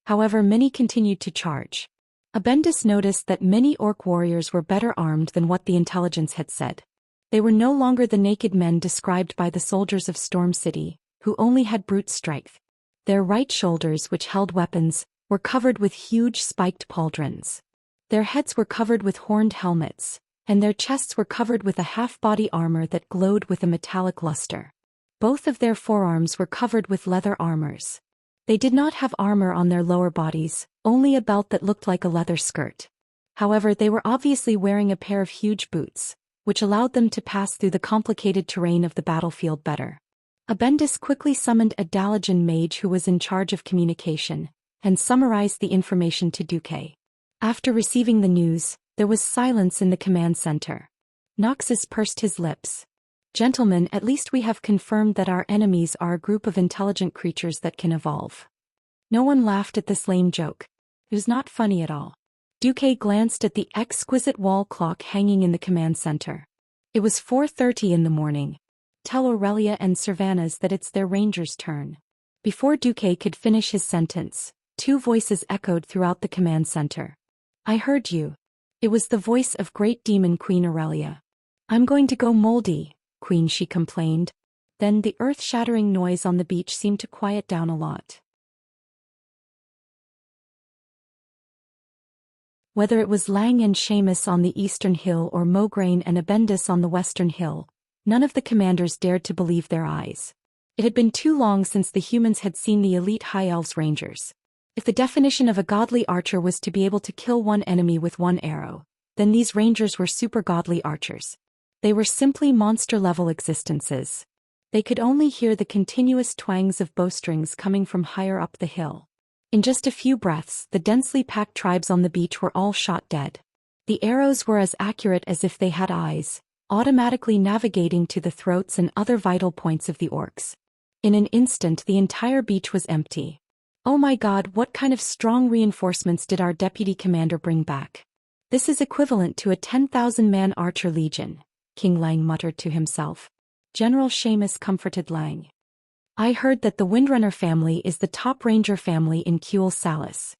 However, many continued to charge. Abendis noticed that many orc warriors were better armed than what the intelligence had said. They were no longer the naked men described by the soldiers of Storm City, who only had brute strength. Their right shoulders, which held weapons, were covered with huge spiked pauldrons. Their heads were covered with horned helmets, and their chests were covered with a half-body armor that glowed with a metallic luster. Both of their forearms were covered with leather armors. They did not have armor on their lower bodies, only a belt that looked like a leather skirt. However, they were obviously wearing a pair of huge boots, which allowed them to pass through the complicated terrain of the battlefield better. Abendis quickly summoned a Dalajan mage who was in charge of communication, and summarized the information to Duque. After receiving the news, there was silence in the command center. Noxus pursed his lips. Gentlemen, at least we have confirmed that our enemies are a group of intelligent creatures that can evolve. No one laughed at this lame joke. It was not funny at all. Duque glanced at the exquisite wall clock hanging in the command center. It was 4:30 in the morning. Tell Aurelia and Cervantes that it's their ranger's turn. Before Duque could finish his sentence, two voices echoed throughout the command center. I heard you. It was the voice of Great Demon Queen Aurelia. I'm going to go moldy, Queen, she complained. Then the earth-shattering noise on the beach seemed to quiet down a lot. Whether it was Lang and Seamus on the eastern hill or Mograine and Abendus on the western hill, none of the commanders dared to believe their eyes. It had been too long since the humans had seen the elite High Elves Rangers. If the definition of a godly archer was to be able to kill one enemy with one arrow, then these Rangers were super godly archers. They were simply monster-level existences. They could only hear the continuous twangs of bowstrings coming from higher up the hill. In just a few breaths, the densely packed tribes on the beach were all shot dead. The arrows were as accurate as if they had eyes, automatically navigating to the throats and other vital points of the orcs. In an instant, the entire beach was empty. Oh my God, what kind of strong reinforcements did our deputy commander bring back? This is equivalent to a 10,000-man archer legion, King Lang muttered to himself. General Seamus comforted Lang. I heard that the Windrunner family is the top ranger family in Kuel Salis.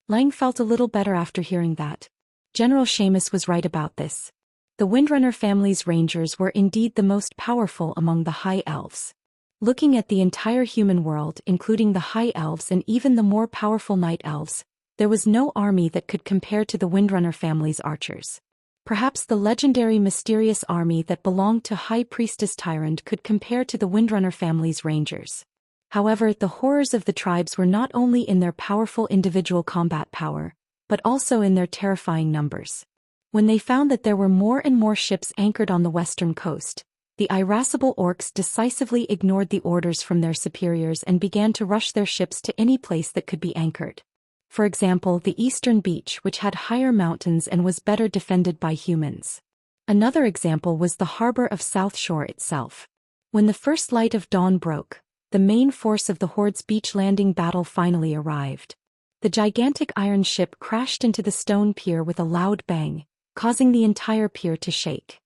Lang felt a little better after hearing that. General Seamus was right about this. The Windrunner family's rangers were indeed the most powerful among the High Elves. Looking at the entire human world, including the High Elves and even the more powerful Night Elves, there was no army that could compare to the Windrunner family's archers. Perhaps the legendary mysterious army that belonged to High Priestess Tyrant could compare to the Windrunner family's rangers. However, the horrors of the tribes were not only in their powerful individual combat power, but also in their terrifying numbers. When they found that there were more and more ships anchored on the western coast, the irascible orcs decisively ignored the orders from their superiors and began to rush their ships to any place that could be anchored. For example, the eastern beach, which had higher mountains and was better defended by humans. Another example was the harbor of South Shore itself. When the first light of dawn broke, the main force of the Horde's beach landing battle finally arrived. The gigantic iron ship crashed into the stone pier with a loud bang, causing the entire pier to shake.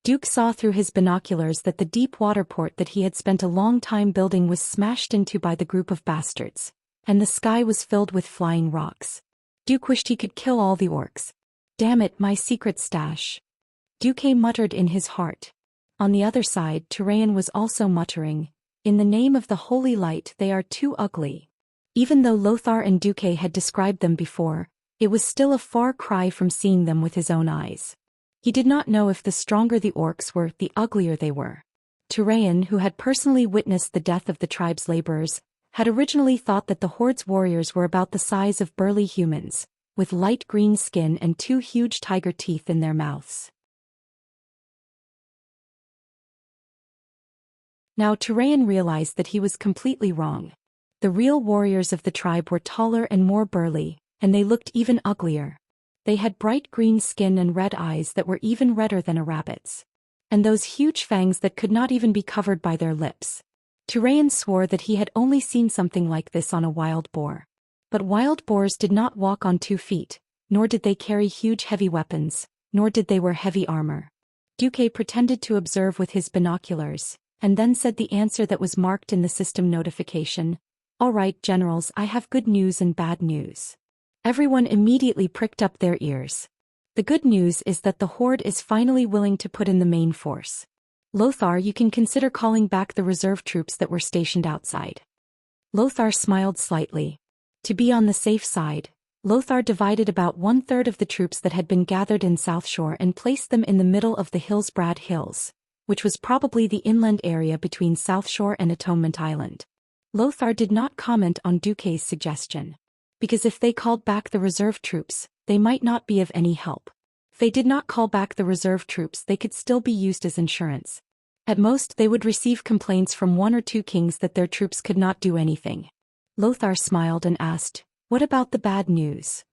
Duke saw through his binoculars that the deep water port that he had spent a long time building was smashed into by the group of bastards, and the sky was filled with flying rocks. Duke wished he could kill all the orcs. Damn it, my secret stash. Duque muttered in his heart. On the other side, Tyraean was also muttering, in the name of the holy light, they are too ugly. Even though Lothar and Duque had described them before, it was still a far cry from seeing them with his own eyes. He did not know if the stronger the orcs were, the uglier they were. Tyraean, who had personally witnessed the death of the tribe's laborers, had originally thought that the Horde's warriors were about the size of burly humans, with light green skin and two huge tiger teeth in their mouths. Now Tyraean realized that he was completely wrong. The real warriors of the tribe were taller and more burly, and they looked even uglier. They had bright green skin and red eyes that were even redder than a rabbit's. And those huge fangs that could not even be covered by their lips. Tyraean swore that he had only seen something like this on a wild boar. But wild boars did not walk on 2 feet, nor did they carry huge heavy weapons, nor did they wear heavy armor. Duque pretended to observe with his binoculars, and then said the answer that was marked in the system notification. All right, generals, I have good news and bad news. Everyone immediately pricked up their ears. The good news is that the Horde is finally willing to put in the main force. Lothar, you can consider calling back the reserve troops that were stationed outside. Lothar smiled slightly. To be on the safe side, Lothar divided about 1/3 of the troops that had been gathered in South Shore and placed them in the middle of the Hillsbrad Hills, which was probably the inland area between South Shore and Atonement Island. Lothar did not comment on Duque's suggestion. Because if they called back the reserve troops, they might not be of any help. If they did not call back the reserve troops, they could still be used as insurance. At most, they would receive complaints from 1 or 2 kings that their troops could not do anything. Lothar smiled and asked, "What about the bad news?"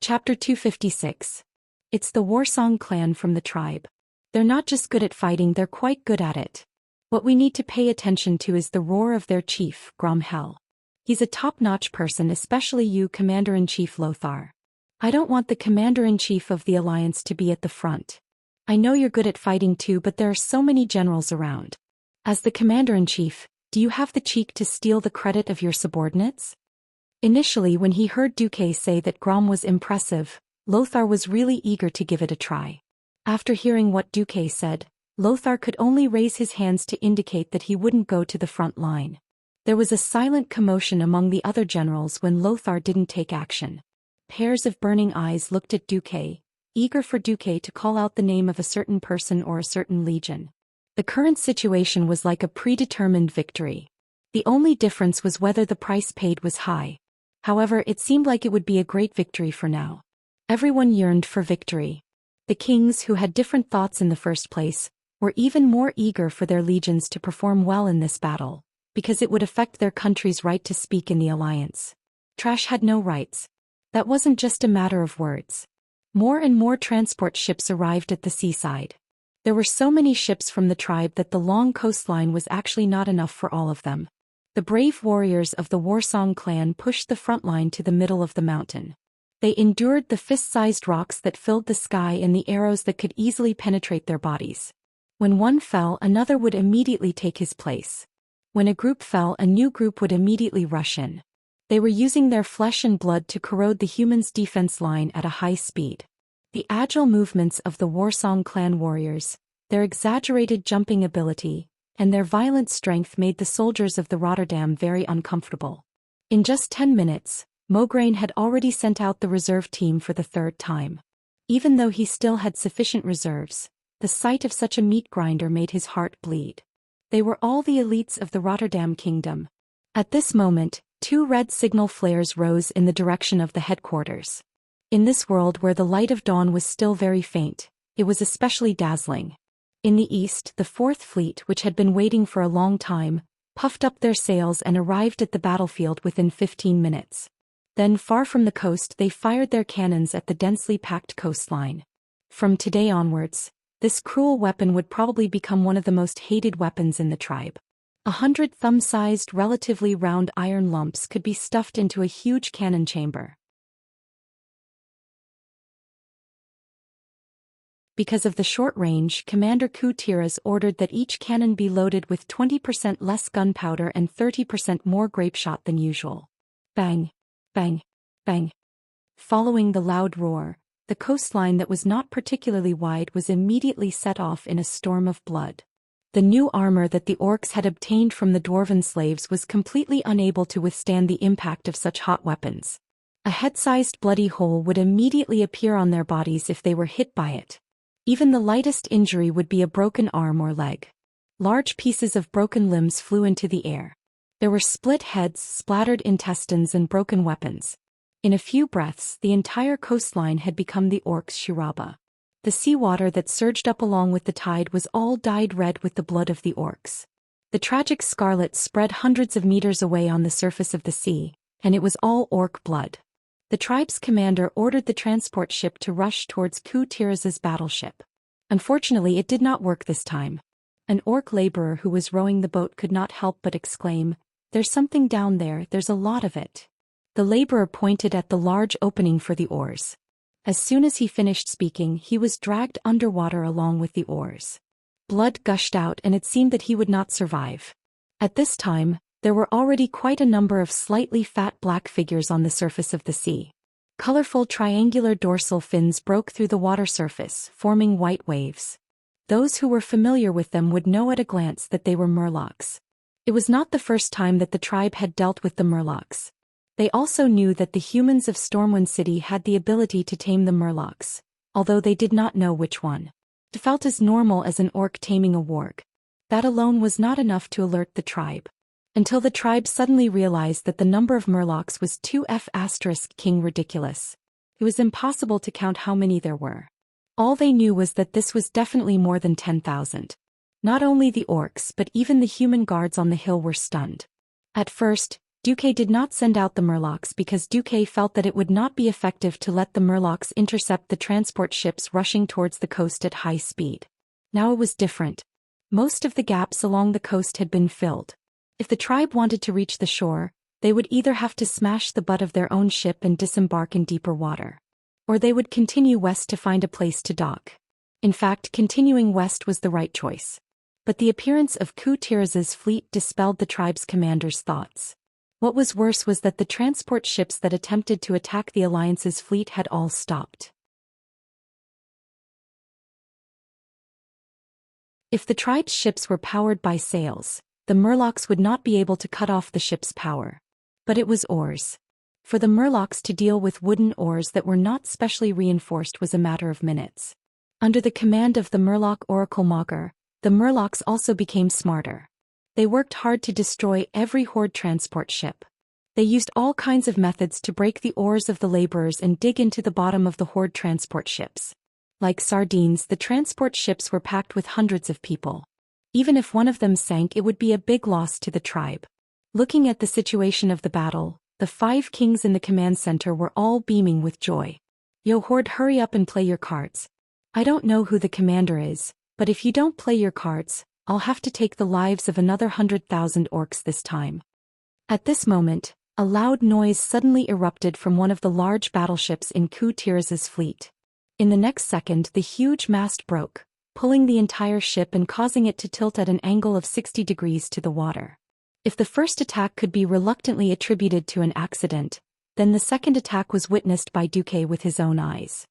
Chapter 256. It's the Warsong clan from the tribe. They're not just good at fighting, they're quite good at it. What we need to pay attention to is the roar of their chief, Gromhel. He's a top-notch person, especially you, Commander-in-Chief Lothar. I don't want the Commander-in-Chief of the Alliance to be at the front. I know you're good at fighting too, but there are so many generals around. As the Commander-in-Chief, do you have the cheek to steal the credit of your subordinates? Initially, when he heard Duque say that Grom was impressive, Lothar was really eager to give it a try. After hearing what Duque said, Lothar could only raise his hands to indicate that he wouldn't go to the front line. There was a silent commotion among the other generals when Lothar didn't take action. Pairs of burning eyes looked at Duque, eager for Duque to call out the name of a certain person or a certain legion. The current situation was like a predetermined victory. The only difference was whether the price paid was high. However, it seemed like it would be a great victory for now. Everyone yearned for victory. The kings, who had different thoughts in the first place, were even more eager for their legions to perform well in this battle, because it would affect their country's right to speak in the alliance. Trash had no rights. That wasn't just a matter of words. More and more transport ships arrived at the seaside. There were so many ships from the tribe that the long coastline was actually not enough for all of them. The brave warriors of the Warsong clan pushed the front line to the middle of the mountain. They endured the fist-sized rocks that filled the sky and the arrows that could easily penetrate their bodies. When one fell, another would immediately take his place. When a group fell, a new group would immediately rush in. They were using their flesh and blood to corrode the humans' defense line at a high speed. The agile movements of the Warsong clan warriors, their exaggerated jumping ability, and their violent strength made the soldiers of the Rotterdam very uncomfortable. In just 10 minutes, Mograine had already sent out the reserve team for the third time. Even though he still had sufficient reserves, the sight of such a meat grinder made his heart bleed. They were all the elites of the Rotterdam kingdom. At this moment, 2 red signal flares rose in the direction of the headquarters. In this world where the light of dawn was still very faint, it was especially dazzling. In the east, the Fourth Fleet, which had been waiting for a long time, puffed up their sails and arrived at the battlefield within 15 minutes. Then, far from the coast, they fired their cannons at the densely packed coastline. From today onwards, this cruel weapon would probably become one of the most hated weapons in the tribe. 100 thumb-sized, relatively round iron lumps could be stuffed into a huge cannon chamber. Because of the short range, Commander Gutierrez ordered that each cannon be loaded with 20% less gunpowder and 30% more grapeshot than usual. Bang! Bang! Bang! Following the loud roar, the coastline that was not particularly wide was immediately set off in a storm of blood. The new armor that the orcs had obtained from the dwarven slaves was completely unable to withstand the impact of such hot weapons. A head-sized bloody hole would immediately appear on their bodies if they were hit by it. Even the lightest injury would be a broken arm or leg. Large pieces of broken limbs flew into the air. There were split heads, splattered intestines, and broken weapons. In a few breaths, the entire coastline had become the orcs' Shiraba. The seawater that surged up along with the tide was all dyed red with the blood of the orcs. The tragic scarlet spread hundreds of meters away on the surface of the sea, and it was all orc blood. The tribe's commander ordered the transport ship to rush towards Gutierrez's battleship. Unfortunately, it did not work this time. An orc laborer who was rowing the boat could not help but exclaim, "There's something down there, there's a lot of it." The laborer pointed at the large opening for the oars. As soon as he finished speaking, he was dragged underwater along with the oars. Blood gushed out and it seemed that he would not survive. At this time, there were already quite a number of slightly fat black figures on the surface of the sea. Colorful triangular dorsal fins broke through the water surface, forming white waves. Those who were familiar with them would know at a glance that they were murlocs. It was not the first time that the tribe had dealt with the murlocs. They also knew that the humans of Stormwind City had the ability to tame the murlocs, although they did not know which one. It felt as normal as an orc taming a warg. That alone was not enough to alert the tribe. Until the tribe suddenly realized that the number of murlocs was 2F*King ridiculous. It was impossible to count how many there were. All they knew was that this was definitely more than 10,000. Not only the orcs but even the human guards on the hill were stunned. At first, Duque did not send out the Murlocs because Duque felt that it would not be effective to let the Murlocs intercept the transport ships rushing towards the coast at high speed. Now it was different. Most of the gaps along the coast had been filled. If the tribe wanted to reach the shore, they would either have to smash the butt of their own ship and disembark in deeper water, or they would continue west to find a place to dock. In fact, continuing west was the right choice. But the appearance of Gutierrez's fleet dispelled the tribe's commander's thoughts. What was worse was that the transport ships that attempted to attack the Alliance's fleet had all stopped. If the tribe's ships were powered by sails, the Murlocs would not be able to cut off the ship's power. But it was oars. For the Murlocs to deal with wooden oars that were not specially reinforced was a matter of minutes. Under the command of the Murloc Oracle Mogger, the Murlocs also became smarter. They worked hard to destroy every Horde transport ship. They used all kinds of methods to break the oars of the laborers and dig into the bottom of the Horde transport ships. Like sardines, the transport ships were packed with hundreds of people. Even if one of them sank, it would be a big loss to the tribe. Looking at the situation of the battle, the 5 kings in the command center were all beaming with joy. Yo Horde, hurry up and play your cards. I don't know who the commander is, but if you don't play your cards, I'll have to take the lives of another 100,000 orcs this time. At this moment, a loud noise suddenly erupted from one of the large battleships in Gutierrez's fleet. In the next second, the huge mast broke, pulling the entire ship and causing it to tilt at an angle of 60 degrees to the water. If the first attack could be reluctantly attributed to an accident, then the second attack was witnessed by Duque with his own eyes.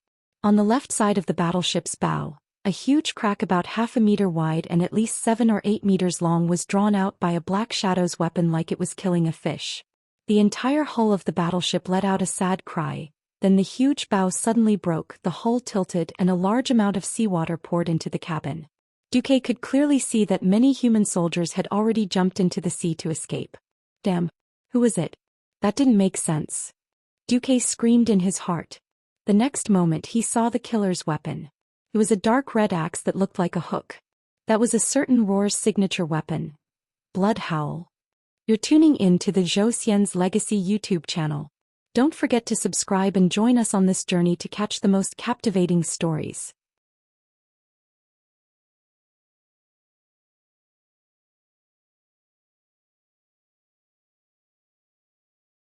On the left side of the battleship's bow, a huge crack about half a meter wide and at least 7 or 8 meters long was drawn out by a Black Shadow's weapon like it was killing a fish. The entire hull of the battleship let out a sad cry, then the huge bow suddenly broke, the hull tilted and a large amount of seawater poured into the cabin. Duque could clearly see that many human soldiers had already jumped into the sea to escape. Damn. Who was it? That didn't make sense. Duque screamed in his heart. The next moment he saw the killer's weapon. It was a dark red axe that looked like a hook. That was a certain Roar's signature weapon. Blood Howl. You're tuning in to the Zhou Xian's Legacy YouTube channel. Don't forget to subscribe and join us on this journey to catch the most captivating stories.